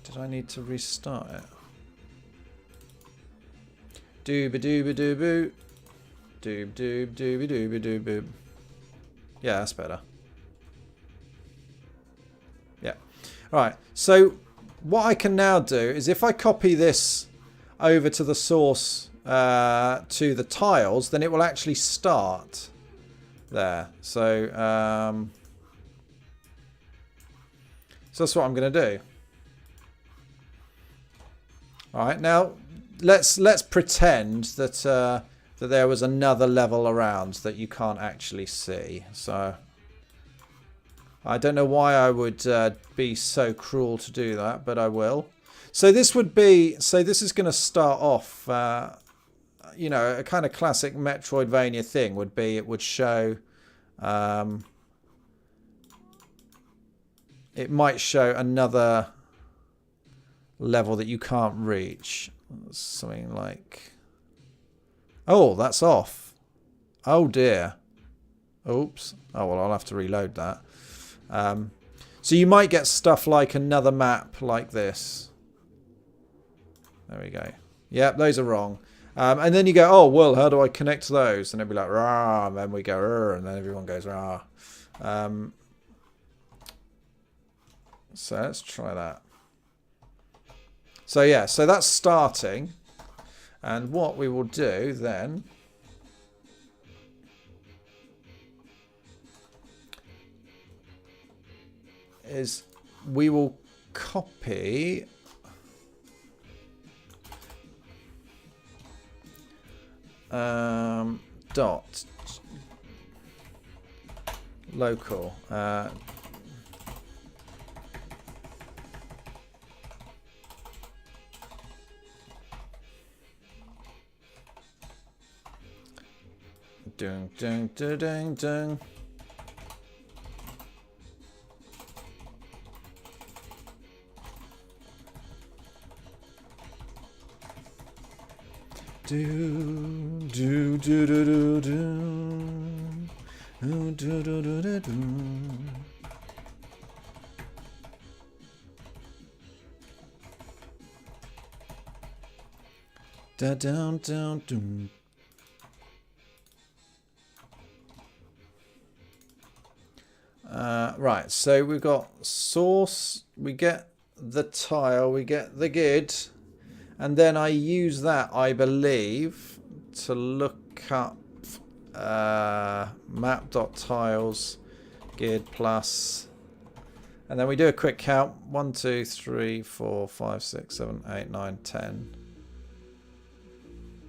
[SPEAKER 1] Did I need to restart it? Dooba-dooba-doo-boo. Doob-doob-dooby-dooby-doo-boo. Yeah, that's better. Right, so what I can now do is if I copy this over to the source to the tiles, then it will actually start there. So, so that's what I'm going to do. All right, now let's pretend that that there was another level around that you can't actually see. So I don't know why I would be so cruel to do that, but I will. So this would be, so this is going to start off, you know, a kind of classic Metroidvania thing would be, it would show, it might show another level that you can't reach. Something like, oh, that's off. Oh dear. Oops. Oh, well, I'll have to reload that. So you might get stuff like another map like this. There we go. Yep, those are wrong. And then you go, oh, well, how do I connect those? And it'll be like, rah, and then we go, rah, and then everyone goes, rah. So let's try that. So yeah, so that's starting. And what we will do then is we will copy dot local dung dung dung dung dung. Do do do do do do do do do do do do. Da down down doom. Right, so we've got source, we get the tile, we get the grid, and then I use that, I believe, to look up map.tiles grid plus, and then we do a quick count. 1, 2, 3, 4, 5, 6, 7, 8, 9, 10.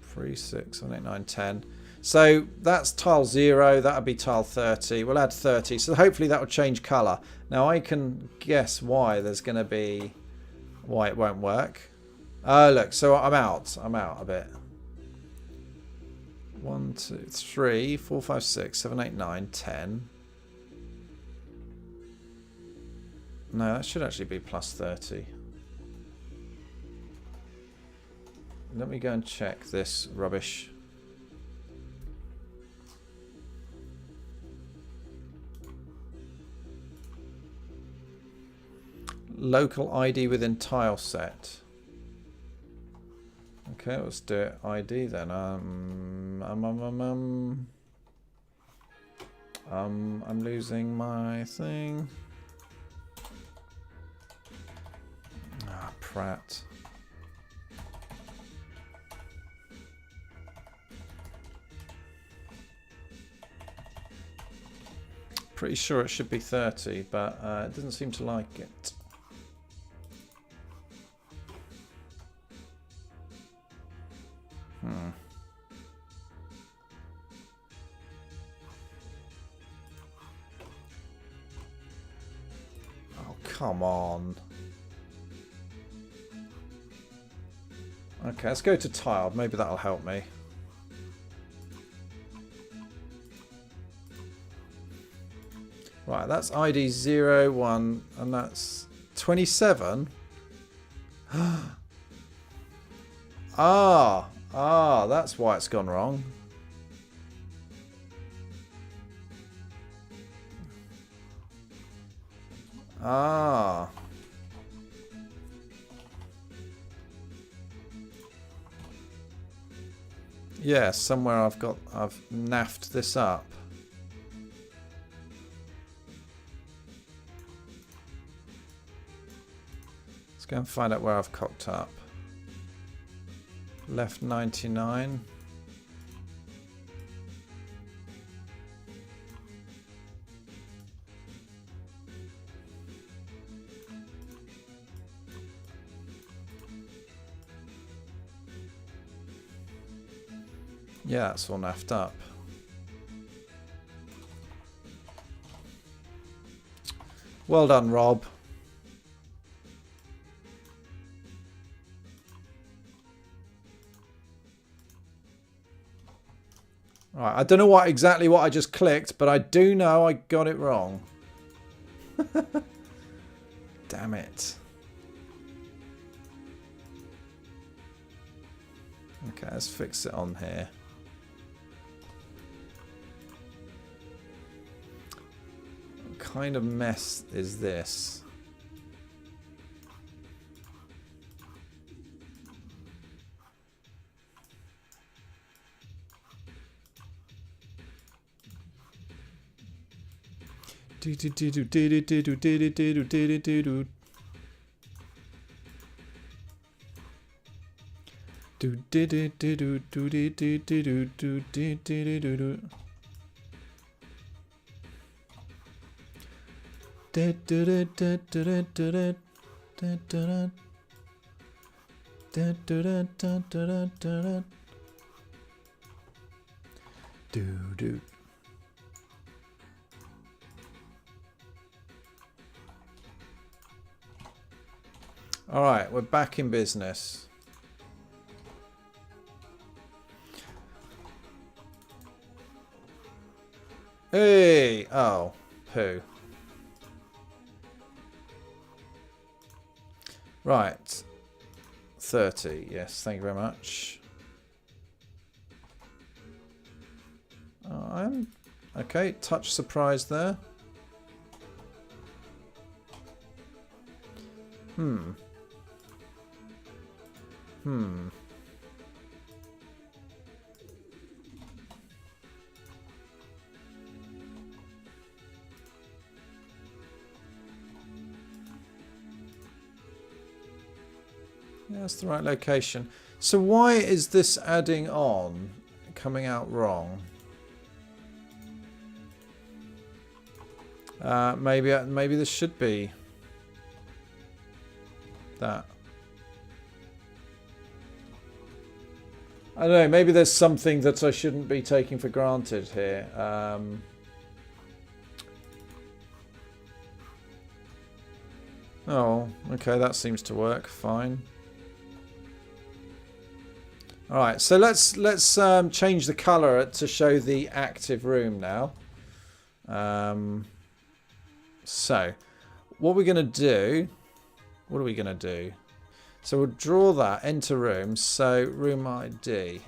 [SPEAKER 1] 3, 6, 7, 8, 9, 10. So that's tile 0, that would be tile 30. We'll add 30, so hopefully that will change colour. Now I can guess why there's going to be, why it won't work. Oh look, so I'm out a bit. 1, 2, 3, 4, 5, 6, 7, 8, 9, 10. No, that should actually be plus 30. Let me go and check this rubbish. Local ID within tile set. Okay, let's do it. ID then. I'm losing my thing. Ah, Pratt. Pretty sure it should be 30, but it doesn't seem to like it. Oh, come on. Okay, let's go to tiled. Maybe that'll help me. Right, that's ID 0, 1, and that's 27. That's why it's gone wrong. Yeah, somewhere I've naffed this up. go and find out where I've cocked up. Left 99. Yeah, that's all naffed up. Well done, Rob. Right, I don't know exactly what I just clicked, but I do know I got it wrong. Damn it. Okay, let's fix it on here. What kind of mess is this? Do do do do do do do do do do do do do. Do do do do do do do do do do do do do do. Da da da da da da da da da da da da da da. Do do. All right, we're back in business. Hey! Oh, poo. Right. 30. Yes, thank you very much. I'm okay. Touch surprise there. Hmm. Yeah, that's the right location. So why is this adding on coming out wrong? Maybe this should be that. I don't know, maybe there's something that I shouldn't be taking for granted here. Oh, okay, that seems to work fine. All right, so let's change the color to show the active room now. So, what we're gonna do? What are we gonna do? So we'll draw that, enter room, so room ID.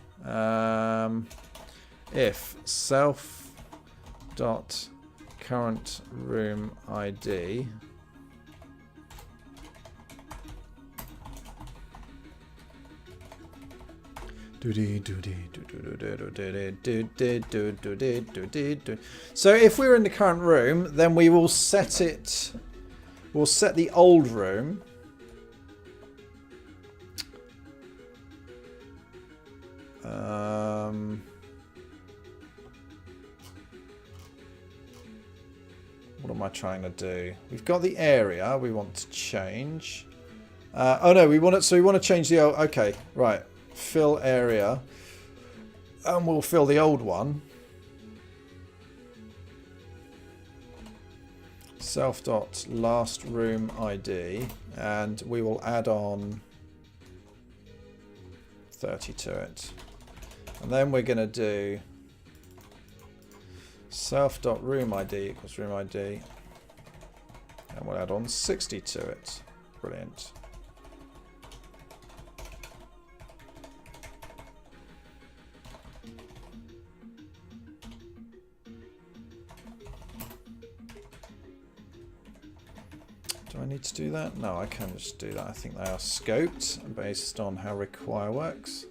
[SPEAKER 1] If self dot current room ID so if we're in the current room, then we will set it, we'll set the old room. What am I trying to do? We've got the area we want to change. Oh no, we want it. So we want to change the old. Okay, right. Fill area, and we'll fill the old one. Self dot last room ID, and we will add on 30 to it. And then we're going to do self.room ID equals room ID. And we'll add on 60 to it. Brilliant. Do I need to do that? No, I can just do that. I think they are scoped based on how require works.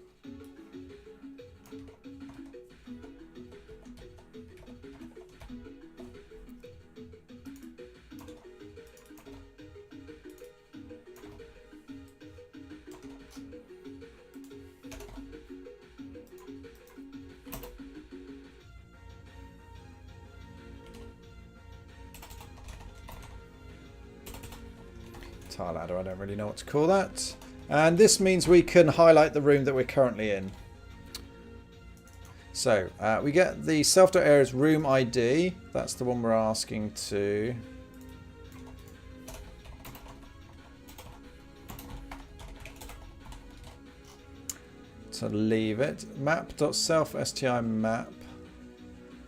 [SPEAKER 1] tile ladder, I don't really know what to call that. And this means we can highlight the room that we're currently in. So we get the self.area's room ID. That's the one we're asking to. To leave it. Map.self.sti map.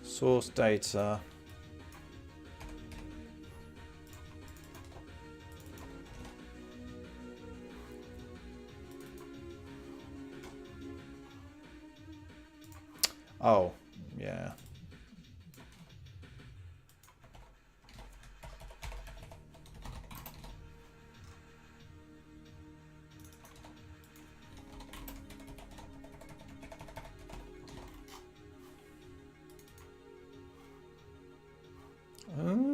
[SPEAKER 1] Source data. Oh, yeah. Oh.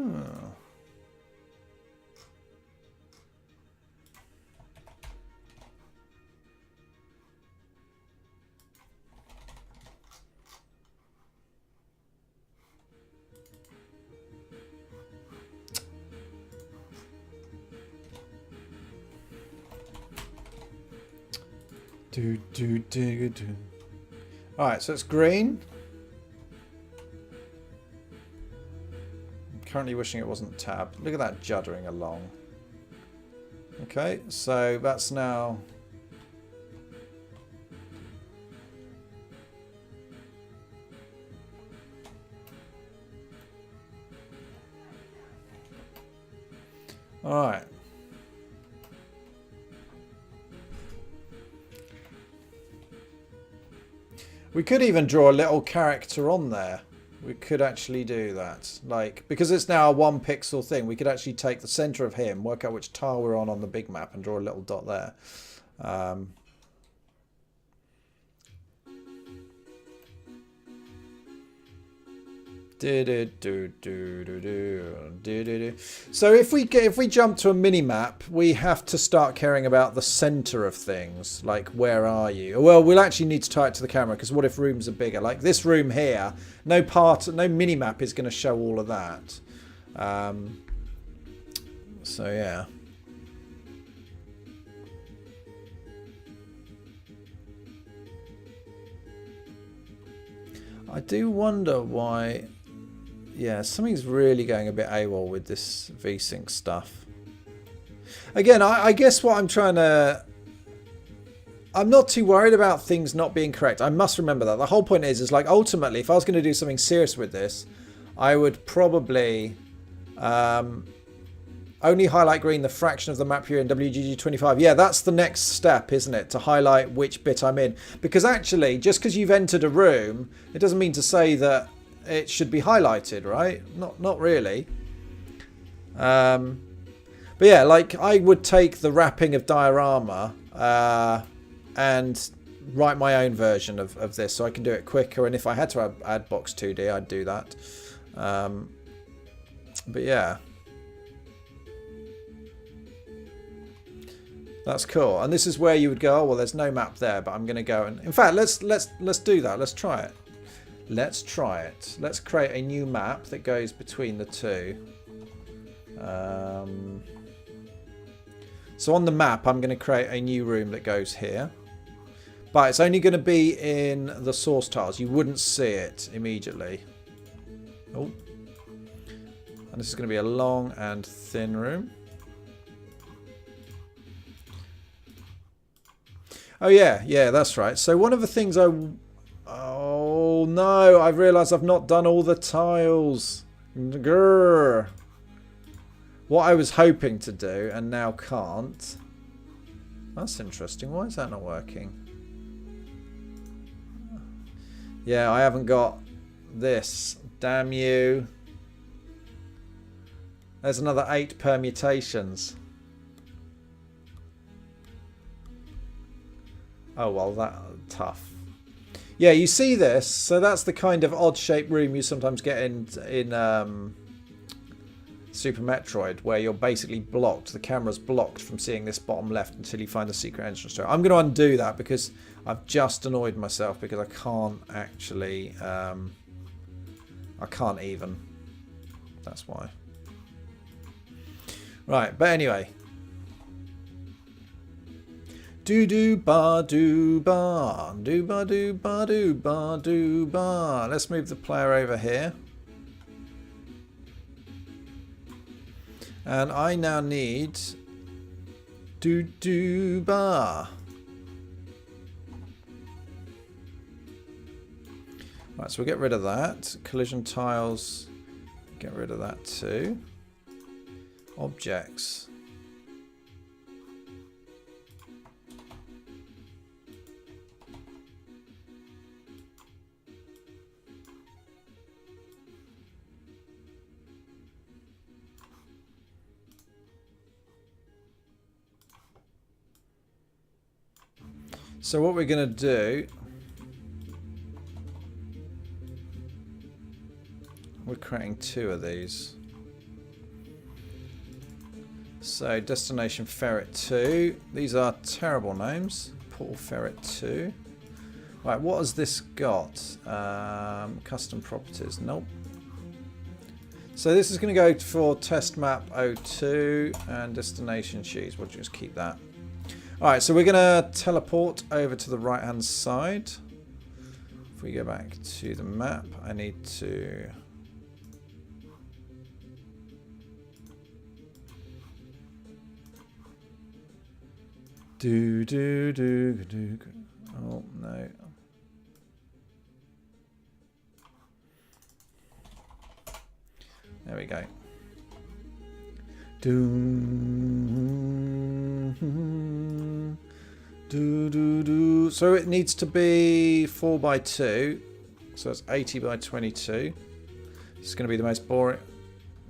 [SPEAKER 1] Alright, so it's green. I'm currently wishing it wasn't tabbed. Look at that juddering along. Okay, so that's now... Alright. We could even draw a little character on there. We could actually do that. Like, because it's now a 1 pixel thing, we could actually take the center of him, work out which tile we're on the big map and draw a little dot there. So if we jump to a mini map, we have to start caring about the center of things. Like, where are you? Well, we'll actually need to tie it to the camera, because what if rooms are bigger? Like this room here, no mini map is going to show all of that. So yeah. I do wonder why. Yeah, something's really going a bit AWOL with this VSync stuff. Again, I guess what I'm trying to... I'm not too worried about things not being correct. I must remember that. The whole point is like, ultimately, if I was going to do something serious with this, I would probably only highlight green the fraction of the map you're in WGG25. Yeah, that's the next step, isn't it? To highlight which bit I'm in. Because actually, just because you've entered a room, it doesn't mean to say that it should be highlighted, right? Not really. But yeah, like I would take the wrapping of diorama and write my own version of this so I can do it quicker. And if I had to add box 2D, I'd do that. But yeah. That's cool. And this is where you would go, oh, well, there's no map there, but I'm going to go and... In fact, let's do that. Let's try it. Let's try it. Let's create a new map that goes between the two. So on the map, I'm going to create a new room that goes here. But it's only going to be in the source tiles. You wouldn't see it immediately. Oh. And this is going to be a long and thin room. Oh yeah, that's right. So one of the things Oh no, I've realised I've not done all the tiles. Grrr. What I was hoping to do and now can't. That's interesting. Why is that not working? Yeah, I haven't got this. Damn you. There's another 8 permutations. Oh well, that's tough. Yeah, you see this. So that's the kind of odd-shaped room you sometimes get in Super Metroid, where you're basically blocked. The camera's blocked from seeing this bottom left until you find the secret entrance to it. I'm going to undo that because I've just annoyed myself because I can't actually... I can't even. That's why. Right, but anyway. Do do ba do ba do ba do ba do ba do ba. Let's move the player over here. And I now need do do ba. Right, so we'll get rid of that. Collision tiles, get rid of that too. Objects. So what we're going to do, we're creating 2 of these. So destination ferret 2. These are terrible names. Portal ferret 2. Right, what has this got? Custom properties. Nope. So this is going to go for test map 02 and destination sheets. We'll just keep that. Alright, so we're going to teleport over to the right hand side. If we go back to the map, I need to... Oh, no. There we go. So it needs to be 4 by 2. So it's 80 by 22. It's going to be the most boring.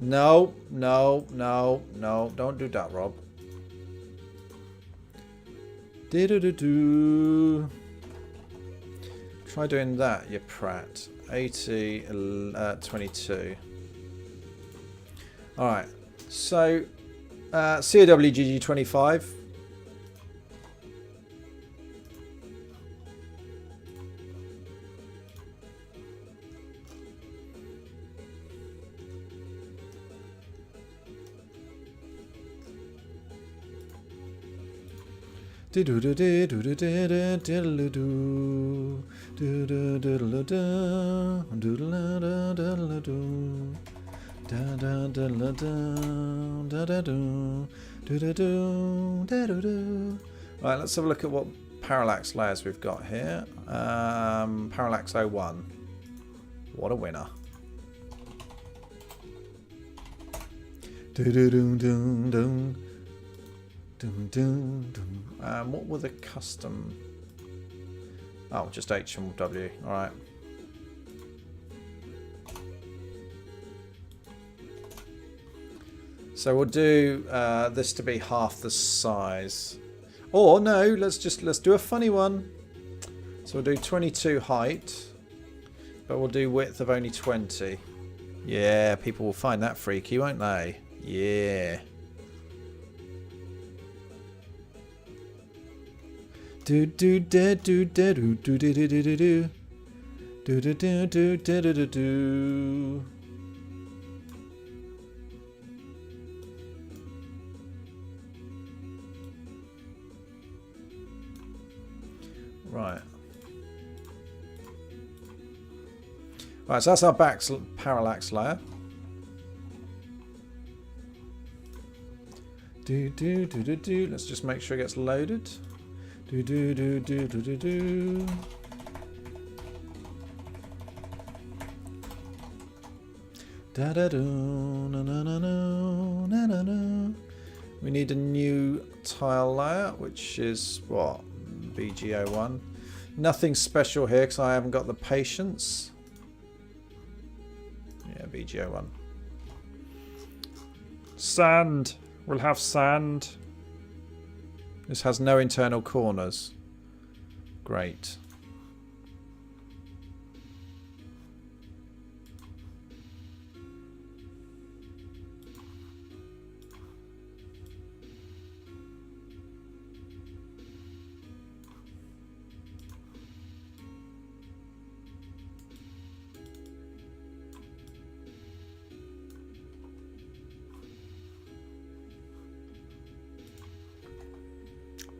[SPEAKER 1] No, no, no, no. Don't do that, Rob. Try doing that, you prat. 80, 22. Alright, so COWGG25. Right, let's have a look at what parallax layers we've got here. Parallax 01. What a winner. What were the custom? Oh, just H and W. All right. So we'll do this to be half the size. Or no, let's do a funny one. So we'll do 22 height, but we'll do width of only 20. Yeah, people will find that freaky, won't they? Yeah. Do do do do do do do do do do do do do do do do do do. Right. Right, so that's our back parallax layer. Do do do do do. Let's just make sure it gets loaded. Do do do do do do do. Da da do na na na na na na. We need a new tile layer, which is what? BG01. Nothing special here because I haven't got the patience. Yeah, BG01. Sand. We'll have sand. This has no internal corners. Great.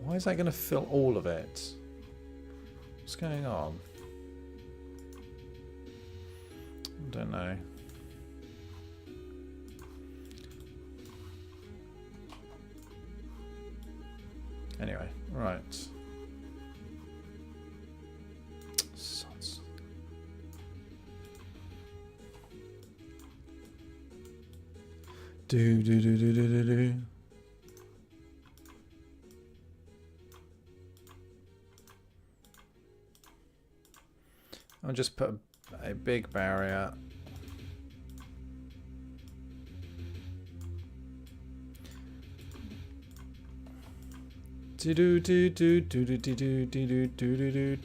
[SPEAKER 1] Why is that going to fill all of it? What's going on? I don't know. Anyway, right. Sods. Do do do do do do do. I'll just put a big barrier. Do do do do do do do do do do do do.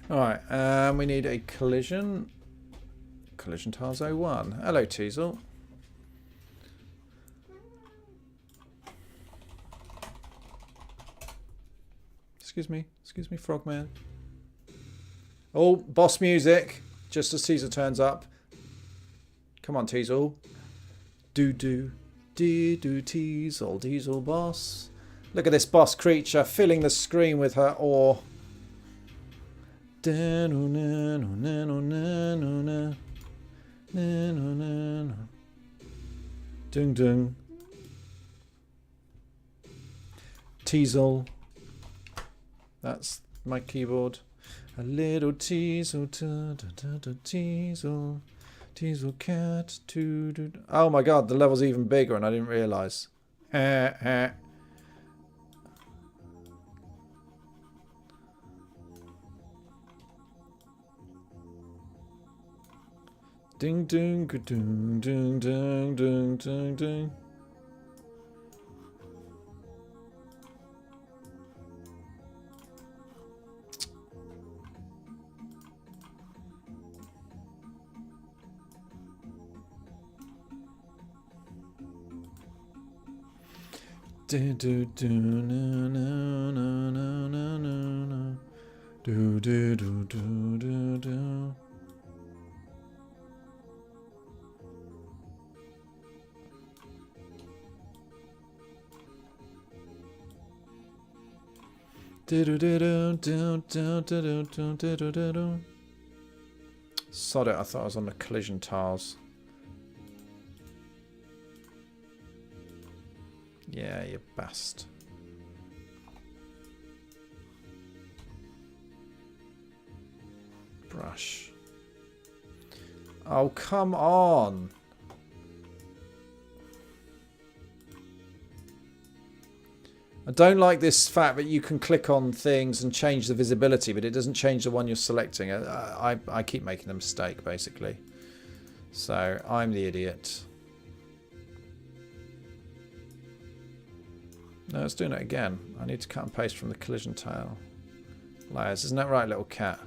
[SPEAKER 1] Alright, we need a collision. Collision tiles 01. Hello, Teasel. Excuse me, Frogman. Oh, boss music. Just as Teasel turns up. Come on, Teasel. Do do do do Teasel, Teasel boss. Look at this boss creature filling the screen with her ore. Dung dung. Teasel. That's my keyboard. A little teasel, teasel, teasel cat. Oh my god, the level's even bigger and I didn't realise. Ding ding ding ding ding ding ding ding. Do do do no no no no no no do do do do do do. Sod it, I thought I was on the collision tiles. Yeah, you bast. Brush. Oh, come on. I don't like this fact that you can click on things and change the visibility, but it doesn't change the one you're selecting. I keep making a mistake, basically. So, I'm the idiot. No, it's doing it again. I need to cut and paste from the collision tile. Layers, isn't that right, little cat?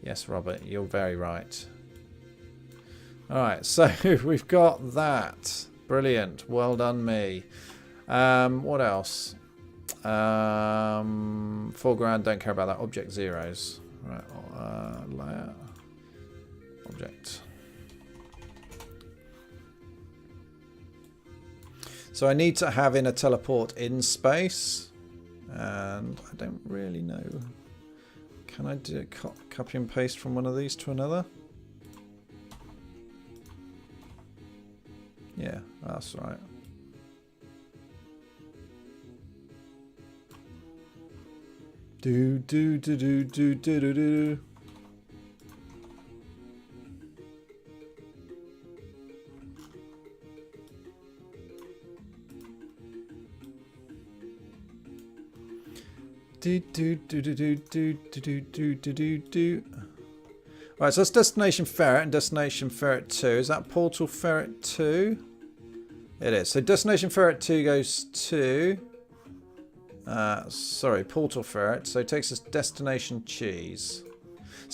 [SPEAKER 1] Yes, Robert, you're very right. Alright, so we've got that. Brilliant. Well done, me. What else? Foreground, don't care about that. Object zeros. Right, layer. Object. So I need to have in a teleport in space. And I don't really know. Can I do copy and paste from one of these to another? Yeah, that's right. Do do do do do do do do. Do do do do do do do do do do do. Right, so that's Destination Ferret and Destination Ferret 2. Is that Portal Ferret 2? It is. So Destination Ferret 2 goes to... sorry, Portal Ferret. So it takes us Destination Cheese.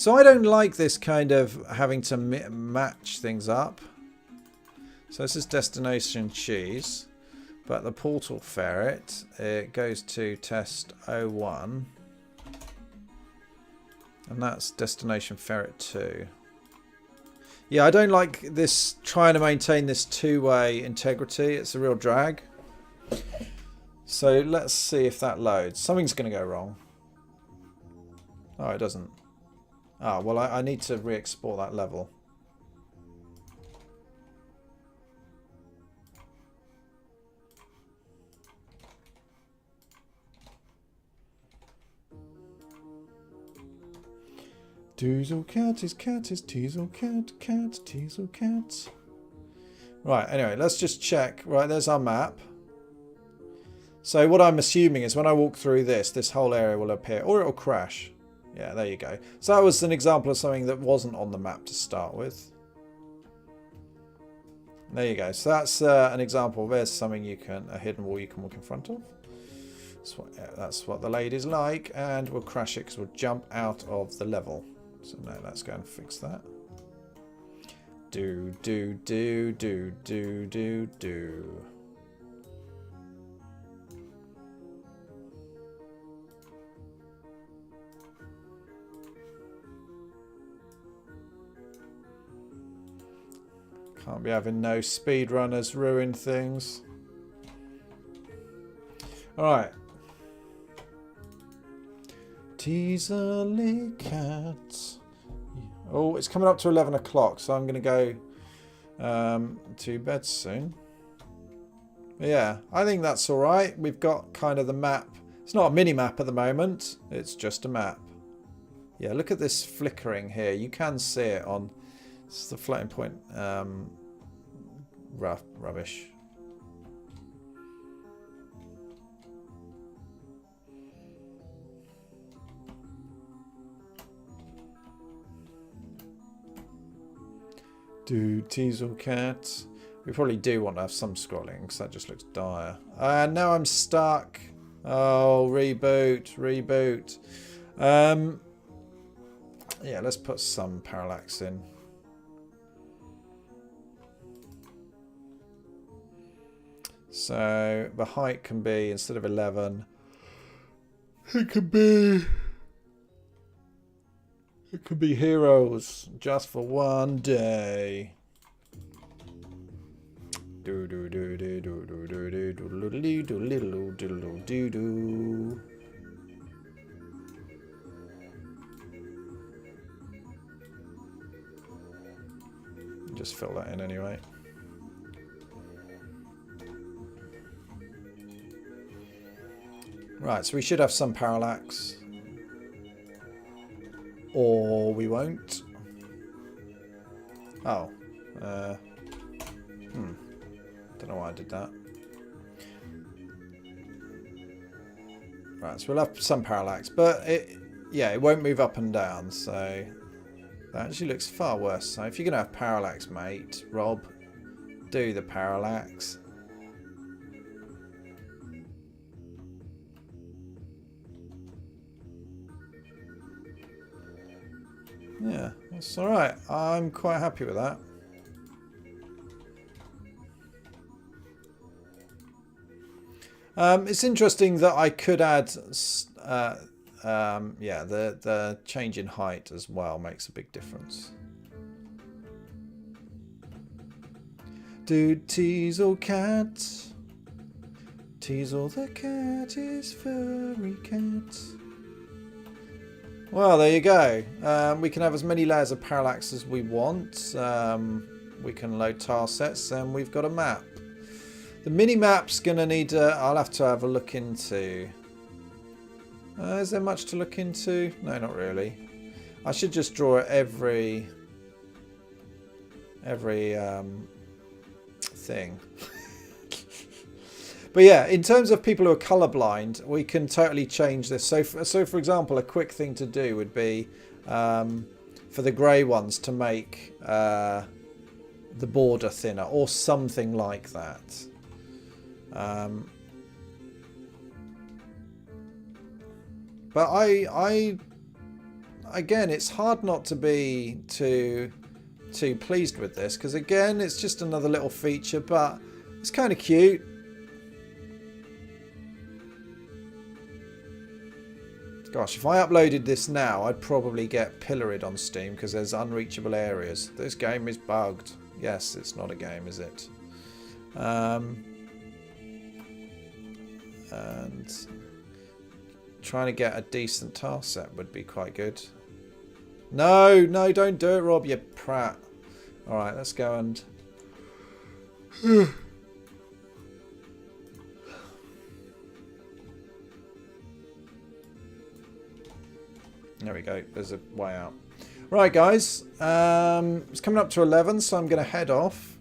[SPEAKER 1] So I don't like this kind of having to match things up. So this is destination cheese. But the portal ferret, it goes to test 01. And that's destination ferret 2. Yeah, I don't like this trying to maintain this two-way integrity. It's a real drag. So let's see if that loads. Something's going to go wrong. Oh, it doesn't. Oh, well, I need to re-export that level. Teasel cat is teasel cat, teasel cat. Right, anyway, let's just check. Right, there's our map. So what I'm assuming is when I walk through this whole area will appear, or it'll crash. Yeah, there you go. So that was an example of something that wasn't on the map to start with. There you go. So that's an example. There's something a hidden wall you can walk in front of. That's what the lady's like, and we'll crash it because we'll jump out of the level. So now let's go and fix that. Do. Can't be having no speedrunners ruin things. Alright. Teaserly cat. Oh, it's coming up to 11 o'clock, so I'm going to go to bed soon. But yeah, I think that's alright. We've got kind of the map. It's not a mini-map at the moment. It's just a map. Yeah, look at this flickering here. You can see it on... It's the floating point rubbish. Do teasel cat. We probably do want to have some scrolling because that just looks dire. And now I'm stuck. Oh, reboot. Yeah, let's put some parallax in. So the height can be, instead of 11, it could be heroes just for one day. Do do do do do do do do do do do do do do. Just fill that in anyway. Right, so we should have some parallax. Or we won't. Oh. Don't know why I did that. Right, so we'll have some parallax. But it won't move up and down. So that actually looks far worse. So if you're going to have parallax, mate, Rob, do the parallax. Yeah, that's alright. I'm quite happy with that. It's interesting that I could add, the change in height as well makes a big difference. Do teasel cat. Teasel the cat is furry cat. Well, there you go. We can have as many layers of parallax as we want. We can load tile sets, and we've got a map. The mini-map's going to need... I'll have to have a look into... is there much to look into? No, not really. I should just draw every thing. But yeah, in terms of people who are colorblind, we can totally change this. So for example, a quick thing to do would be for the grey ones to make the border thinner or something like that. But I again, it's hard not to be too pleased with this, because again, it's just another little feature, but it's kind of cute. Gosh, if I uploaded this now, I'd probably get pilloried on Steam because there's unreachable areas. This game is bugged. Yes, it's not a game, is it? And trying to get a decent task set would be quite good. No, no, don't do it, Rob, you prat. Alright, let's go and... There we go. There's a way out. Right, guys. It's coming up to 11, so I'm going to head off.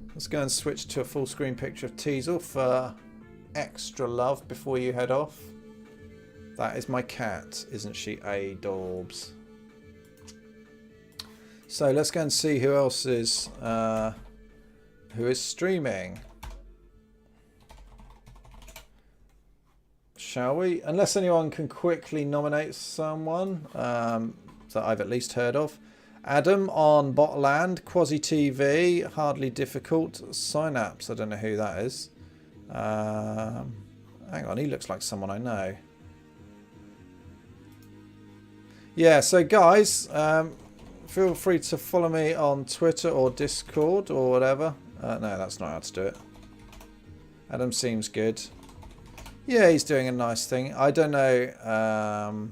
[SPEAKER 1] Let's go and switch to a full screen picture of Teasel for extra love before you head off. That is my cat, isn't she, Adorbs? So let's go and see who else is streaming. Shall we? Unless anyone can quickly nominate someone that I've at least heard of. Adam on Botland, Quasi TV, Hardly Difficult, Synapse, I don't know who that is. Hang on, he looks like someone I know. Yeah, so guys, feel free to follow me on Twitter or Discord or whatever. No, that's not how to do it. Adam seems good. Yeah, he's doing a nice thing. I don't know.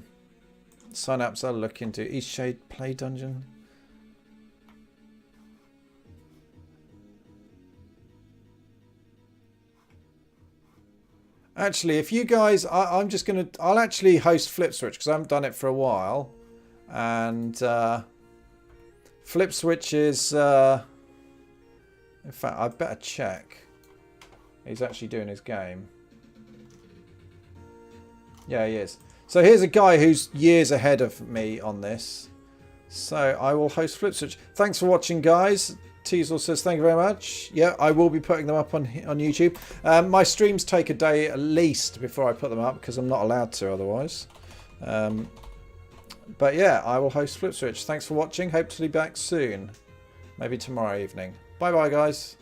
[SPEAKER 1] Synapse I'll look into. Eastshade Play Dungeon. Actually, if you guys... I'm just going to... I'll actually host Flip Switch because I haven't done it for a while. And Flip Switch is... in fact, I better check. He's actually doing his game. Yeah, he is. So here's a guy who's years ahead of me on this. So I will host Flip Switch. Thanks for watching, guys. Teasel says thank you very much. Yeah, I will be putting them up on YouTube. My streams take a day at least before I put them up because I'm not allowed to otherwise. But yeah, I will host Flip Switch. Thanks for watching. Hope to be back soon. Maybe tomorrow evening. Bye bye, guys.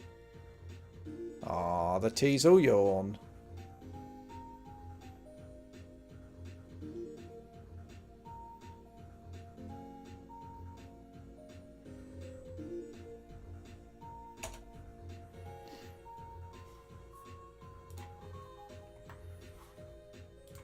[SPEAKER 1] Ah, the Teasel yawn.